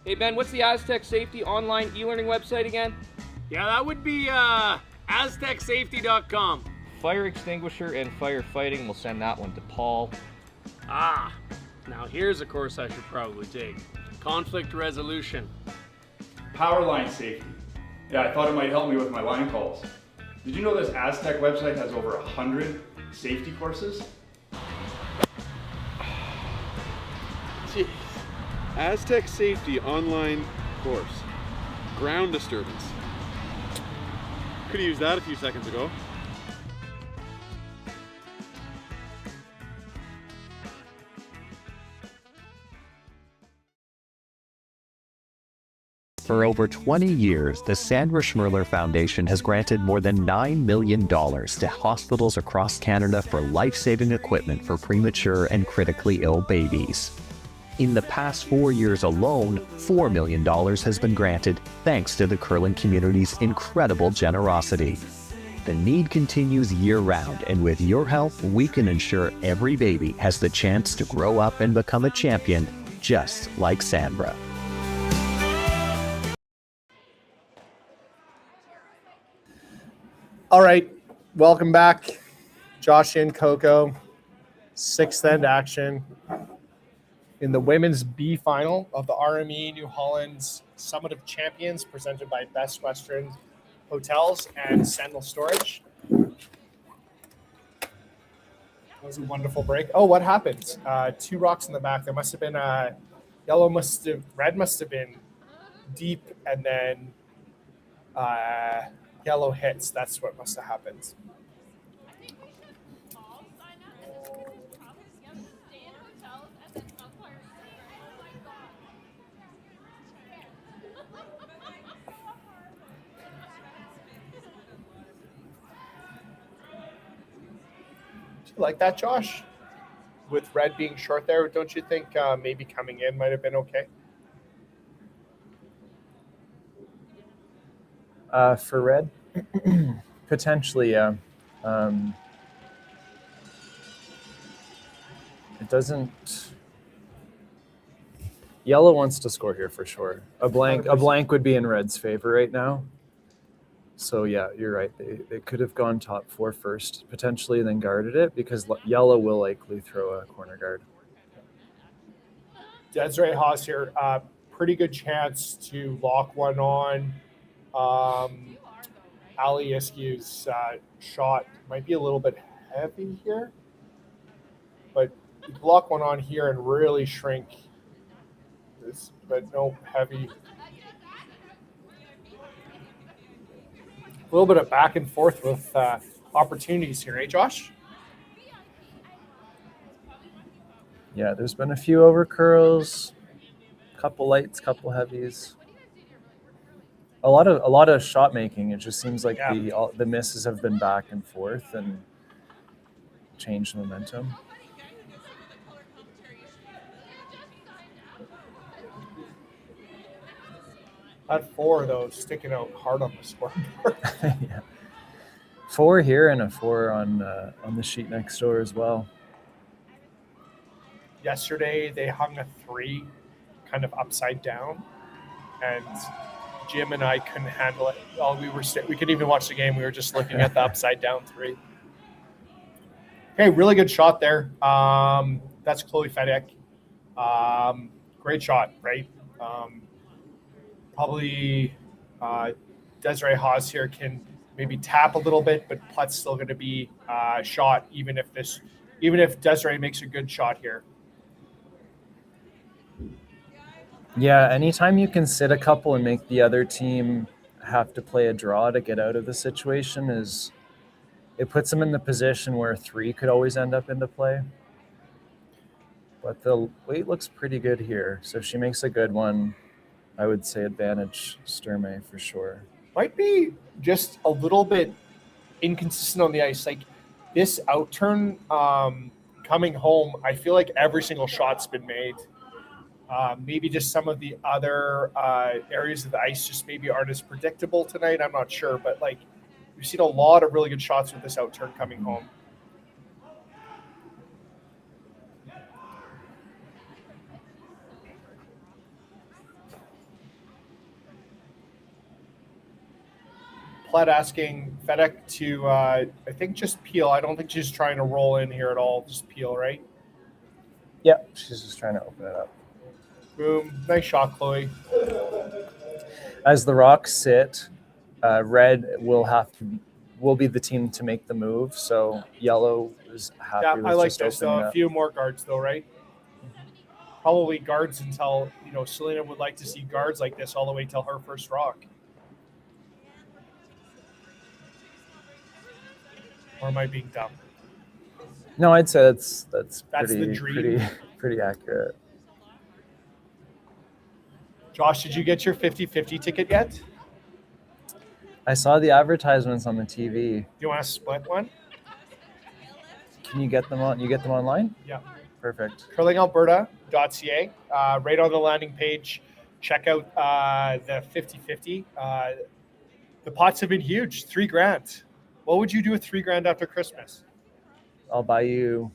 Hey Ben, what's the Aztec Safety online e-learning website again? Yeah, that would be aztecsafety.com. Fire extinguisher and firefighting, we'll send that one to Paul. Ah, now here's a course I should probably take. Conflict resolution. Power line safety. Yeah, I thought it might help me with my line calls. Did you know this Aztec website has over 100 safety courses? Jeez. Aztec Safety online course. Ground disturbance. Could have used that a few seconds ago. For over 20 years, the Sandra Schmirler Foundation has granted more than $9 million to hospitals across Canada for life-saving equipment for premature and critically ill babies. In the past 4 years alone, $4 million has been granted thanks to the curling community's incredible generosity. The need continues year-round, and with your help, we can ensure every baby has the chance to grow up and become a champion, just like Sandra. All right, welcome back. Josh and Coco, 6th end action in the women's B final of the RME New Holland's Summit of Champions, presented by Best Western Hotels and Sentinel Storage. That was a wonderful break. Oh, what happened? 2 rocks in the back. There must have been red must have been deep, and then yellow hits. That's what must have happened. Like that, Josh? With red being short there, don't you think maybe coming in might have been okay? For red, potentially, yeah. It doesn't. Yellow wants to score here for sure. A blank would be in red's favor right now. So yeah, you're right. They could have gone top 4 first, potentially, then guarded it, because yellow will likely throw a corner guard. Desiree Haas here. Pretty good chance to lock one on. Ali Iskew's shot might be a little bit heavy here, but you can lock one on here and really shrink this, but no heavy. A little bit of back and forth with opportunities here, eh, Josh? Yeah, there's been a few over curls, couple lights, couple heavies. A lot of shot making. It just seems like the misses have been back and forth and changed momentum. That 4 though, sticking out hard on the scoreboard. Yeah. 4 here and a 4 on the sheet next door as well. Yesterday they hung a 3 kind of upside down, and Jim and I couldn't handle it. While we couldn't even watch the game. We were just looking at the upside down 3. Okay, really good shot there. That's Chloe Fedek. Great shot, right? Probably Desiree Haas here can maybe tap a little bit, but Plett's still going to be shot even if Desiree makes a good shot here. Yeah, anytime you can sit a couple and make the other team have to play a draw to get out of the situation it puts them in the position where 3 could always end up into play. But the weight looks pretty good here. So if she makes a good one, I would say advantage Sturmay for sure. Might be just a little bit inconsistent on the ice. Like this outturn coming home, I feel like every single shot's been made. Maybe just some of the other areas of the ice just maybe aren't as predictable tonight. I'm not sure, but like we've seen a lot of really good shots with this outturn coming home. Plett asking Fedek to, I think, just peel. I don't think she's trying to roll in here at all. Just peel, right? Yeah, she's just trying to open it up. Boom. Nice shot, Chloe. As the Rocks sit, red will be the team to make the move. So yellow is happy with I like just this. opening A up. few more guards, though, right? Probably guards until, Selena would like to see guards like this all the way till her first rock. Or am I being dumb? No, I'd say that's the dream. pretty accurate. Josh, did you get your 50-50 ticket yet? I saw the advertisements on the TV. Do you want to split one? Can you get them on? You get them online? Yeah. Perfect. curlingalberta.ca. Right on the landing page. Check out the 50-50. The pots have been huge. $3,000. What would you do with $3,000 after Christmas? I'll buy you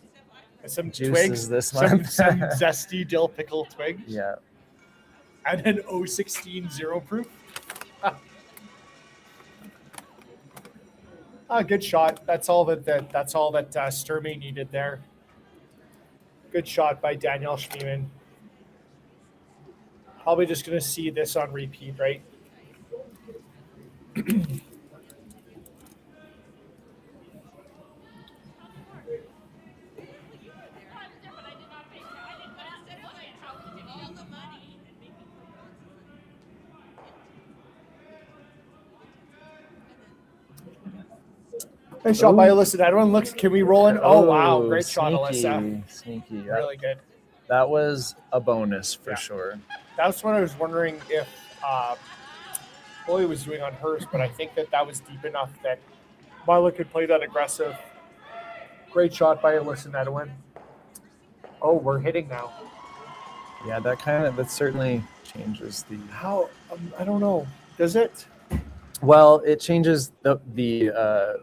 some juices twigs this month. some zesty dill pickle twigs. Yeah. And an 016 zero proof. Good shot. That's all that Sturmay needed there. Good shot by Danielle Schmiemann. Probably just going to see this on repeat, right? Nice shot by Alyssa. Everyone looks. Can we roll in? Oh, wow. Great shot, Alyssa. Sneaky. Really good. That was a bonus for sure. That's what I was wondering if Chloe was doing on hers, but I think that was deep enough that Myla could play that aggressive. Great shot by Alyssa Edwin. Oh, we're hitting now. Yeah, that certainly changes the. How? I don't know. Does it? Well, it changes the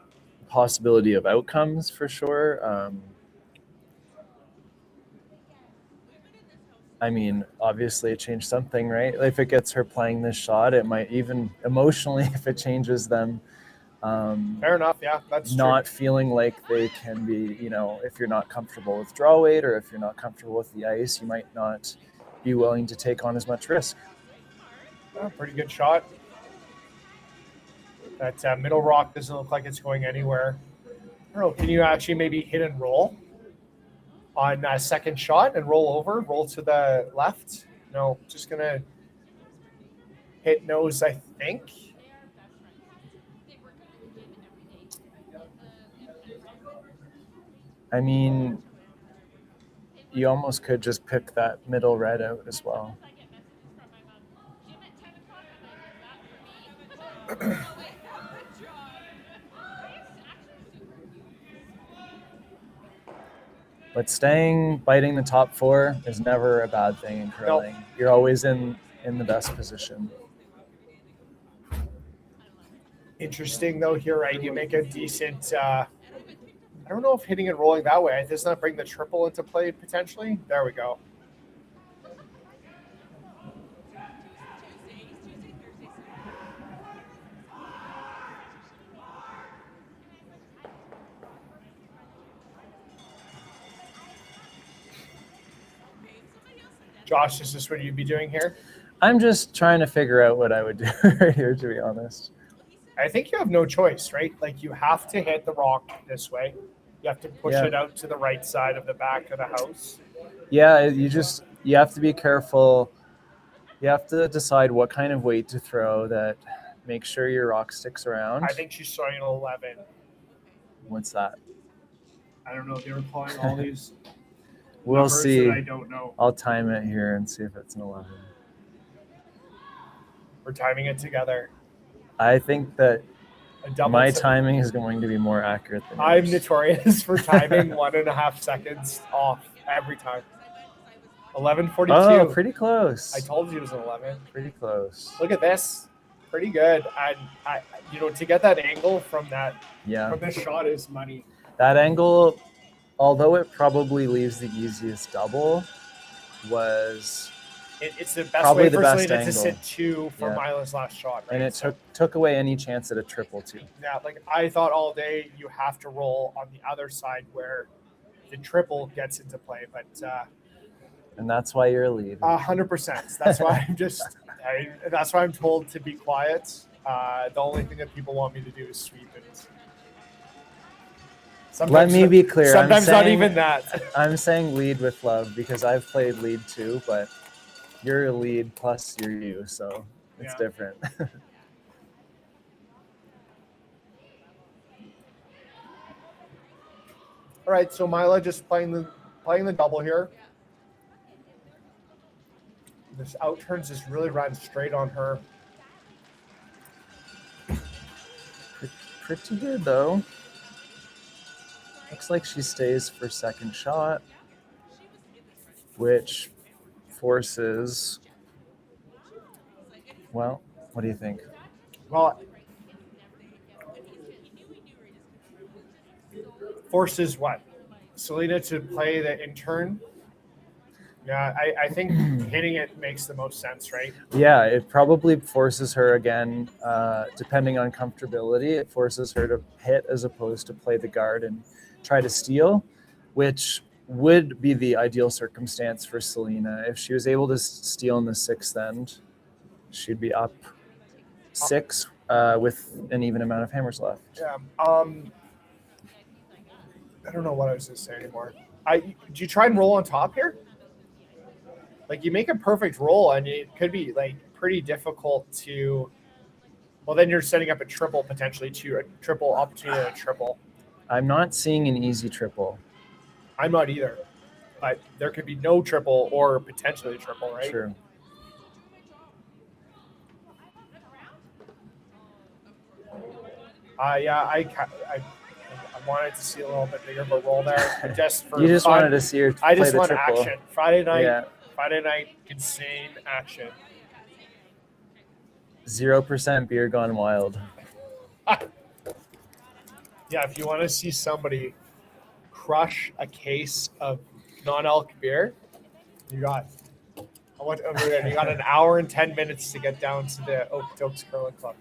possibility of outcomes for sure. I mean, obviously it changed something, right? If it gets her playing this shot, it might even emotionally, if it changes them. Fair enough. Yeah, that's not true. Feeling like they can be, if you're not comfortable with draw weight or if you're not comfortable with the ice, you might not be willing to take on as much risk. Yeah, pretty good shot. That middle rock doesn't look like it's going anywhere. I don't know. Can you actually maybe hit and roll on a second shot and roll to the left? No, just going to hit nose, I think. I mean, you almost could just pick that middle red out as well. But biting the top 4 is never a bad thing in curling. Nope. You're always in the best position. interesting though here, right? You make a decent. I don't know if hitting and rolling that way does not bring the triple into play potentially. There we go. Josh, is this what you'd be doing here? I'm just trying to figure out what I would do right here, to be honest. I think you have no choice, right? Like you have to hit the rock this way. You have to push it out to the right side of the back of the house. Yeah, you have to be careful. You have to decide what kind of weight to throw that makes sure your rock sticks around. I think she's throwing an 11. What's that? I don't know. They were calling all these. We'll see. I don't know. I'll time it here and see if it's an 11. We're timing it together. I think that my set. timing is going to be more accurate than I'm yours. notorious for timing 1.5 seconds off every time. 11:42. Oh, pretty close. I told you it was an 11. Pretty close. Look at this. Pretty good. And I to get that angle from that from this shot is money. That angle, although it probably leaves the easiest double, was it's the best probably way the for best Selena angle. to sit 2 for Myla's last shot, right? And it took away any chance at a triple too. Yeah, like I thought all day you have to roll on the other side where the triple gets into play, but and that's why you're a lead. 100%. That's why that's why I'm told to be quiet. The only thing that people want me to do is sweep it. Let me be clear. Sometimes not even that. I'm saying lead with love because I've played lead too, but you're a lead plus you're you, so it's different. All right, so Myla just playing the double here. This out turns just really run straight on her. Pretty good though. Looks like she stays for second shot, which forces. Well, what do you think? Well, forces what? Selena to play the in-turn? Yeah, I think hitting it makes the most sense, right? Yeah, it probably forces her again, depending on comfortability, it forces her to hit as opposed to play the guard and try to steal, which would be the ideal circumstance for Selena. If she was able to steal in the 6th end, she'd be up 6 with an even amount of hammers left. Yeah. I don't know what I was going to say anymore. Do you try and roll on top here? Like you make a perfect roll and it could be like pretty difficult to, well, then you're setting up a triple potentially to a triple opportunity at a triple. I'm not seeing an easy triple. I'm not either, but there could be no triple or potentially a triple, right? True. Yeah, I wanted to see a little bit bigger of a roll there, just for you just fun. wanted to see her I play just the want triple. action. Friday night. Yeah. Friday night, insane action. 0% beer gone wild. Yeah, if you want to see somebody crush a case of non-alc beer, you got an hour and 10 minutes to get down to the Okotoks Curling Club.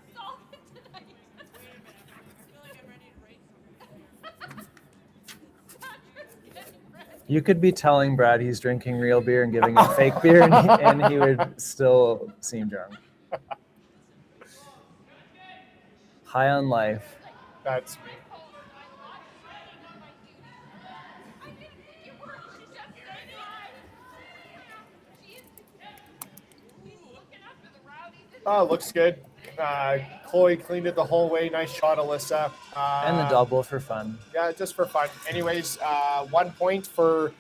You could be telling Brad he's drinking real beer and giving him fake beer, and he would still seem drunk. High on life. That's me. Oh, looks good. Chloe cleaned it the whole way. Nice shot, Alyssa. And the double for fun. Yeah, just for fun. Anyways, 1 point for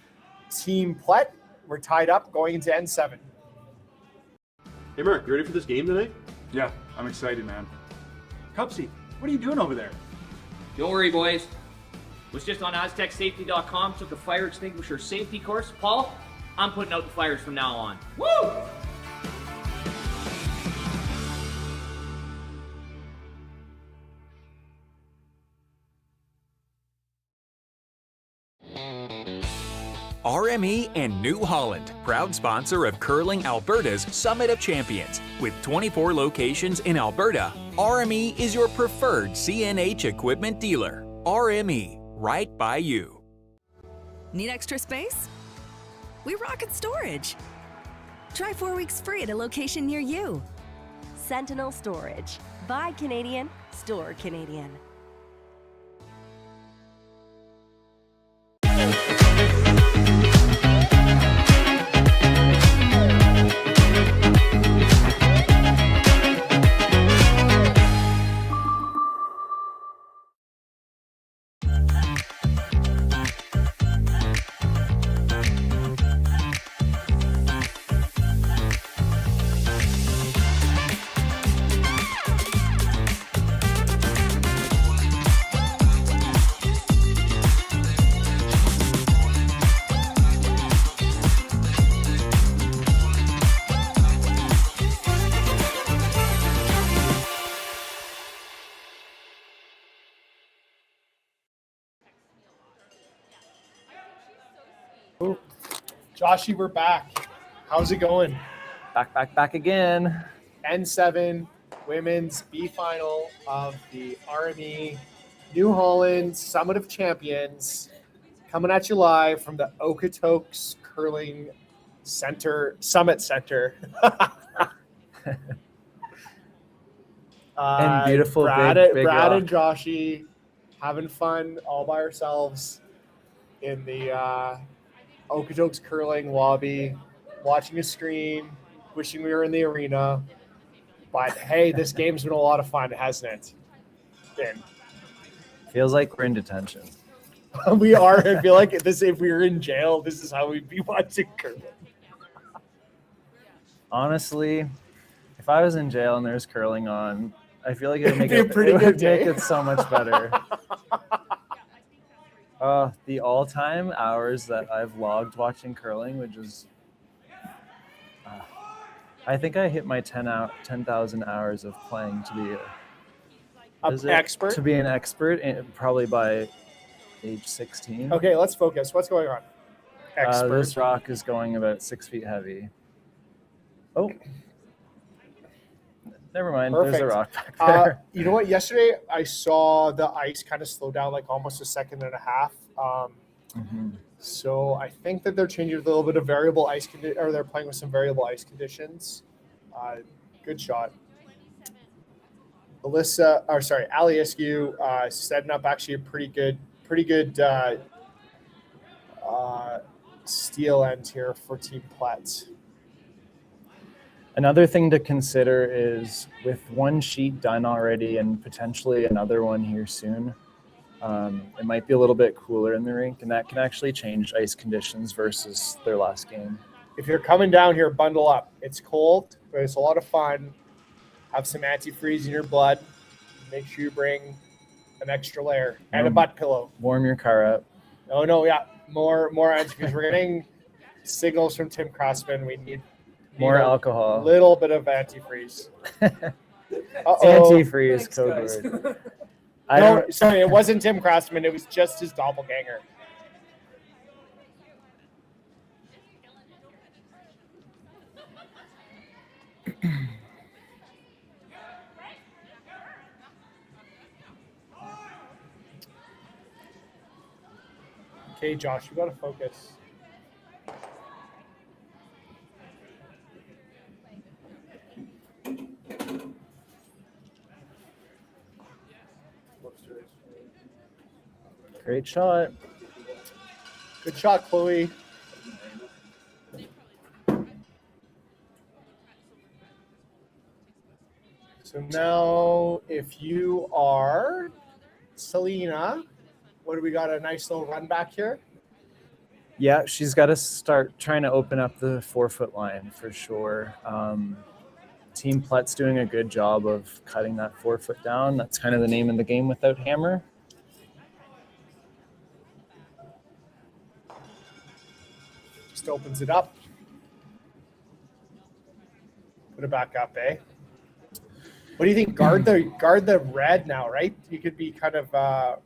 Team Plett. We're tied up going into N7. Hey, Mark, you ready for this game tonight? Yeah, I'm excited, man. Cupsy, what are you doing over there? Don't worry, boys. Was just on AztecSafety.com, took a fire extinguisher safety course. Paul, I'm putting out the fires from now on. Woo! RME and New Holland, proud sponsor of Curling Alberta's Summit of Champions. With 24 locations in Alberta, RME is your preferred CNH equipment dealer. RME, right by you. Need extra space? We rocket storage. Try 4 weeks free at a location near you. Sentinel Storage. Buy Canadian, store Canadian. Joshy, we're back. How's it going? Back again. N7 women's B final of the RME New Holland Summit of Champions, coming at you live from the Okotoks Curling Summit Center. And beautiful Brad big and Joshy having fun all by ourselves in the Okotoks curling lobby, watching a screen, wishing we were in the arena. But hey, this game's been a lot of fun, hasn't it? Been. Feels like we're in detention. We are. I feel like if we were in jail, this is how we'd be watching curling. Honestly, if I was in jail and there's curling on, I feel like it would make It'd be a pretty good day. make it so much better. The all-time hours that I've logged watching curling, which is, I think I hit my 10,000 hours of playing to be an expert. To be an expert, probably by age 16. Okay, let's focus. What's going on? Expert. This rock is going about 6 feet heavy. Oh, never mind. Perfect. There's a rock back there. You know what? Yesterday I saw the ice kind of slow down, like almost a second and a half. So I think that they're changing with a little bit of variable ice or they're playing with some variable ice conditions. Good shot. Ali Eskew setting up actually a pretty good steal end here for Team Plett. Another thing to consider is with one sheet done already and potentially another one here soon, it might be a little bit cooler in the rink, and that can actually change ice conditions versus their last game. If you're coming down here, bundle up. It's cold, but it's a lot of fun. Have some antifreeze in your blood. Make sure you bring an extra layer and a butt pillow. Warm your car up. Oh, no, yeah. More antifreeze. We're getting signals from Tim Crossman. We need more alcohol. A little bit of antifreeze. Antifreeze code word. Sorry, it wasn't Tim Crossman. It was just his doppelganger. Okay, Josh, you got to focus. Great shot. Good shot, Chloe. So now, if you are Selena, what do we got? A nice little run back here? Yeah, she's got to start trying to open up the 4-foot line for sure. Team Plett's doing a good job of cutting that 4-foot down. That's kind of the name of the game without hammer. Just opens it up. Put it back up, eh? What do you think? Guard the red now, right? You could be kind of. I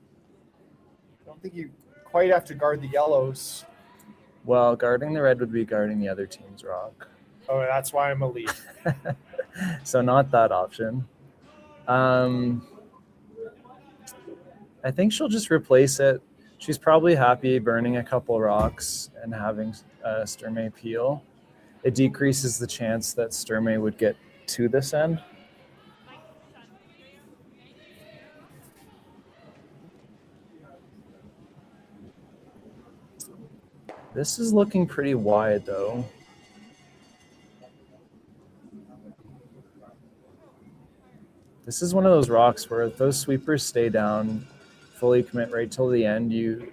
don't think you quite have to guard the yellows. Well, guarding the red would be guarding the other team's rock. Oh, that's why I'm a lead. So not that option. I think she'll just replace it. She's probably happy burning a couple rocks and having Sturmay peel. It decreases the chance that Sturmay would get to this end. This is looking pretty wide, though. This is one of those rocks where if those sweepers stay down, fully commit right till the end, you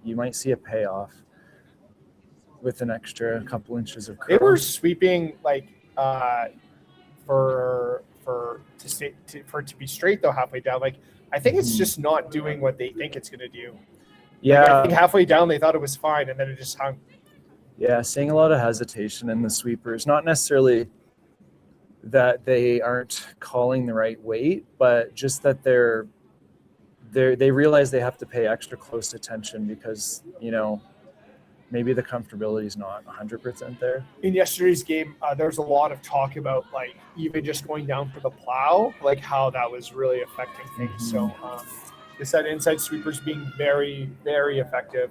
might see a payoff with an extra couple inches of curl. They were sweeping like for it to be straight though halfway down. Like I think it's just not doing what they think it's going to do. Yeah, like, I think halfway down they thought it was fine, and then it just hung. Yeah, seeing a lot of hesitation in the sweepers. Not necessarily that they aren't calling the right weight, but just that they realize they have to pay extra close attention because, you know, maybe the comfortability is not 100% there. In yesterday's game, there's a lot of talk about like even just going down for the plow, like how that was really affecting things. So they said inside sweepers being very, very effective.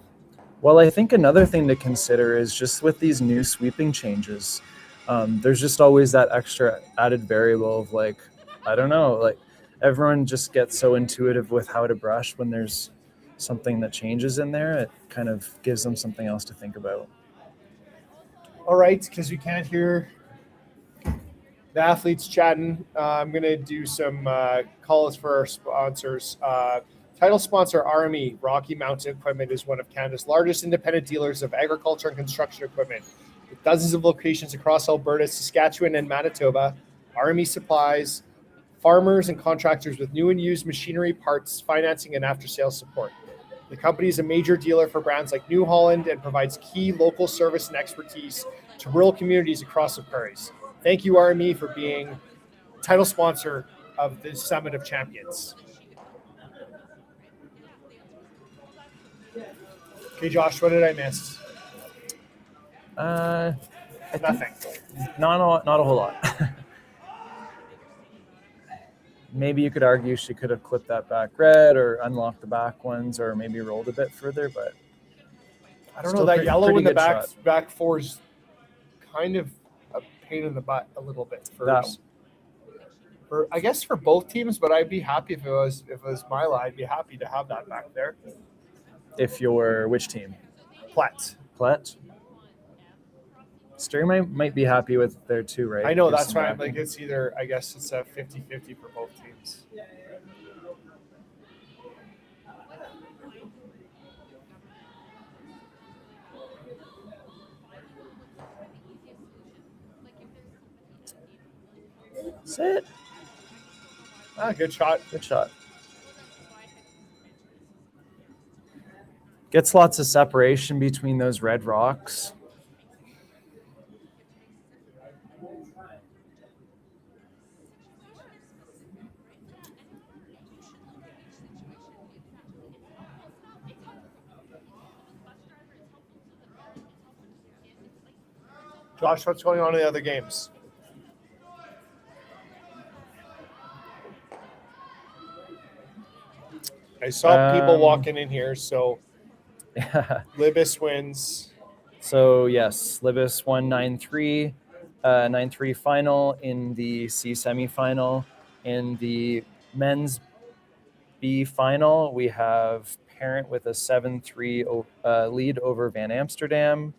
Well, I think another thing to consider is just with these new sweeping changes, there's just always that extra added variable of like, I don't know, like everyone just gets so intuitive with how to brush when there's something that changes in there. It kind of gives them something else to think about. All right, because we can't hear the athletes chatting, I'm going to do some calls for our sponsors. Title sponsor RME, Rocky Mountain Equipment, is one of Canada's largest independent dealers of agriculture and construction equipment. With dozens of locations across Alberta, Saskatchewan, and Manitoba, RME supplies farmers and contractors with new and used machinery, parts, financing, and after-sales support. The company is a major dealer for brands like New Holland and provides key local service and expertise to rural communities across the prairies. Thank you, RME, for being title sponsor of the Summit of Champions. Okay, Josh, what did I miss? Nothing. Not a whole lot. Maybe you could argue she could have clipped that back red or unlocked the back ones or maybe rolled a bit further, but I don't know, that yellow in the back four is kind of a pain in the butt a little bit for I guess for both teams, but I'd be happy if it was Myla, I'd be happy to have that back there. If you're which team? Plett. Sturmay might be happy with there too, right? I know, that's why like it's either, I guess it's a 50-50 for both teams. Sit. Good shot. Good shot. Gets lots of separation between those red rocks. Josh, what's going on in the other games? I saw people walking in here, so Libis wins. So yes, Libis won 9-3, 9-3 final in the C semifinal. In the men's B final, we have Parent with a 7-3 lead over Van Amsterdam,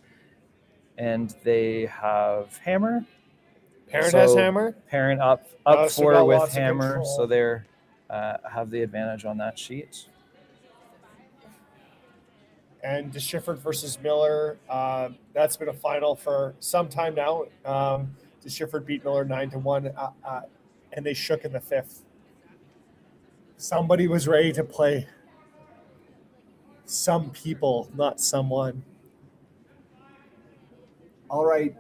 and they have Hammer. Parent has Hammer. Parent up four with Hammer, so they're have the advantage on that sheet. And DeSchifford versus Miller. That's been a final for some time now. DeSchifford beat Miller 9-1, and they shook in the fifth. Somebody was ready to play. Some people, not someone. All right,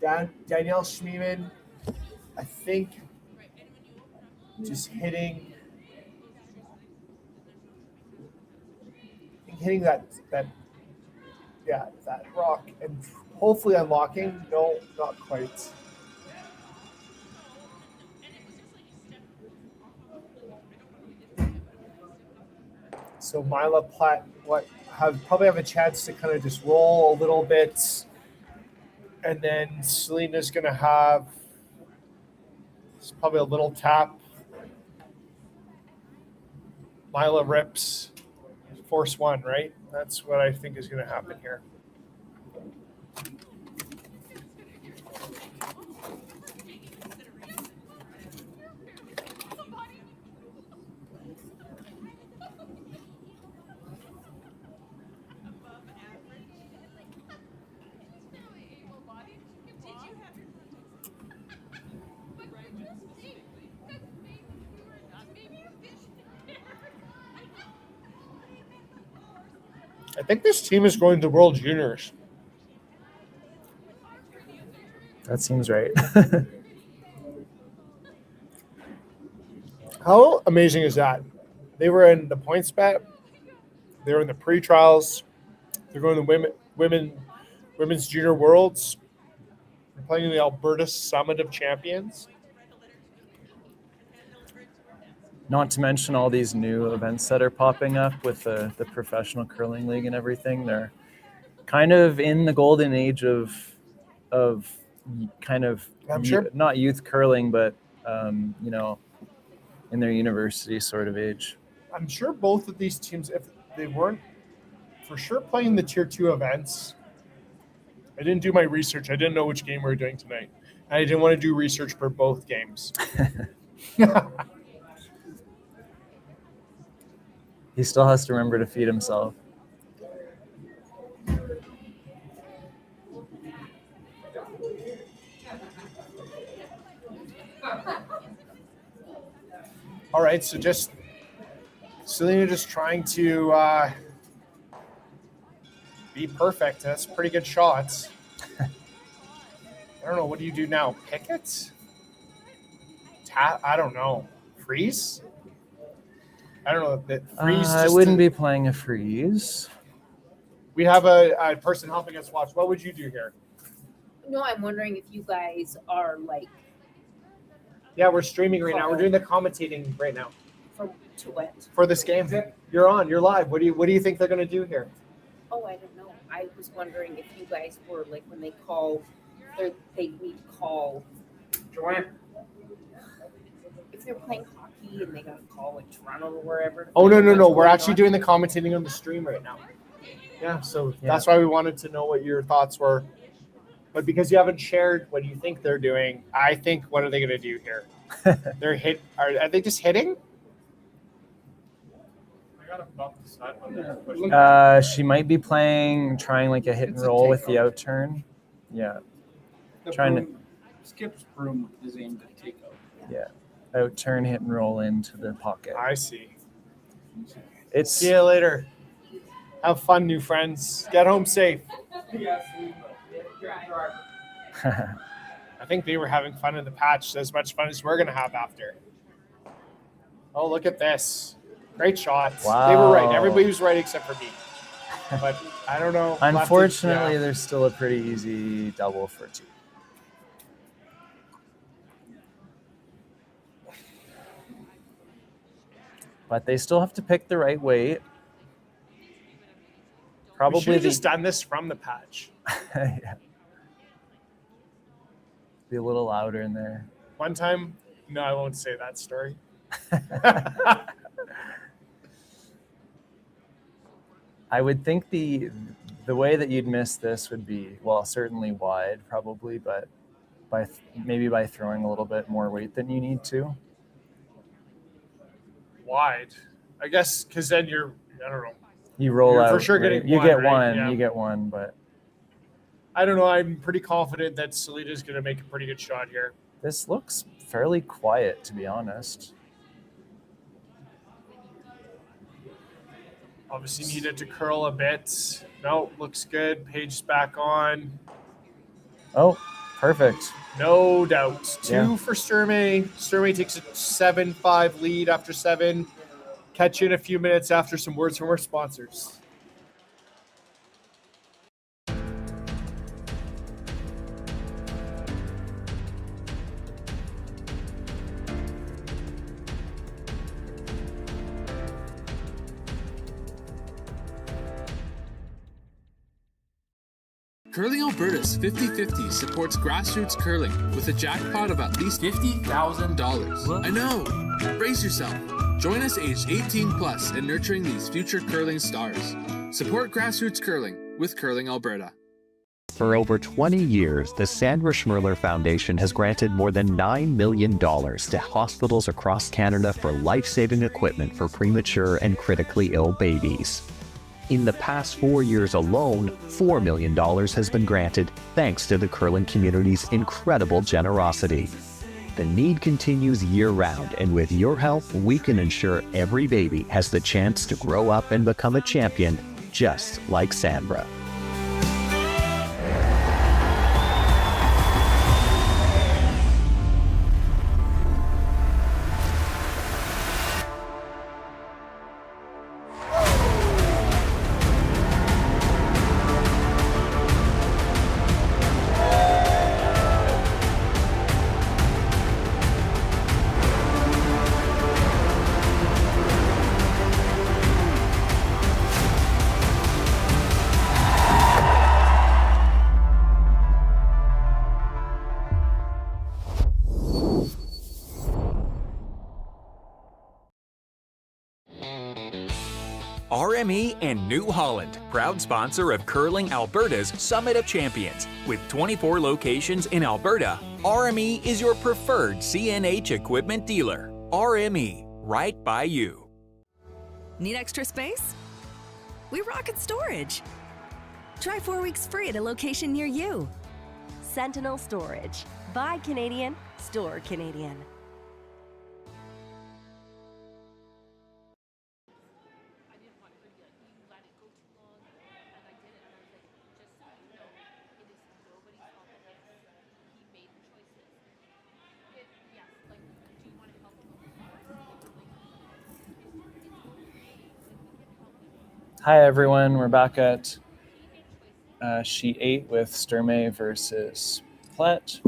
Danielle Schmiemann, I think just hitting that Yeah, that rock. And hopefully unlocking. No, not quite. So Myla Plett, probably have a chance to kind of just roll a little bit. And then Selena's going to have probably a little tap. Myla rips. Force 1, right? That's what I think is going to happen here. I think this team is going to World Juniors. That seems right. How amazing is that? They were in the points bet. They were in the pre-trials. They're going to women's junior worlds. They're playing in the Alberta Summit of Champions. Not to mention all these new events that are popping up with the professional curling league and everything. They're kind of in the golden age of kind of not youth curling, but you know, in their university sort of age. I'm sure both of these teams, if they weren't for sure playing the tier 2 events, I didn't do my research. I didn't know which game we were doing tonight. I didn't want to do research for both games. He still has to remember to feed himself. All right, so just Selena just trying to be perfect. That's pretty good shots. I don't know. What do you do now? Pick it? I don't know. Freeze? I don't know. That freeze. I wouldn't be playing a freeze. We have a person helping us watch. What would you do here? No, I'm wondering if you guys are like. Yeah, we're streaming right now. We're doing the commentating right now. To what? For this game. You're on. You're live. What do you think they're going to do here? Oh, I don't know. I was wondering if you guys were like when they call, they need to call. Joanne. If they're playing hockey and they got to call like Toronto or wherever. Oh no! We're actually doing the commentating on the stream right now. Yeah, so that's why we wanted to know what your thoughts were. But because you haven't shared what you think they're doing, I think what are they going to do here? Are they just hitting? She might be trying like a hit and roll with the out turn. Yeah. Skip's broom is aimed at takeout. Yeah. Out turn, hit and roll into the pocket. I see. See you later. Have fun, new friends. Get home safe. I think they were having fun in the patch, as much fun as we're going to have after. Oh, look at this. Great shots. Wow. They were right. Everybody was right except for me. But I don't know. Unfortunately, there's still a pretty easy double for 2. But they still have to pick the right weight. We should have just done this from the patch. Yeah. Be a little louder in there. One time, no, I won't say that story. I would think the way that you'd miss this would be, well, certainly wide probably, but maybe by throwing a little bit more weight than you need to. Wide, I guess, because then I don't know. You roll out. For sure, right? getting you one, get right? one. Yeah. You get one, but I don't know. I'm pretty confident that Selena's going to make a pretty good shot here. This looks fairly quiet, to be honest. Obviously needed to curl a bit. No, looks good. Page's back on. Oh, perfect. No doubt. 2 Yeah. for Sturmay. Sturmay takes a 7-5 lead after 7. Catch you in a few minutes after some words from our sponsors. Curling Alberta's 50-50 supports grassroots curling with a jackpot of at least $50,000. I know! Brace yourself. Join us aged 18 plus in nurturing these future curling stars. Support grassroots curling with Curling Alberta. For over 20 years, the Sandra Schmirler Foundation has granted more than $9 million to hospitals across Canada for life-saving equipment for premature and critically ill babies. In the past 4 years alone, $4 million has been granted thanks to the curling community's incredible generosity. The need continues year-round, and with your help, we can ensure every baby has the chance to grow up and become a champion, just like Sandra. RME and New Holland, proud sponsor of Curling Alberta's Summit of Champions. With 24 locations in Alberta, RME is your preferred CNH equipment dealer. RME, right by you. Need extra space? We rocket storage. Try 4 weeks free at a location near you. Sentinel Storage. Buy Canadian, store Canadian. Hi everyone, we're back at sheet 8 with Sturmay versus Plett.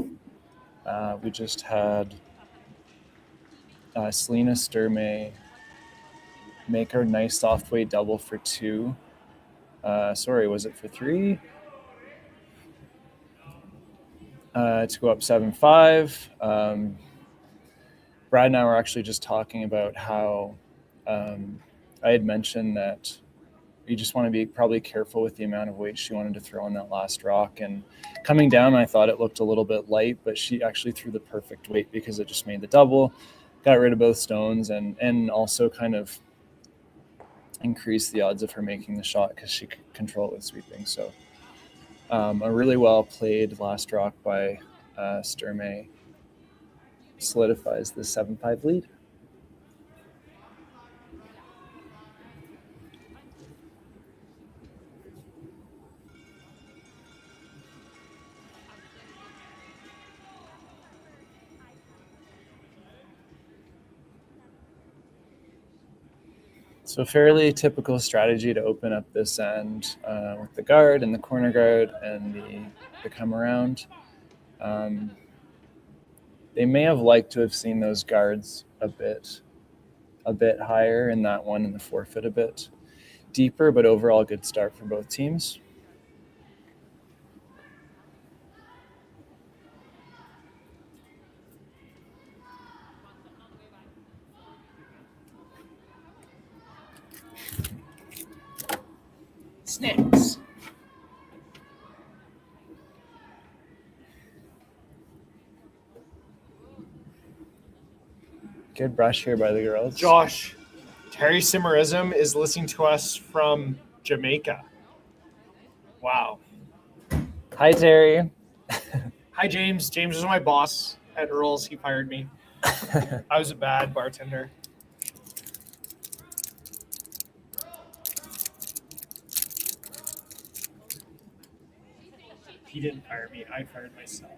We just had Selena Sturmay make her nice soft weight double for 2. Sorry, was it for 3? To go up 7-5. Brad and I were actually just talking about how I had mentioned that you just want to be probably careful with the amount of weight she wanted to throw on that last rock. And coming down, I thought it looked a little bit light, but she actually threw the perfect weight because it just made the double, got rid of both stones, and also kind of increased the odds of her making the shot because she could control it with sweeping. So a really well played last rock by Sturmay solidifies the 7-5 lead. So fairly typical strategy to open up this end with the guard and the corner guard and the come around. They may have liked to have seen those guards a bit higher, and that one in the forefoot a bit deeper, but overall good start for both teams. Snakes. Good brush here by the girls. Josh, Terry Simmerism is listening to us from Jamaica. Wow. Hi, Terry. Hi, James. James was my boss at Earl's. He fired me. I was a bad bartender. He didn't fire me. I fired myself.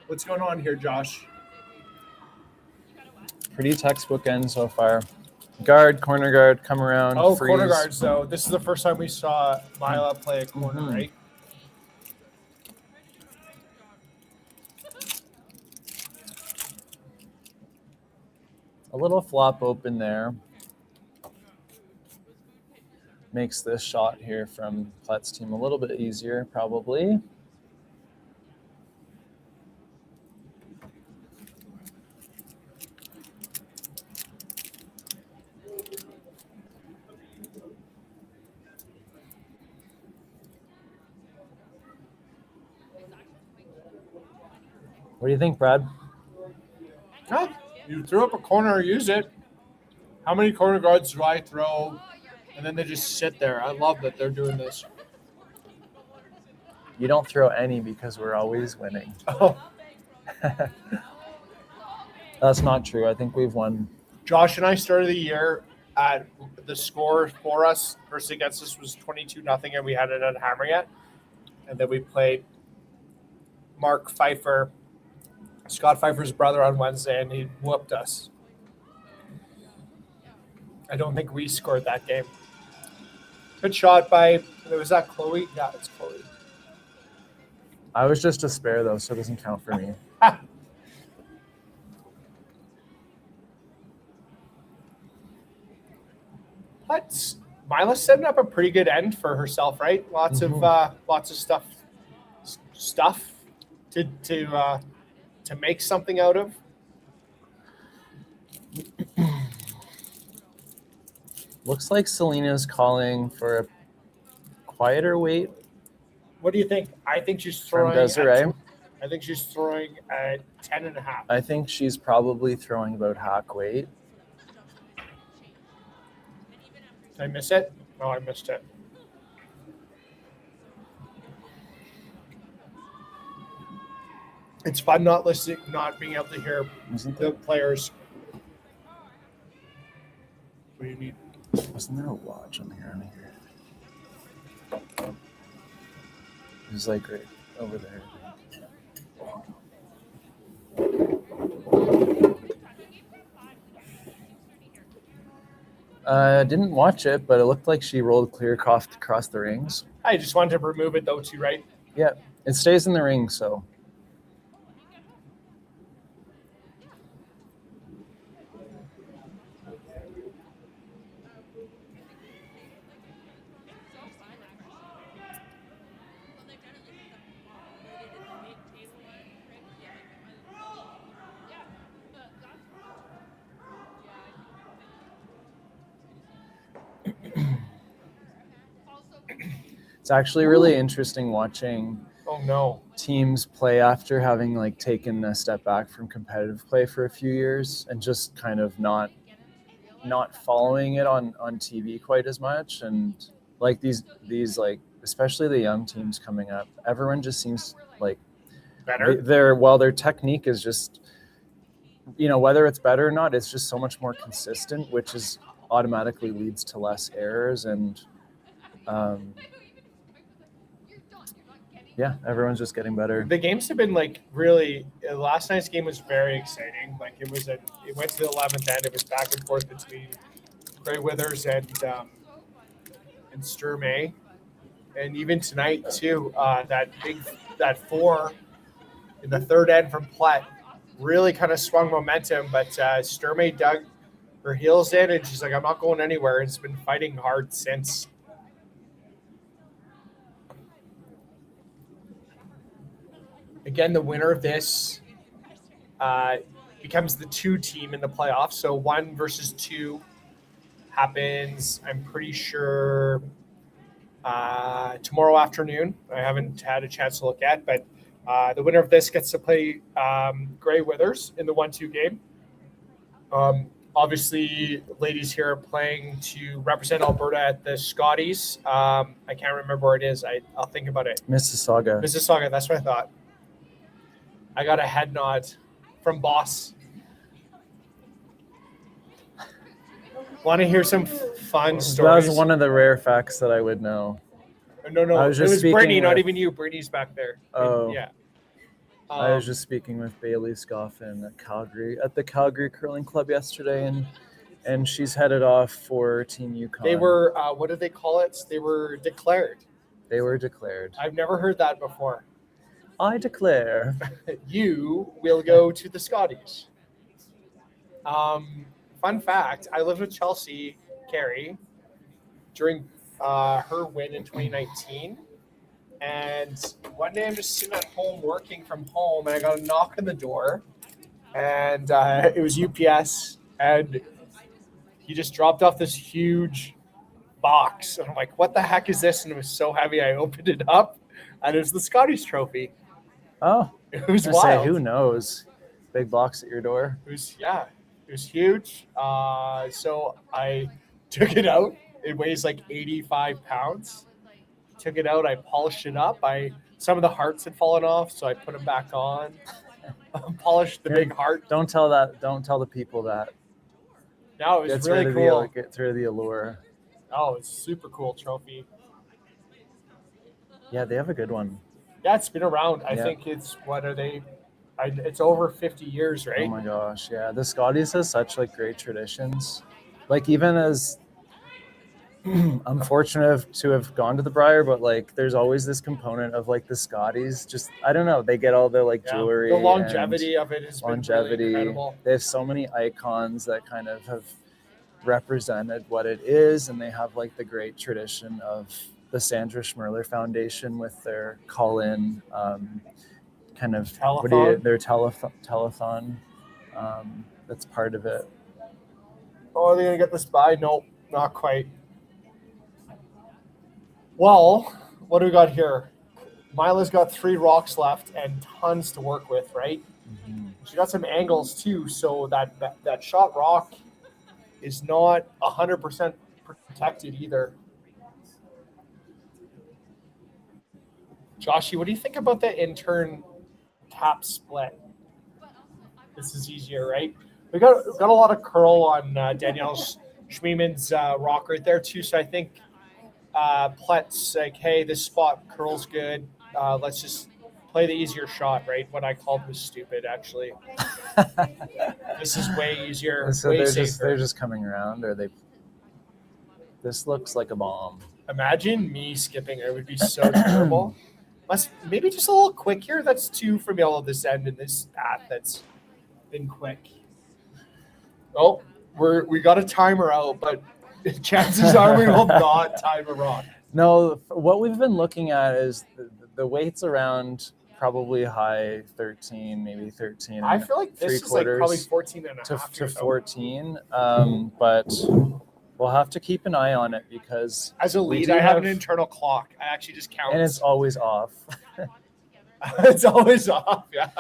What's going on here, Josh? Pretty textbook end so far. Guard, corner guard, come around. Oh, freeze. corner guards, though. This is the first time we saw Myla play a corner, right? A little flop open there. Makes this shot here from Plett's team a little bit easier, probably. What do you think, Brad? Huh? You threw up a corner, use it. How many corner guards do I throw? And then they just sit there. I love that they're doing this. You don't throw any because we're always winning. Oh. That's not true. I think we've won. Josh and I started the year at the score for us versus against us was 22-0, and we had it at Hammer yet. And then we played Mark Pfeiffer, Scott Pfeiffer's brother, on Wednesday, and he whooped us. I don't think we scored that game. Good shot by, was that Chloe? Yeah, it's Chloe. I was just a spare, though, so it doesn't count for me. But Myla's setting up a pretty good end for herself, right? Lots of stuff to make something out of. Looks like Selena's calling for a quieter weight. What do you think? I think she's throwing. I think she's throwing at 10.5. I think she's probably throwing about hack weight. Did I miss it? No, I missed it. It's fun not being able to hear the players. What do you need? Wasn't there a watch on here? It was like right over there. Didn't watch it, but it looked like she rolled clear across the rings. I just wanted to remove it though too, right? Yeah, it stays in the ring, so. It's actually really interesting watching teams play after having like taken a step back from competitive play for a few years and just kind of not following it on TV quite as much. And like these like, especially the young teams coming up, everyone just seems like better. Their technique is just, whether it's better or not, it's just so much more consistent, which is automatically leads to less errors. And yeah, everyone's just getting better. The games have been like really. Last night's game was very exciting. Like it went to the 11th end. It was back and forth between Gray Withers and Sturmay, and even tonight too. That 4 in the third end from Plett really kind of swung momentum. But Sturmay dug her heels in, and she's like, "I'm not going anywhere." And it's been fighting hard since. Again, the winner of this becomes the 2 team in the playoffs. So 1 versus 2 happens, I'm pretty sure, tomorrow afternoon. I haven't had a chance to look at, but the winner of this gets to play Gray Withers in the 1-2 game. Obviously, ladies here are playing to represent Alberta at the Scotties. I can't remember where it is. I'll think about it. Mississauga, that's what I thought. I got a head nod from boss. Want to hear some fun stories? That was one of the rare facts that I would know. No. It was Brittany, not even you. Brittany's back there. Oh. Yeah. I was just speaking with Bailey Scoffin at the Calgary Curling Club yesterday, and she's headed off for Team Yukon. They were, what do they call it? They were declared. I've never heard that before. I declare. You will go to the Scotties. fun fact, I lived with Chelsea Carey during her win in 2019. And one day I'm just sitting at home working from home, and I got a knock on the door. And it was UPS, and he just dropped off this huge box. And I'm like, what the heck is this? And it was so heavy, I opened it up, and it was the Scotties trophy. Oh, it was I wild. say, who knows? Big box at your door. It was huge. So I took it out. It weighs like 85 pounds. Took it out. I polished it up. Some of the hearts had fallen off, so I put them back on. Polished the big heart. Don't tell the people that. No, it was really cool. Get through the allure. Oh, it's a super cool trophy. Yeah, they have a good one. Yeah, it's been around. I think it's, what are they? It's over 50 years, right? Oh my gosh, yeah. The Scotties has such like great traditions. Like even as I'm fortunate to have gone to the Briar, but like there's always this component of like the Scotties. Just I don't know, they get all the like jewelry. The longevity of it is really incredible. They have so many icons that kind of have represented what it is, and they have like the great tradition of the Sandra Schmirler Foundation with their call-in kind of their telethon. That's part of it. Oh, are they gonna get this by? Nope, not quite. Well, what do we got here? Myla's got 3 rocks left and tons to work with, right? Mm-hmm. She got some angles too, so that shot rock is not 100% protected either. Joshy, what do you think about the intern tap split? This is easier, right? We got a lot of curl on Danielle Schmieman's rock right there too, so I think Plett's like, hey, this spot curls good. Let's just play the easier shot, right? What I called was stupid, actually. This is way easier, so way they're just coming around, or they. This looks like a bomb. Imagine me skipping. It would be so terrible. Maybe just a little quick here. That's 2 from yellow this end and this path that's been quick. Oh, we got a timer out, but chances are we will not time a rock. No, what we've been looking at is the weights around probably high 13, maybe 13. I feel like this is like probably 14 and a half to 14. But we'll have to keep an eye on it because as a lead, I have an internal clock. I actually just count. And it's always off. It's always off, yeah.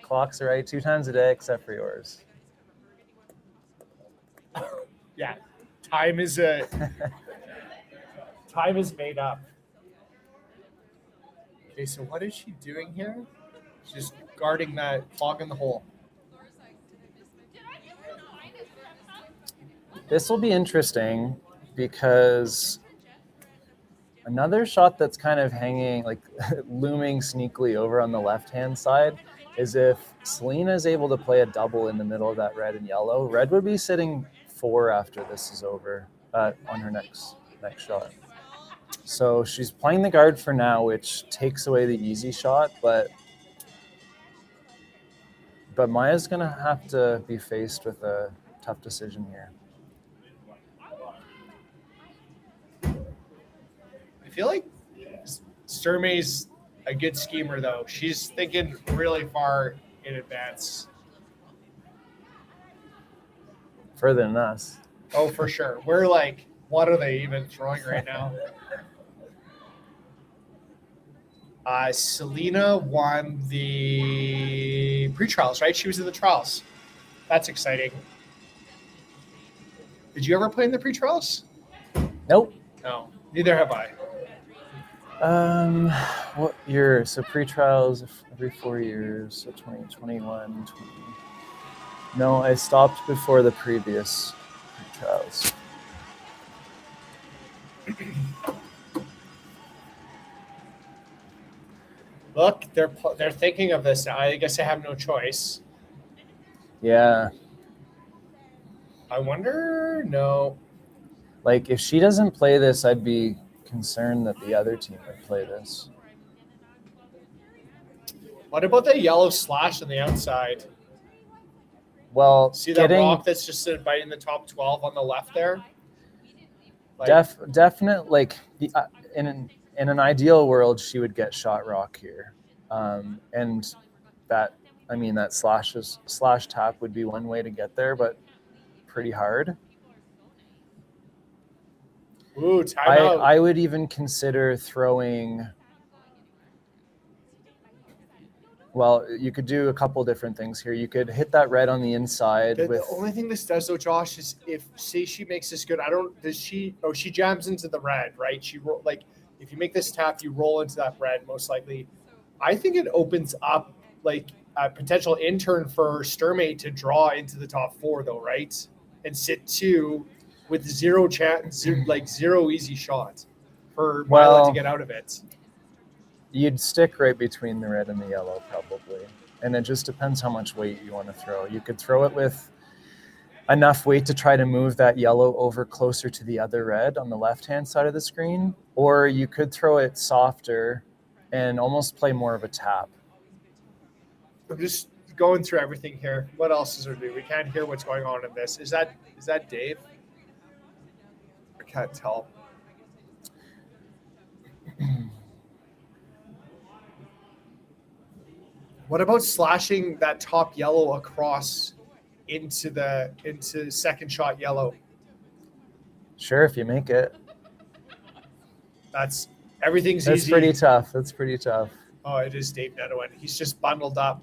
Clocks are right 2 times a day except for yours. Yeah, time is made up. Okay, so what is she doing here? She's guarding that clog in the hole. This will be interesting because another shot that's kind of hanging, like looming sneakily over on the left-hand side is if Selena is able to play a double in the middle of that red and yellow. Red would be sitting 4 after this is over on her next shot. So she's playing the guard for now, which takes away the easy shot, but Maya's going to have to be faced with a tough decision here. I feel like Sturmay's a good schemer, though. She's thinking really far in advance. Further than us. Oh, for sure. We're like, what are they even throwing right now? Selena won the pre-trials, right? She was in the trials. That's exciting. Did you ever play in the pre-trials? Nope. No, neither have I. What year? So pre-trials every 4 years. So 2021, 20. No, I stopped before the previous pre-trials. Look, they're thinking of this now. I guess I have no choice. Yeah. I wonder. No. Like if she doesn't play this, I'd be concerned that the other team would play this. What about the yellow slash on the outside? Well, See that rock that's just biting the top 12 on the left there? Like, definite. Like in an ideal world, she would get shot rock here, and that that slash tap would be one way to get there, but pretty hard. Ooh, timeout. I would even consider throwing. Well, you could do a couple different things here. You could hit that red on the inside. The only thing this does, though, Josh, is if say she makes this good, she jams into the red, right? If you make this tap, you roll into that red most likely. I think it opens up like a potential intern for Sturmay to draw into the top 4, though, right? And sit 2 with zero chance, like zero easy shots for Myla to get out of it. You'd stick right between the red and the yellow probably. And it just depends how much weight you want to throw. You could throw it with enough weight to try to move that yellow over closer to the other red on the left-hand side of the screen, or you could throw it softer and almost play more of a tap. I'm just going through everything here. What else is there to do? We can't hear what's going on in this. Is that Dave? I can't tell. What about slashing that top yellow across into second shot yellow? Sure, if you make it. Everything's That's easy. pretty tough. That's pretty tough. Oh, it is Dave Netowin. He's just bundled up.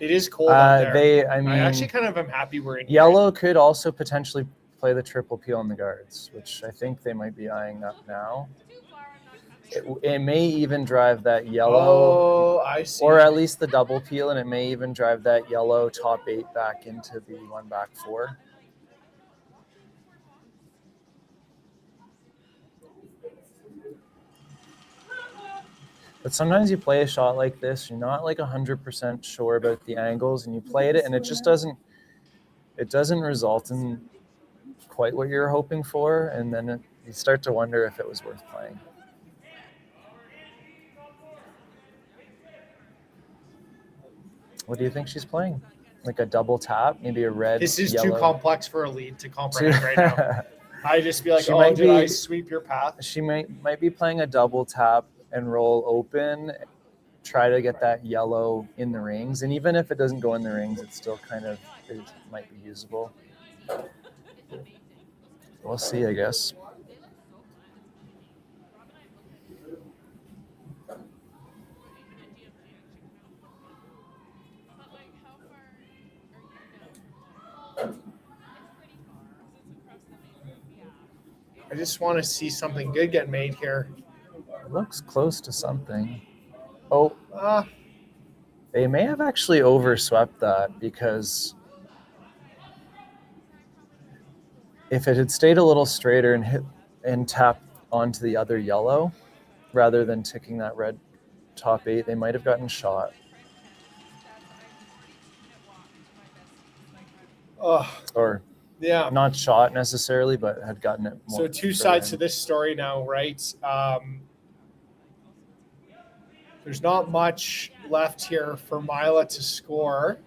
It is cold out there. I actually kind of am happy we're in yellow could also potentially play the triple peel on the guards, which I think they might be eyeing up now. It may even drive that yellow, I see. or at least the double peel, and it may even drive that yellow top 8 back into the one back 4. But sometimes you play a shot like this, you're not like 100% sure about the angles, and you play it, and it just doesn't result in quite what you're hoping for, and then you start to wonder if it was worth playing. What do you think she's playing? Like a double tap, maybe a red. This is yellow. too complex for a lead to comprehend right now. I just be like, did I sweep your path? She might be playing a double tap and roll open, try to get that yellow in the rings, and even if it doesn't go in the rings, it still it might be usable. We'll see, I guess. I just want to see something good get made here. It looks close to something. Oh, they may have actually overswept that, because if it had stayed a little straighter and hit and tapped onto the other yellow rather than ticking that red top 8, they might have gotten shot. Or yeah, not shot necessarily, but had gotten it more. So two sides to this story now, right? There's not much left here for Myla to score,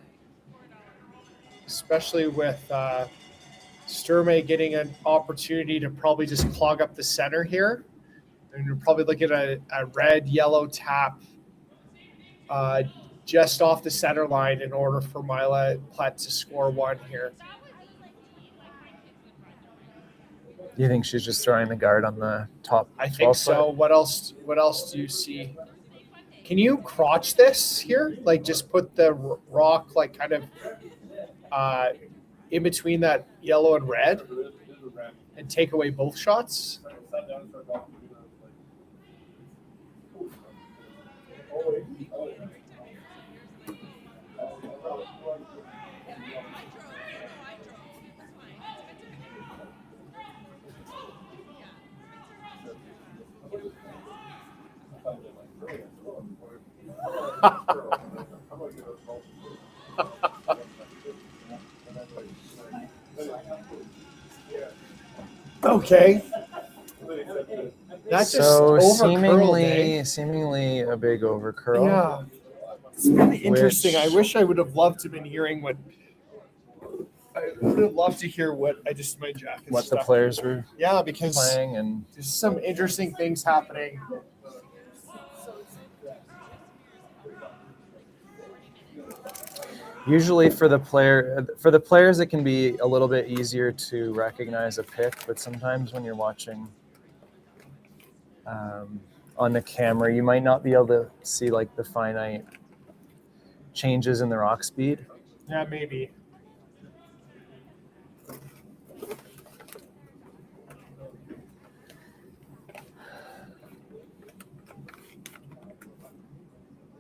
especially with Sturmay getting an opportunity to probably just clog up the center here. And you're probably looking at a red-yellow tap just off the center line in order for Myla Plett to score 1 here. Do you think she's just throwing the guard on the top? I think so. What else do you see? Can you crotch this here? Like just put the rock like kind of in between that yellow and red and take away both shots? Okay. That just So overcurled, eh? seemingly a big overcurl. Yeah. It's really interesting. I wish I would have loved to have been hearing what I would have loved to hear what I just my jacket. What the players were because playing, and there's some interesting things happening. usually for the players it can be a little bit easier to recognize a pick, but sometimes when you're watching on the camera, you might not be able to see like the finite changes in the rock speed. Yeah, maybe.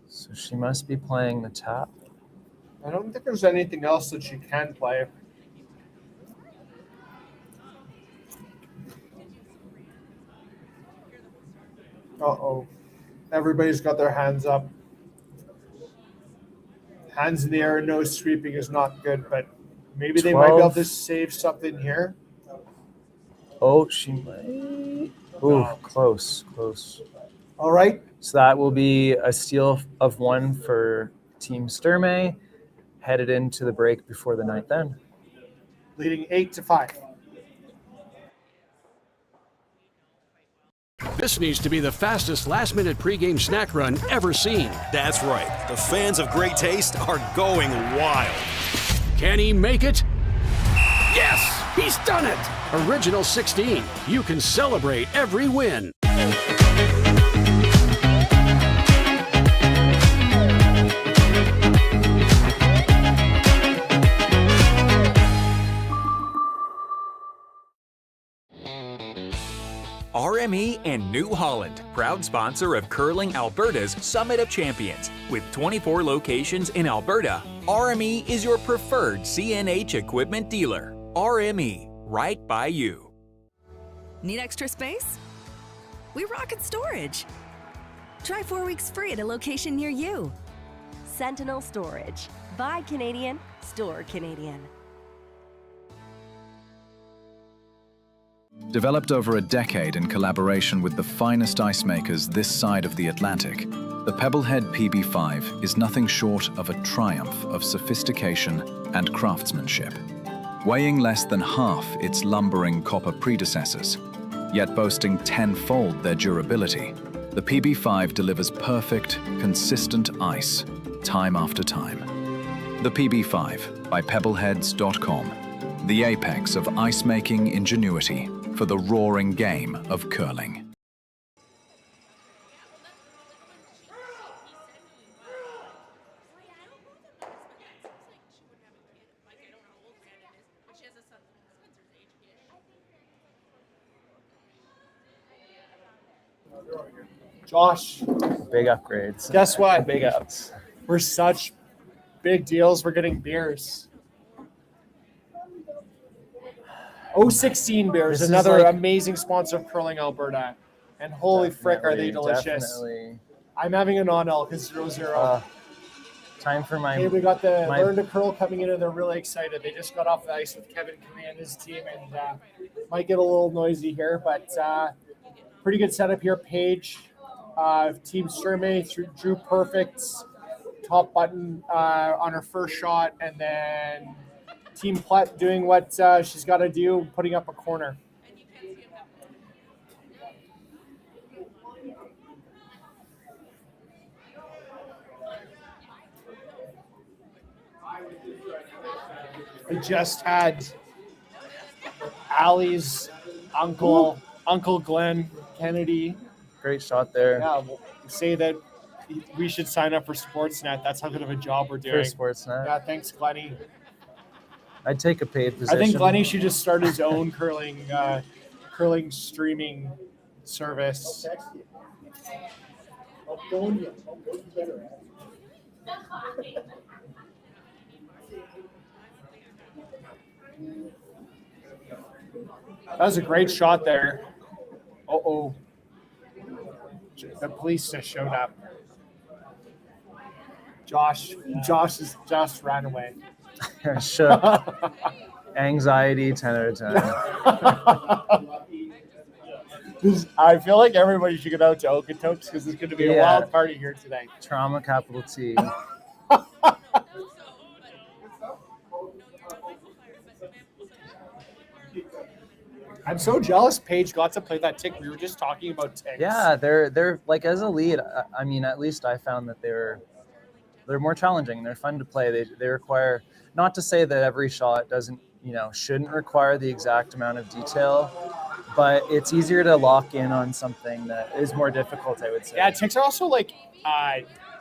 So she must be playing the tap. I don't think there's anything else that she can play. Uh-oh. Everybody's got their hands up. Hands in the air, no sweeping is not good, but maybe they might be able to save something here. Oh, she might. Ooh, close. All right. So that will be a steal of one for Team Sturmay, headed into the break before the ninth end. Leading 8-5. This needs to be the fastest last-minute pregame snack run ever seen. That's right. The fans of great taste are going wild. Can he make it? Yes! He's done it! Original 16. You can celebrate every win. RME and New Holland, proud sponsor of Curling Alberta's Summit of Champions. With 24 locations in Alberta, RME is your preferred CNH equipment dealer. RME, right by you. Need extra space? We rocket storage. Try 4 weeks free at a location near you. Sentinel Storage. Buy Canadian, store Canadian. Developed over a decade in collaboration with the finest ice makers this side of the Atlantic, the Pebblehead PB5 is nothing short of a triumph of sophistication and craftsmanship. Weighing less than half its lumbering copper predecessors, yet boasting tenfold their durability, the PB5 delivers perfect, consistent ice, time after time. The PB5 by Pebbleheads.com, the apex of ice-making ingenuity for the roaring game of curling. Josh. Big upgrades. Guess what? Big ups. We're such big deals. We're getting beers. 016 Beers, This is another like- amazing sponsor of Curling Alberta. And holy frick, are they delicious. Definitely. I'm having a non-alc because 0-0. Time for my... Hey, we got the my- Learn to Curl coming in, and they're really excited. They just got off the ice with Kevin Kamay and his team, and might get a little noisy here, but pretty good setup here. Paige, Team Sturmay drew perfect top button on her first shot, and then Team Plett doing what she's got to do, putting up a corner. We just had Allie's uncle Glenn Kennedy. Great shot there. Yeah, we'll say that we should sign up for Sportsnet. That's how good of a job we're doing. For Sportsnet. Yeah, thanks, Glenny. I'd take a paid position. I think Glenny should just start his own curling streaming service. That was a great shot there. Uh-oh. The police just showed up. Josh just ran away. Shook. Anxiety, 10 out of 10. I feel like everybody should get out to Okotoks because there's going to be a wild party here tonight. Trauma, capital T. I'm so jealous Paige got to play that tick. We were just talking about ticks. Yeah, they're like, as a lead, I mean, at least I found that they're more challenging. They're fun to play. They require, not to say that every shot shouldn't require the exact amount of detail, but it's easier to lock in on something that is more difficult, I would say. Yeah, ticks are also like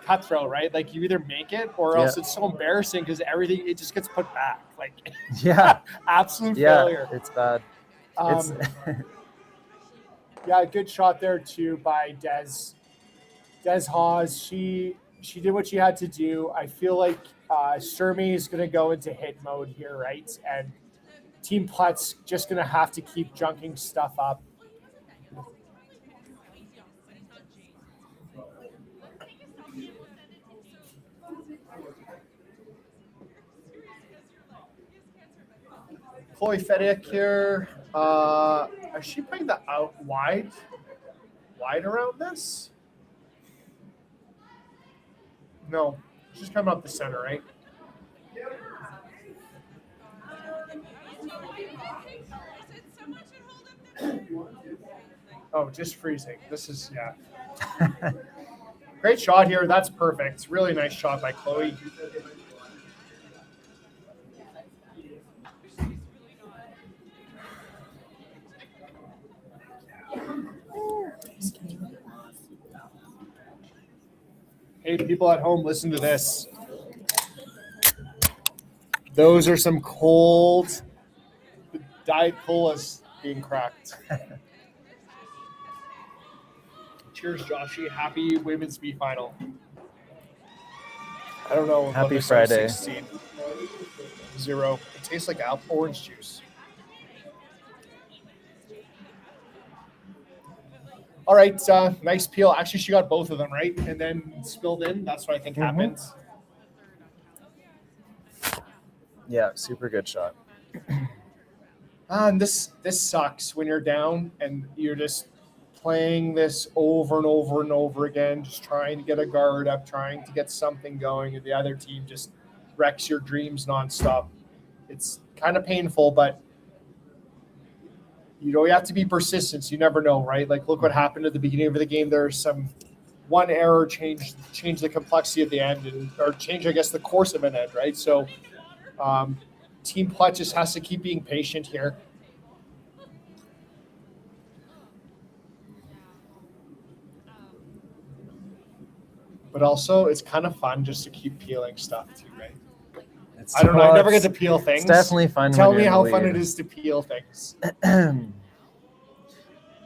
cutthroat, right? Like you either make it or else it's so embarrassing because everything, it just gets put back. Like absolute failure. It's bad. Yeah, good shot there too by Des Hawes. She did what she had to do. I feel like Sturmay is going to go into hit mode here, right? And Team Plett's just going to have to keep junking stuff up. Chloe Fediak here. Is she playing the out wide around this? No, she's coming up the center, right? Oh, just freezing. This is, Great shot here. That's perfect. Really nice shot by Chloe. Hey, people at home, listen to this. Those are some cold Diet Colas being cracked. Cheers, Joshy. Happy Women's Beat Final. I don't know. Happy Friday. 0. It tastes like orange juice. All right, nice peel. Actually, she got both of them, right? And then spilled in. That's what I think happened. Yeah, super good shot. And this sucks when you're down and you're just playing this over and over and over again, just trying to get a guard up, trying to get something going, and the other team just wrecks your dreams nonstop. It's kind of painful, but you have to be persistent. You never know, right? Like, look what happened at the beginning of the game. There's one error change the complexity at the end, or change, I guess, the course of an end, right? So Team Plett just has to keep being patient here. But also, it's kind of fun just to keep peeling stuff too, right? I don't know. I never get to peel things. It's definitely fun. Tell me how fun it is to peel things.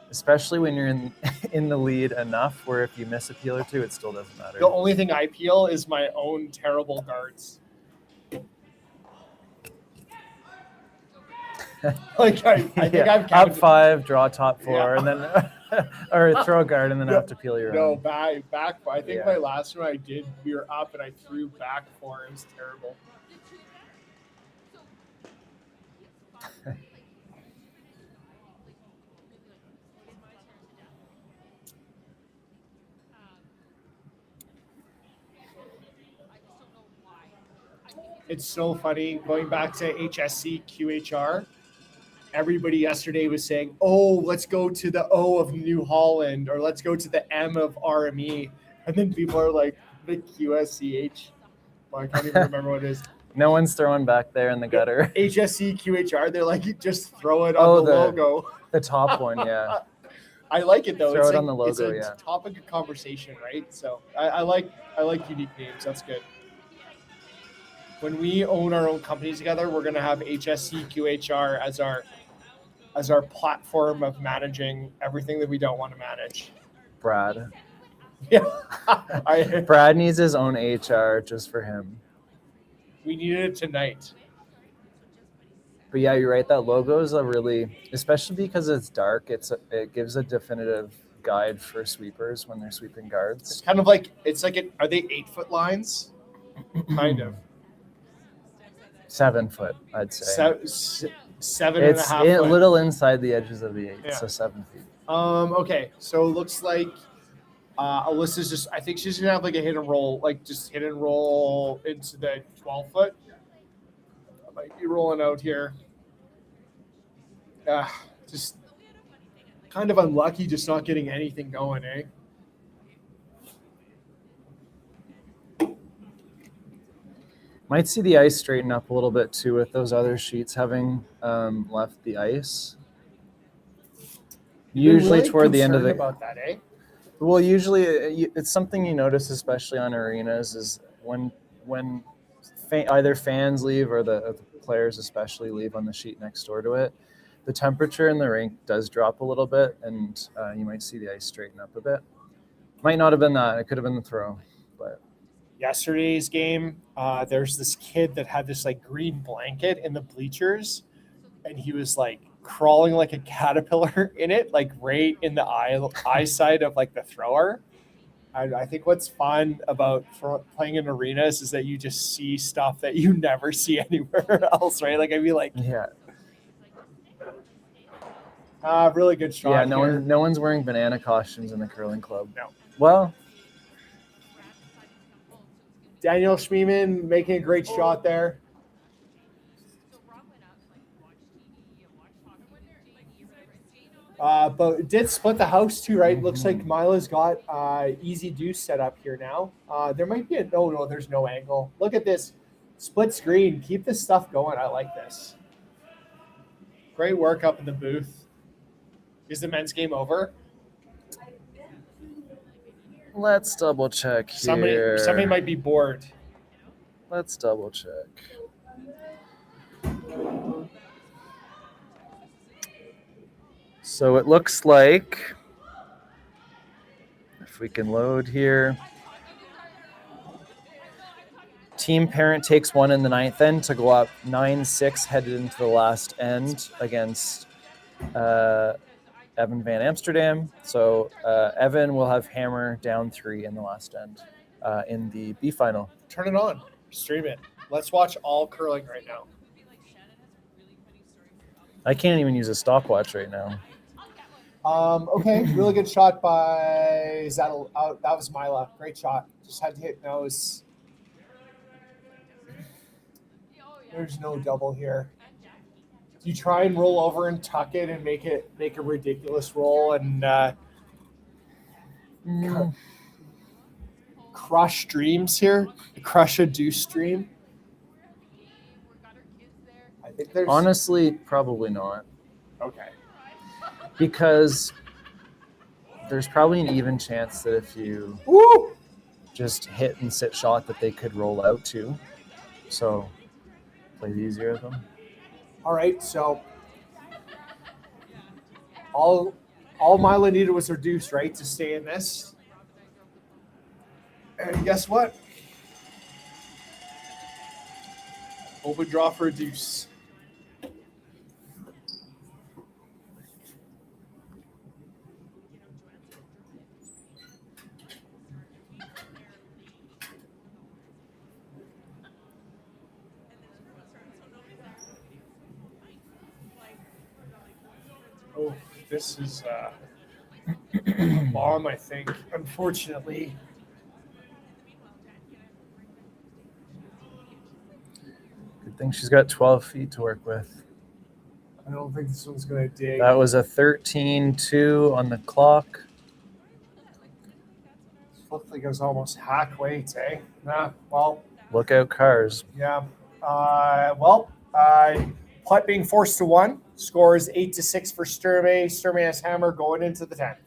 Especially when you're in the lead enough where if you miss a peel or two, it still doesn't matter. The only thing I peel is my own terrible guards. Like I think I've counted. Up 5, draw top 4, and then or throw a guard and then have to peel your own. No, back. I think my last one I did, we were up and I threw back 4. It was terrible. It's so funny going back to HSC QHR. Everybody yesterday was saying, "Oh, let's go to the O of New Holland," or "Let's go to the M of RME," and then people are like, "The QSCH." Well, I can't even remember what it is. No one's throwing back there in the gutter. HSC QHR. They're like, just throw it on the logo. The top one, yeah. I like it though. Throw it on the logo, it's a topic of conversation, right? So I like unique names. That's good. When we own our own companies together, we're going to have HSC QHR as our platform of managing everything that we don't want to manage. Brad. Yeah. Brad needs his own HR just for him. We needed it tonight. But yeah, you're right. That logo is a really, especially because it's dark, it gives a definitive guide for sweepers when they're sweeping guards. It's kind of like, are they 8-foot lines? Kind of. 7 foot, I'd say. 7.5 It's foot. a little inside the edges of the 8, Yeah. so 7 feet. Okay, so it looks like Alyssa's just, I think she's gonna have like a hit and roll, like just hit and roll into the 12 foot. I might be rolling out here. Just kind of unlucky, just not getting anything going, eh? Might see the ice straighten up a little bit too with those other sheets having left the ice. Usually really toward the end of the. about that, eh? Well, usually it's something you notice, especially on arenas, is when either fans leave or the players especially leave on the sheet next door to it, the temperature in the rink does drop a little bit, and you might see the ice straighten up a bit. Might not have been that; it could have been the throw, but. Yesterday's game, there's this kid that had this like green blanket in the bleachers, and he was like crawling like a caterpillar in it, like right in the eye side of like the thrower. I think what's fun about playing in arenas is that you just see stuff that you never see anywhere else, right? Like, I mean, like, yeah. Really good shot. Yeah, here. no one's wearing banana costumes in the curling club. No. Well, Daniel Schmiemann making a great shot there. But it did split the house too, right? Looks like Myla's got easy deuce set up here now. There might be no, there's no angle. Look at this split screen. Keep this stuff going. I like this. Great work up in the booth. Is the men's game over? let's double check here. Somebody might be bored. Let's double check. So it looks like, if we can load here, team parent takes one in the ninth end to go up 9-6 headed into the last end against Evan Van Amsterdam. So Evan will have hammer down 3 in the last end in the B final. Turn it on. Stream it. Let's watch all curling right now. I can't even use a stopwatch right now. Okay, really good shot by Zadel. That was Myla. Great shot. Just had to hit nose. There's no double here. Do you try and roll over and tuck it and make a ridiculous roll and crush dreams here? Crush a deuce dream? I think there's honestly probably not. Okay. Because there's probably an even chance that if you just hit and sit shot that they could roll out too. So play the easier of them. All right, so all Myla needed was her deuce, right, to stay in this. And guess what? Open draw for a deuce. Oh, this is a bomb, I think, unfortunately. Good thing she's got 12 feet to work with. I don't think this one's going to dig. That was a 13-2 on the clock. Looked like it was almost hack weight, eh? Nah, well. Look out, cars. Yeah. Plett being forced to 1. Score is 8-6 for Sturmay. Sturmay has hammer going into the 10th.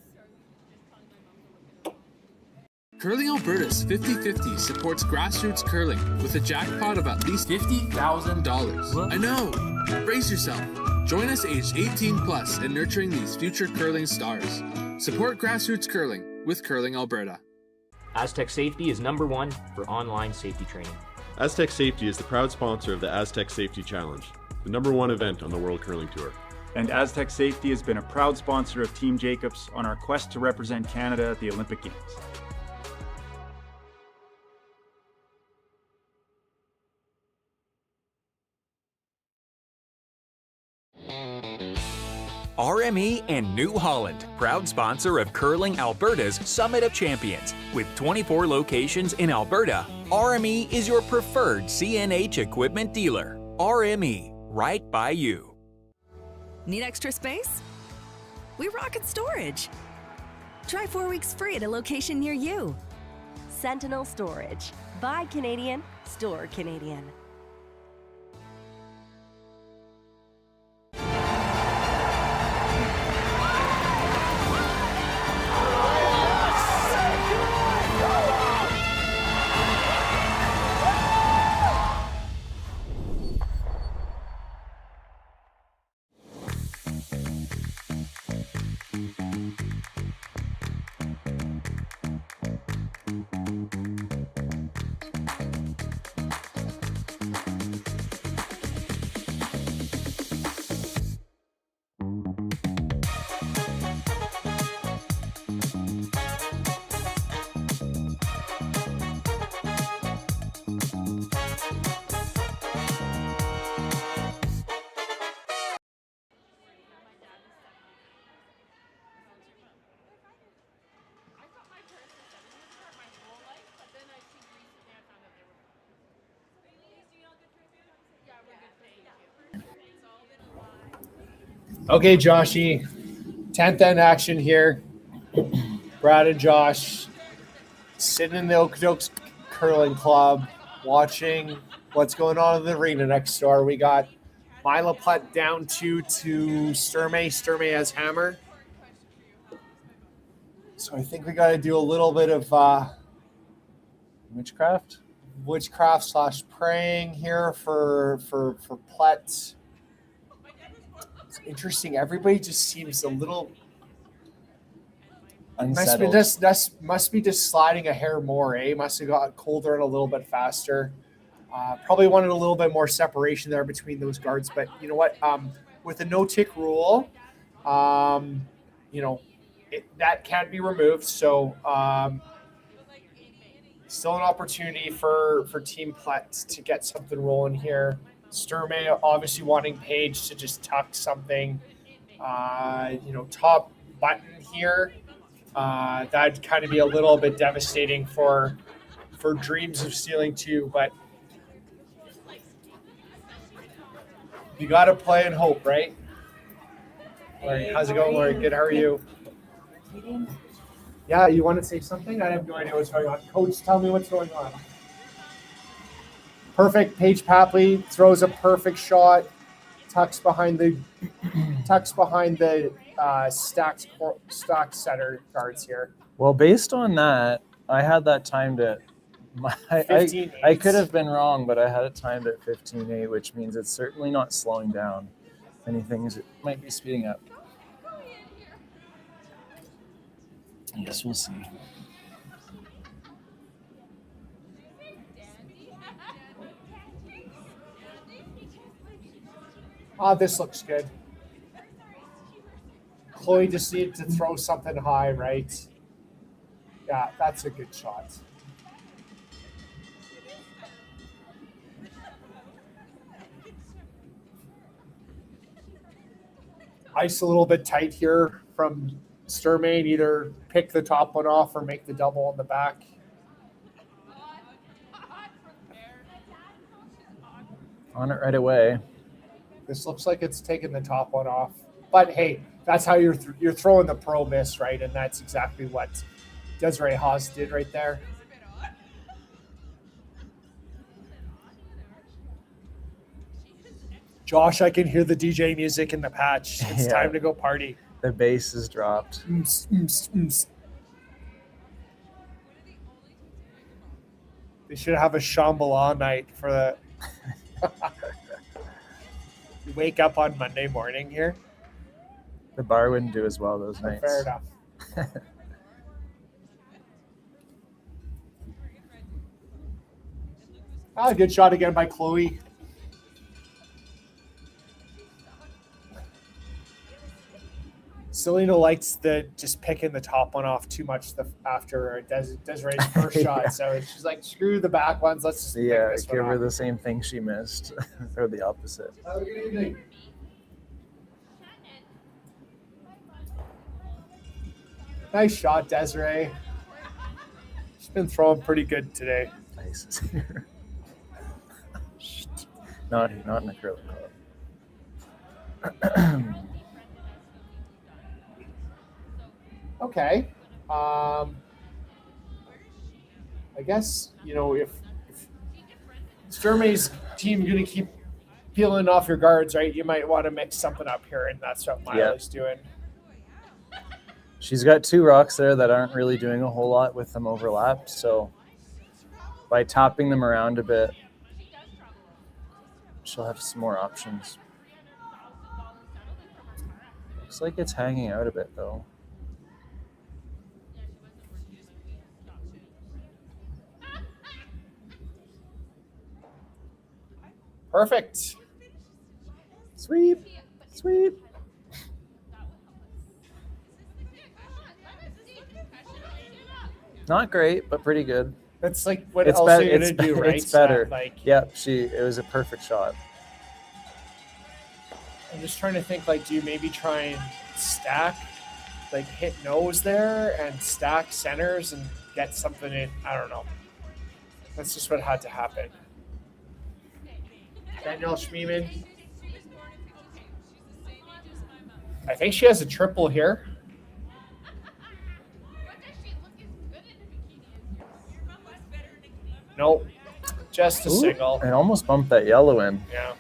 Curling Alberta's 50-50 supports grassroots curling with a jackpot of at least $50,000. I know! Brace yourself. Join us aged 18 plus in nurturing these future curling stars. Support grassroots curling with Curling Alberta. Aztec Safety is #1 for online safety training. Aztec Safety is the proud sponsor of the Aztec Safety Challenge, the #1 event on the World Curling Tour. And Aztec Safety has been a proud sponsor of Team Jacobs on our quest to represent Canada at the Olympic Games. RME and New Holland, proud sponsor of Curling Alberta's Summit of Champions. With 24 locations in Alberta, RME is your preferred CNH equipment dealer. RME, right by you. Need extra space? We rocket storage. Try 4 weeks free at a location near you. Sentinel Storage. Buy Canadian, store Canadian. Okay, Joshy, 10th end action here. Brad and Josh sitting in the Okotoks Curling Club, watching what's going on in the arena next door. We got Myla Plett down to Sturmay. Sturmay has hammer. So I think we got to do a little bit of Witchcraft / praying here for Plett. It's interesting. Everybody just seems a little unsettled. Must be just sliding a hair more, eh? Must have got colder and a little bit faster. Probably wanted a little bit more separation there between those guards. But you know what? With the no-tick rule, that can't be removed. So still an opportunity for Team Plett to get something rolling here. Sturmay obviously wanting Paige to just tuck something, top button here. That'd kind of be a little bit devastating for dreams of stealing two, but you got to play and hope, right? Laurie, how's it going, Laurie? Good. How are you? Yeah, you want to say something? I have no idea what's going on. Coach, tell me what's going on. Perfect. Paige Papley throws a perfect shot. Tucks behind the stacked center guards here. Well, based on that, I had that timed at. I could have been wrong, but I had it timed at 15.8, which means it's certainly not slowing down. If anything, it might be speeding up. I guess we'll see. This looks good. Chloe just needed to throw something high, right? Yeah, that's a good shot. Ice a little bit tight here from Sturmay. Either pick the top one off or make the double on the back. On it right away. This looks like it's taking the top one off. But hey, that's how you're throwing the pro miss, right? And that's exactly what Desiree Haas did right there. Josh, I can hear the DJ music in the patch. It's time to go party. The bass is dropped. They should have a Shambhala night for the... You wake up on Monday morning here. The bar wouldn't do as well those nights. Fair enough. Good shot again by Chloe. Selena likes just picking the top one off too much after Desiree's first shot. So she's like, screw the back ones. Let's just give her the same thing she missed, or the opposite. Have a good evening. Nice shot, Desiree. She's been throwing pretty good today. Nice is here. Not in the curling club. Okay. I guess, if Sturmay's team going to keep peeling off your guards, right, you might want to mix something up here, and that's what Myla's doing. She's got 2 rocks there that aren't really doing a whole lot with them overlapped, so by topping them around a bit, she'll have some more options. Looks like it's hanging out a bit, though. Perfect. Sweep. Sweep. Not great, but pretty good. That's like what else are you going to do, right? It's better. That, it was a perfect shot. I'm just trying to think, do you maybe try and stack, hit nose there and stack centers and get something in? I don't know. That's just what had to happen. Danielle Schmiemann. I think she has a triple here. Nope. Just a single. I almost bumped that yellow in. Yeah.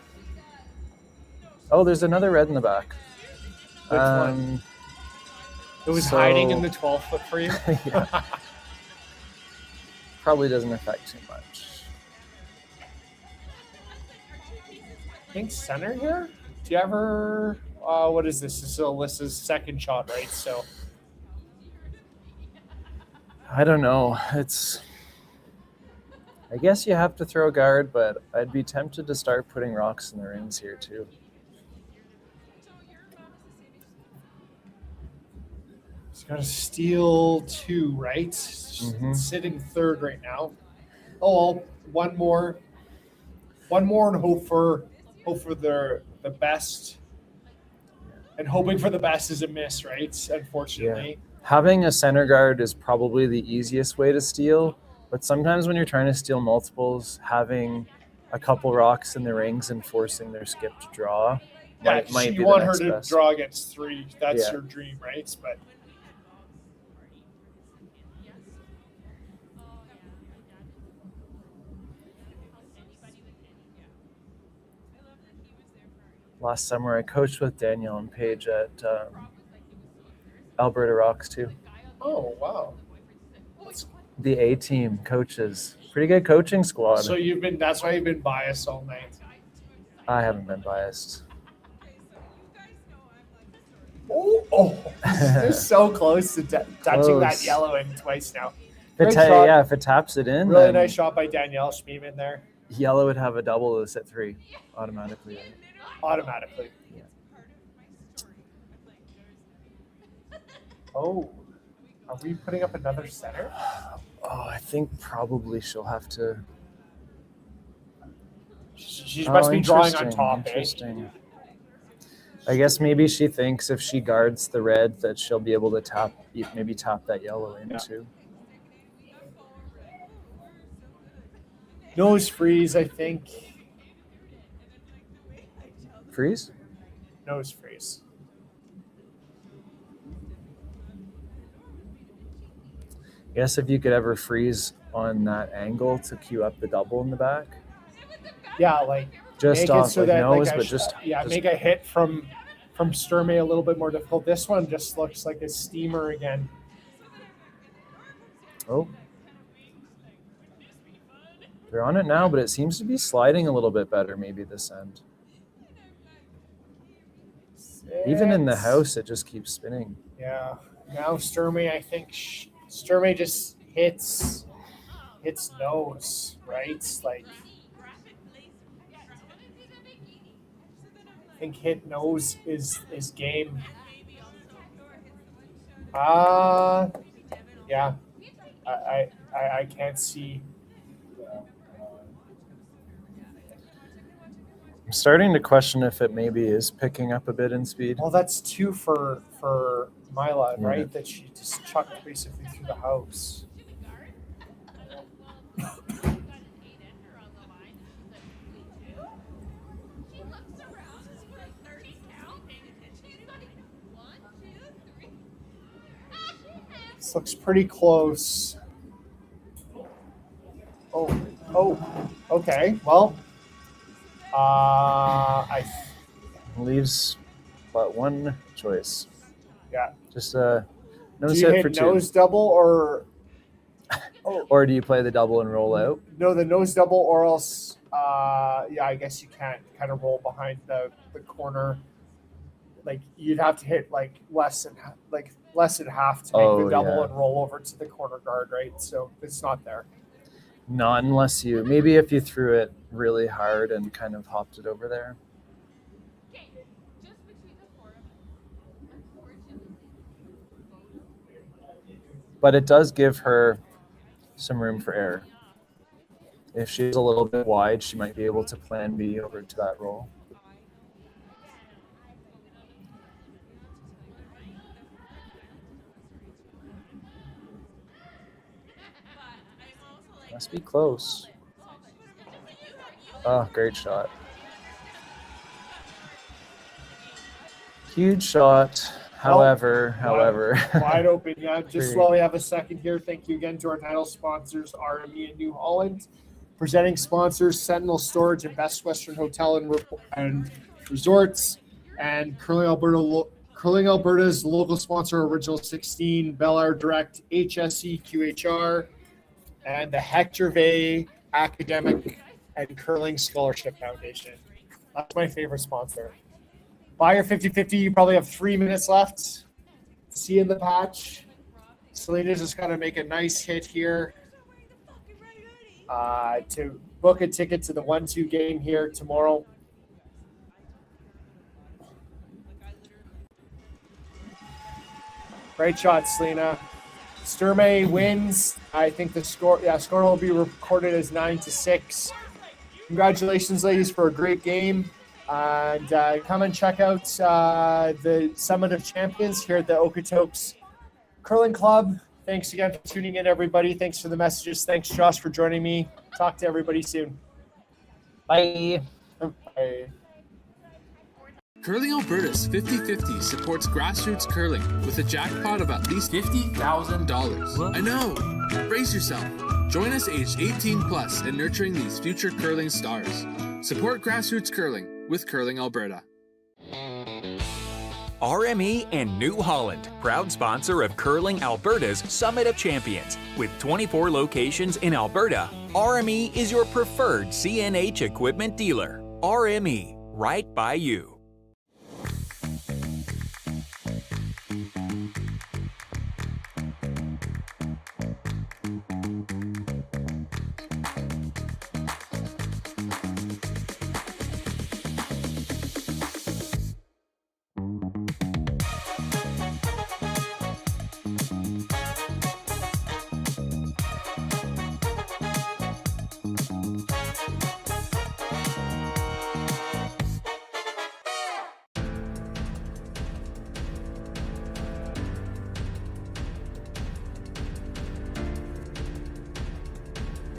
Oh, there's another red in the back. Which one? It was hiding in the 12 foot for you? Yeah. Probably doesn't affect too much. I think center here? Do you ever... what is this? This is Alyssa's second shot, right? So... I don't know. I guess you have to throw a guard, but I'd be tempted to start putting rocks in the rings here too. She's got to steal 2, right? Sitting third right now. Oh, one more and hope for the best. And hoping for the best is a miss, right? Unfortunately. Yeah. Having a center guard is probably the easiest way to steal. But sometimes when you're trying to steal multiples, having a couple rocks in the rings and forcing their skip to draw might be the you want her next to best. draw against 3. That's your dream, right? But last summer I coached with Danielle and Paige at Alberta Rocks too. oh wow. The A team coaches. Pretty good coaching squad. So that's why you've been biased all night. I haven't been biased. Oh, they're so close to touching that yellow in twice now. Great shot. If it taps it in. Really nice shot by Danielle Schmiemann there. Yellow would have a double to set 3 automatically. Right? Automatically. Yeah. Oh, are we putting up another center? Oh, I think probably she'll have to. She must be drawing on top. Interesting. I guess maybe she thinks if she guards the red that she'll be able to tap that yellow in too. Nose freeze, I think. Freeze? Nose freeze. I guess if you could ever freeze on that angle to cue up the double in the back. Yeah, just make off it so that nose, but just make a hit from Sturmay a little bit more difficult. This one just looks like a steamer again. Oh. They're on it now, but it seems to be sliding a little bit better maybe this end. Even in the house, it just keeps spinning. Yeah. Now Sturmay, I think Sturmay just hits nose, right? I think hit nose is game. Yeah. I can't see. I'm starting to question if it maybe is picking up a bit in speed. Well, that's 2 for Myla, Yeah. right? That she just chucked basically through the house. This looks pretty close. Oh, okay. Well, I Leaves but one choice. yeah. Just a Do nose you hit hit for 2. nose double or Or do you play the double and roll out? no? The nose double or else yeah. I guess you can't kind of roll behind the corner. Like you'd have to hit like less than half to make the double and roll over to the corner guard, right? So it's not there. Not unless you, maybe if you threw it really hard and kind of hopped it over there. But it does give her some room for error. If she's a little bit wide, she might be able to plan B over to that roll. Must be close. Oh, great shot. Huge shot. However. Wide open. Yeah, just while we have a second here, thank you again to our title sponsors, RME and New Holland. Presenting sponsors, Sentinel Storage and Best Western Hotel and Resorts. And Curling Alberta's local sponsor, Original 16, Bel-Air Direct, HSE, QHR, and the Hector Vey Academic and Curling Scholarship Foundation. That's my favorite sponsor. Buy your 50-50. You probably have 3 minutes left. See you in the patch. Selena's just got to make a nice hit here to book a ticket to the 1-2 game here tomorrow. Great shot, Selena. Sturmay wins. I think the score will be recorded as 9-6. Congratulations, ladies, for a great game. And come and check out the Summit of Champions here at the Okotoks Curling Club. Thanks again for tuning in, everybody. Thanks for the messages. Thanks, Josh, for joining me. Talk to everybody soon. Bye. Bye. Curling Alberta's 50-50 supports grassroots curling with a jackpot of at least $50,000. I know! Brace yourself. Join us aged 18 plus in nurturing these future curling stars. Support grassroots curling with Curling Alberta. RME and New Holland, proud sponsor of Curling Alberta's Summit of Champions. With 24 locations in Alberta, RME is your preferred CNH equipment dealer. RME, right by you.